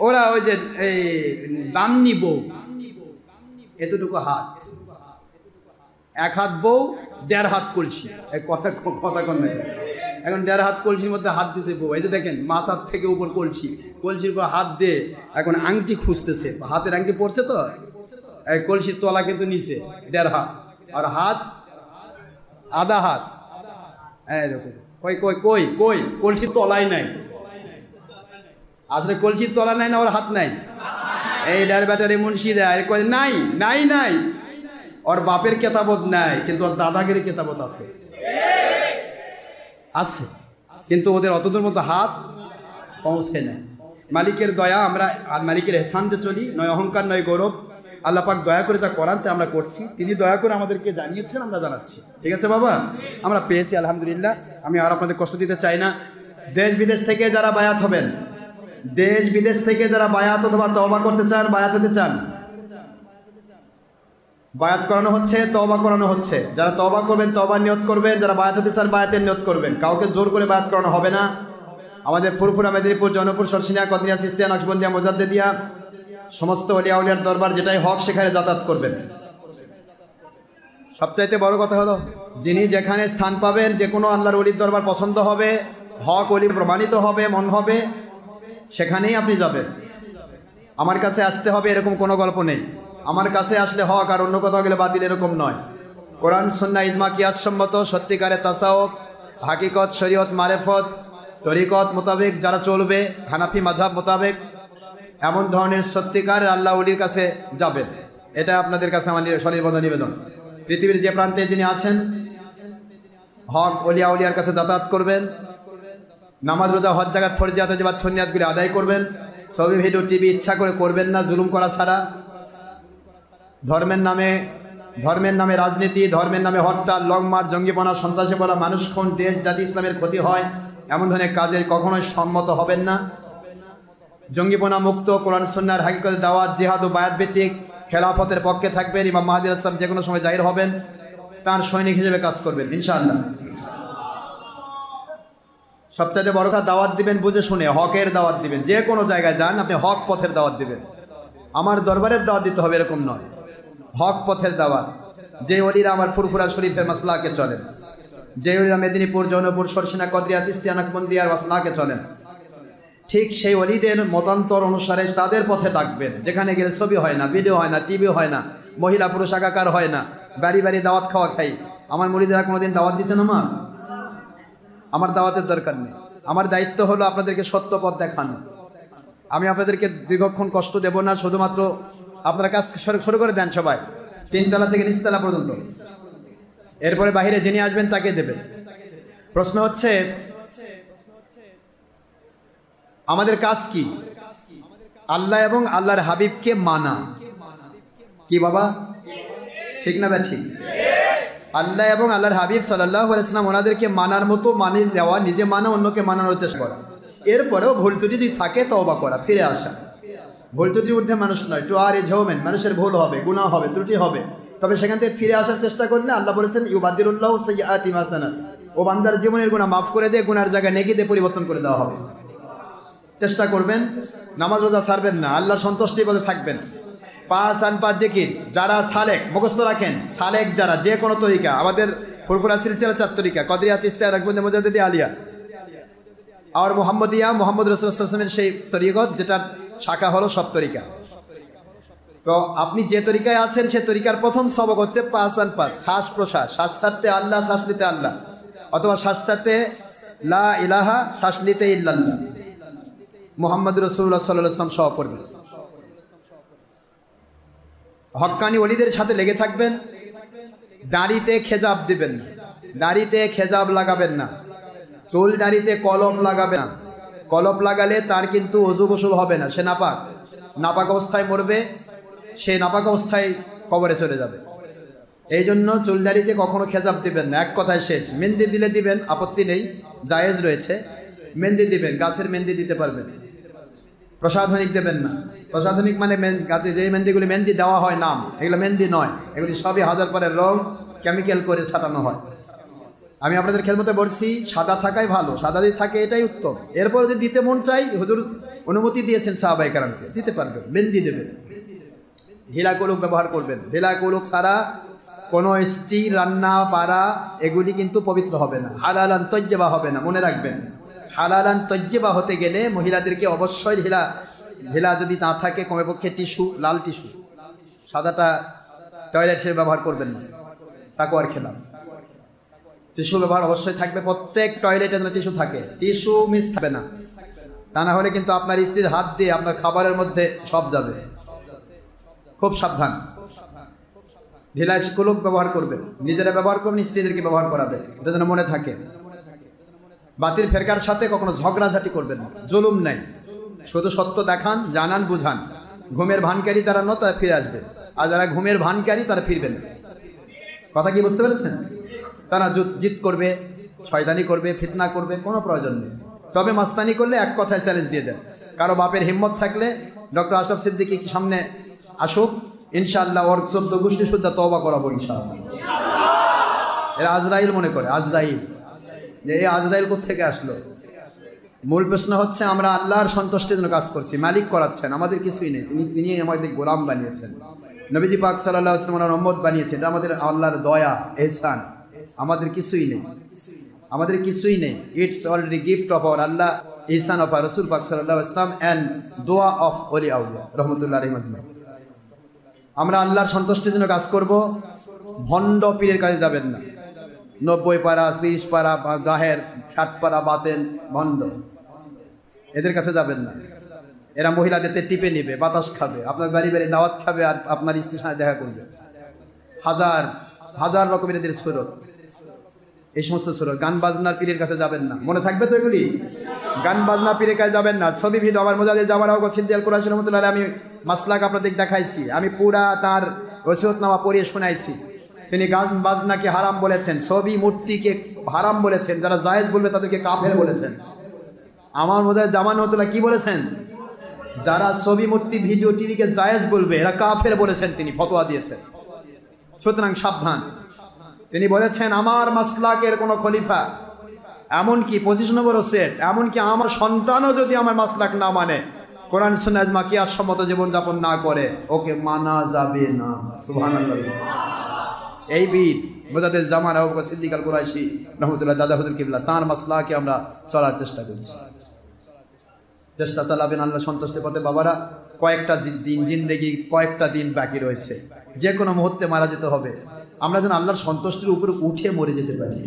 ওরা ওই যে এই দাম নিব এতটুকু হাত, 1 হাত বউ 1.5 হাত কলসি, কথা কন নাই। এখন 1.5 হাত কলসির মধ্যে হাত দিছে বউ, এই যে দেখেন মাথার থেকে উপর কলসির উপর হাত দিয়ে এখন আংটি খুঁজতেছে, হাতের আংটি পড়ছে তো, এই কলসির তলা কিন্তু নিচে 1.5 হাত, আর হাত আধা হাত। দেখুন কই কলসির তলাই নাই, আসলে কলসির তলা নাই না, ওর হাত নাই। এই ডার ব্যাটারি মুন্সি দেয় কয় নাই নাই নাই, ওর বাপের কেতাবত নাই, কিন্তু ওর দাদাগিরি কেতাবত আছে, কিন্তু ওদের অতদূর মতো হাত পৌঁছে নেয়। মালিকের দয়া, আমরা আর মালিকের এহসানতে চলি, নয় অহংকার নয় গৌরব। আল্লাহ পাক দয়া করে যা করান তা আমরা করছি, তিনি দয়া করে আমাদেরকে জানিয়েছেন, আমরা জানাচ্ছি। ঠিক আছে বাবা, আমরা পেয়েছি আলহামদুলিল্লাহ। আমি আর আপনাদের কষ্ট দিতে চাই না। দেশ বিদেশ থেকে যারা বায়াত হবেন, দেশ বিদেশ থেকে যারা বায়াত অথবা তওবা করতে চান, বায়াত হতে চান, বায়াত করানো হচ্ছে, তওবা করানো হচ্ছে। যারা তওবা করবেন তওবার নিয়ত করবেন, যারা বায়াত হতে চান বায়াতের নিয়ত করবেন। কাউকে জোর করে বায়াত করানো হবে না। আমাদের ফুরফুরা, মেদিনীপুর, জৌনপুর, সরসিনা, কদরিয়া, সিস্তিয়া, নকশবন্দিয়া, মোজাদ্দেদিয়া সমস্ত ওলিয়া উলিয়ার দরবার যেটাই হক সেখানে যাতায়াত করবেন। সবচাইতে বড় কথা হলো যিনি যেখানে স্থান পাবেন, যে কোনো আল্লাহর ওলির দরবার পছন্দ হবে, হক ওলি প্রমাণিত হবে, মন হবে, সেখানেই আপনি যাবেন। আমার কাছে আসতে হবে এরকম কোনো গল্প নেই। আমার কাছে আসলে হক আর অন্য কোথাও গেলে বাতিল এরকম নয়। কোরআন সুন্নাহ ইজমা কিয়াস সম্মত সত্যিকারে তাসাউফ, হাকিকত, শরীয়ত, মারেফত, তরিকত মোতাবেক যারা চলবে, হানাফি মাযহাব মোতাবেক, এমন ধরনের সত্যিকারের আল্লাহ ওলির কাছে যাবেন। এটা আপনাদের কাছে আমার সনির্বদ্ধ নিবেদন। পৃথিবীর যে প্রান্তে যিনি আছেন, হক ওলিয়া উলিয়ার কাছে যাতায়াত করবেন। নামাজ, রোজা, হজ, জাকাত, ফরজিয়াত, ওয়াজিবাত, সুন্নিয়াতগুলি আদায় করবেন। ছবি, ভিডিও, টিভি ইচ্ছা করে করবেন না, জুলুম করা ছাড়া। ধর্মের নামে রাজনীতি, ধর্মের নামে হরতাল, লংমার, জঙ্গিপনা, সন্ত্রাসীপনা, মানুষ খুন, দেশ জাতি ইসলামের ক্ষতি হয়, এমন ধরনের কাজে কখনোই সম্মত হবেন না। জঙ্গিপনা মুক্ত কোরআন সুন্নাহর হাকিকতের দাওয়াত, জিহাদ ও বায়াত ভিত্তিক খেলাফতের পক্ষে থাকবেন। ইমাম মাহদী আলাইহিস সালাম যে কোনো সময় জাহির হবেন, তার সৈনিক হিসেবে কাজ করবেন ইনশাআল্লাহ। সবচাইতে বড় কথা, দাওয়াত দিবেন বুঝে শুনে, হকের দাওয়াত দিবেন। যে কোনো জায়গায় যান আপনি হক পথের দাওয়াত দিবেন। আমার দরবারের দাওয়াত দিতে হবে এরকম নয়, হক পথের দাওয়াত। যে ওলিরা আমার ফুরফুরা শরীফের মাসলাকে চলেন, যে ওলিরা মেদিনীপুর, জৌনপুর, সরসিনা, কদরিয়া, চিস্তিয়া, নাকবন্দিয়ার মাসলাকে চলেন, ঠিক সেই ওলিদের মতান্তর অনুসারে তাদের পথে ডাকবেন। যেখানে গেলে ছবি হয় না, ভিডিও হয় না, টিভি হয় না, মহিলা পুরুষ একাকার হয় না, বাড়ি বাড়ি দাওয়াত খাওয়া খাই। আমার মুরিদেরা কোনোদিন দাওয়াত দিয়েছেন? আমার দাওয়াতের দরকার নেই। আমার দায়িত্ব হলো আপনাদেরকে সত্য পথ দেখানো। আমি আপনাদেরকে দীর্ঘক্ষণ কষ্ট দেব না, শুধুমাত্র আপনারা কাজ শুরু করে দেন সবাই, 3 তলা থেকে নিচতলা পর্যন্ত। এরপরে বাহিরে যিনি আসবেন তাকে দেবেন। প্রশ্ন হচ্ছে আমাদের কাজ কি? আল্লাহ এবং আল্লাহর হাবিবকে মানা। কি বাবা, ঠিক না বা ঠিক? আল্লাহ এবং আল্লাহর হাবিব সাল্লাল্লাহু আলাইহি ওয়াসাল্লাম ওনাদেরকে মানার মতো মানি দেওয়া, নিজে মানা, অন্যকে মানানোর চেষ্টা করা। এরপরেও ভুল ত্রুটি যদি থাকে তওবা করা, ফিরে আসা। ভুল ত্রুটির ঊর্ধ্বে মানুষ নয়। টু আর ইজ হিউম্যান, মানুষের ভুল হবে, গুনাহ হবে, ত্রুটি হবে, তবে সেখান থেকে ফিরে আসার চেষ্টা করলে আল্লাহ বলেছেন ইউবাদদিলুল্লাহু সাইয়্যাতিহিম হাসানাত, ও বান্দার জীবনের গুনাহ মাফ করে দিয়ে গুনার জায়গায় নেকিতে পরিবর্তন করে দেওয়া হবে। চেষ্টা করবেন, নামাজ রোজা ছাড়বেন না, আল্লাহর সন্তুষ্টির পথে থাকবেন। 5 আন 5 জিকির যারা সালেক মুখস্থ রাখেন, সালেক যারা যে কোনো তরিকা, আমাদের ফুরফুরা সিলসিলা 4 তরিকা, কদরিয়া, চিশতিয়া, নাকশবন্দি, মুজাদ্দিদি, আলিয়া আর মুহাম্মদিয়া, মুহাম্মদ রাসূলুল্লাহ সাল্লাল্লাহু আলাইহি ওয়াসাল্লামের সেই তরিকত যেটার শাখা হলো সব তরিকা। তো আপনি যে তরিকায় আছেন সে তরিকার প্রথম সবক হচ্ছে 5 আন 5, শ্বাস প্রশ্বাস, শ্বাস ছাড়তে আল্লাহ, শ্বাস নিতে আল্লাহ, অথবা শ্বাস ছাড়তে লা ইলাহা, শ্বাস নিতে ইল্লাল্লাহ, মুহাম্মদ রাসূলুল্লাহ সাল্লাল্লাহু আলাইহি ওয়াসাল্লাম সহ করবেন। হক্কানি ওলিদের সাথে লেগে থাকবেন। দাড়িতে খেজাব দিবেন না, দাড়িতে খেজাব লাগাবেন না, চুল দাড়িতে কলম লাগাবেন না। কলম লাগালে তার কিন্তু ওযু গোসল হবে না, সে নাপাক, নাপাক অবস্থায় মরবে, সে নাপাক অবস্থায় কবরে চলে যাবে। এই জন্য চুল দাড়িতে কখনো খেজাব দিবেন না, এক কথায় শেষ। মেহেন্দি দিলে দিবেন, আপত্তি নেই, জায়েজ রয়েছে। মেহেন্দি দিবেন, গাছের মেহেন্দি দিতে পারবেন। প্রসাধনিক দেবেন না। প্রসাধনিক মানে গাছে যে মেহেন্দিগুলি মেহেন্দি দেওয়া হয় নাম, এগুলো মেহেন্দি নয়, এগুলি সবই হাজার পরের রং, কেমিক্যাল করে ছাটানো হয়। আমি আপনাদের খেদমতে বলছি সাদা থাকাই ভালো, সাদা যদি থাকে এটাই উত্তম। এরপর যদি দিতে মন চাই, হুজুর অনুমতি দিয়েছেন সাহাবায়ে কেরামকে, দিতে পারবেন, মেহেন্দি দেবেন। ঢিলা কলুক ব্যবহার করবেন। ঢিলা কলুক ছাড়া কোনো স্টিল, রান্না, পাড়া এগুলি কিন্তু পবিত্র হবে না, হালালান তয়্যিবা হবে না, মনে রাখবেন। হালালান তয়্যিবা হতে গেলে মহিলাদেরকে অবশ্যই ঢিলা যদি না থাকে কমপক্ষে টিস্যু, লাল টিস্যু, সাদাটা টয়লেট সে ব্যবহার করবেন না, তাকওয়ার খেলাফ। টিস্যু ব্যবহার অবশ্যই থাকবে, প্রত্যেক টয়লেটে যেন টিস্যু থাকে, টিস্যু মিস থাকবে না। তা না হলে কিন্তু আপনার স্ত্রীর হাত দিয়ে আপনার খাবারের মধ্যে সব যাবে। খুব সাবধান। ঢিলা কুলুক ব্যবহার করবেন, নিজেরা ব্যবহার করবেন, স্ত্রীদেরকে ব্যবহার করাবেন, এটা যেন মনে থাকে। বাতিল ফেরকার সাথে কখনো ঝগড়াঝাটি করবেন না, জুলুম নাই, শুধু সত্য দেখান, জানান, বুঝান। ঘুমের ভানকারী যারা ন তারা ফিরে আসবে, আর যারা ঘুমের ভানকারী তারা ফিরবেন না। কথা কি বুঝতে পেরেছেন? তারা জিদ করবে, শয়তানি করবে, ফিতনা করবে, কোনো প্রয়োজন নেই। তবে মাস্তানি করলে এক কথায় চ্যালেঞ্জ দিয়ে দেন। কারো বাপের হিম্মত থাকলে ডক্টর আশরাফ সিদ্দিকী সামনে আসুক, ইনশাআল্লাহ ওর 14 গোষ্ঠী শুদ্ধা তওবা করাবো ইনশাআল্লাহ। এরা আজরাইল মনে করে, আজরাইল, যে এই আজরাইল কোথা থেকে আসলো? মূল প্রশ্ন হচ্ছে আমরা আল্লাহর সন্তুষ্টির জন্য কাজ করছি, মালিক করাচ্ছেন, আমাদের কিছুই নেই, তিনি আমাদের গোলাম বানিয়েছেন, নবীজি পাক সাল্লাল্লাহু আলাইহি ওয়াসাল্লাম উম্মত বানিয়েছেন, এটা আমাদের আল্লাহর দয়া ইহসান, আমাদের কিছুই নেই, আমাদের কিছুই নেই। It's already gift of our Allah, Ihsan of রাসূল পাক সাল্লাল্লাহু আলাইহি ওয়াসাল্লাম এন্ড দোয়া অফ ওলি আউলিয়া রাহমাতুল্লাহি আলাইহিম আজমাইন। আমরা আল্লাহর সন্তুষ্টির জন্য কাজ করব, ভণ্ড পীরের কাছে যাবেন না। 90 পারা 30 পারা জাহের 60 পারা বাতেন ভণ্ড, এদের কাছে যাবেন না। এরা মহিলাদের টিপে নিবে, বাতাস খাবে, আপনার বাড়ি বাড়ি দাওয়াত খাবে, আর আপনার স্ত্রীর সাথে দেখা করবে। হাজার হাজার রকমের এদের সুরত, এই সমস্ত সুরত। গান বাজনার পীরের কাছে যাবেন না, মনে থাকবে তো এগুলি। গান বাজনা পীরের কাছে যাবেন না। ছবি ভিডিও আমার মোজাদে যাওয়ার আগে সিদ্দিক আল কুরাইশি রাহমাতুল্লাহ আলাইহি আমি মাসলাক আপনাদের দেখাইছি, আমি পুরা তার ওসিয়তনামা পড়িয়ে শোনাইছি। তিনি গান বাজনাকে হারাম বলেছেন, ছবি মূর্তিকে হারাম বলেছেন, যারা জায়েজ বলবে তাদেরকে কাফের বলেছেন। আমার মোজাদে জামান রাহমাতুল্লাহ কি বলেছেন? যারা ছবি মূর্তি ভিডিও টিভিকে জায়েজ বলবে এরা কাফের বলেছেন, তিনি ফতোয়া দিয়েছেন। সুতরাং সাবধান। তিনি বলেছেন আমার মাসলাকের কোনো খলিফা, এমনকি 25 নম্বর সেট, এমনকি আমার সন্তানও যদি আমার মাসলাক না মানে, কোরআন সুন্নাহ ইজমা কিয়াস সম্মত জীবনযাপন না করে, ওকে মানা যাবে না। সুবহানাল্লাহ। এই বীর মুজাদ্দিদ জামান আবু বকর সিদ্দিক আল কুরাইশি রাহমাতুল্লাহ দাদা হুজুর কিবলা, তার মাসলাকে আমরা চলার চেষ্টা করছি। চেষ্টা চালাবেন আল্লাহ সন্তুষ্টির পথে। বাবারা, কয়েকটা দিন, জিন্দেগি কয়েকটা দিন বাকি রয়েছে, যে কোনো মুহূর্তে মারা যেতে হবে। আমরা যেন আল্লাহর সন্তুষ্টির উপরে উঠে মরে যেতে পারি।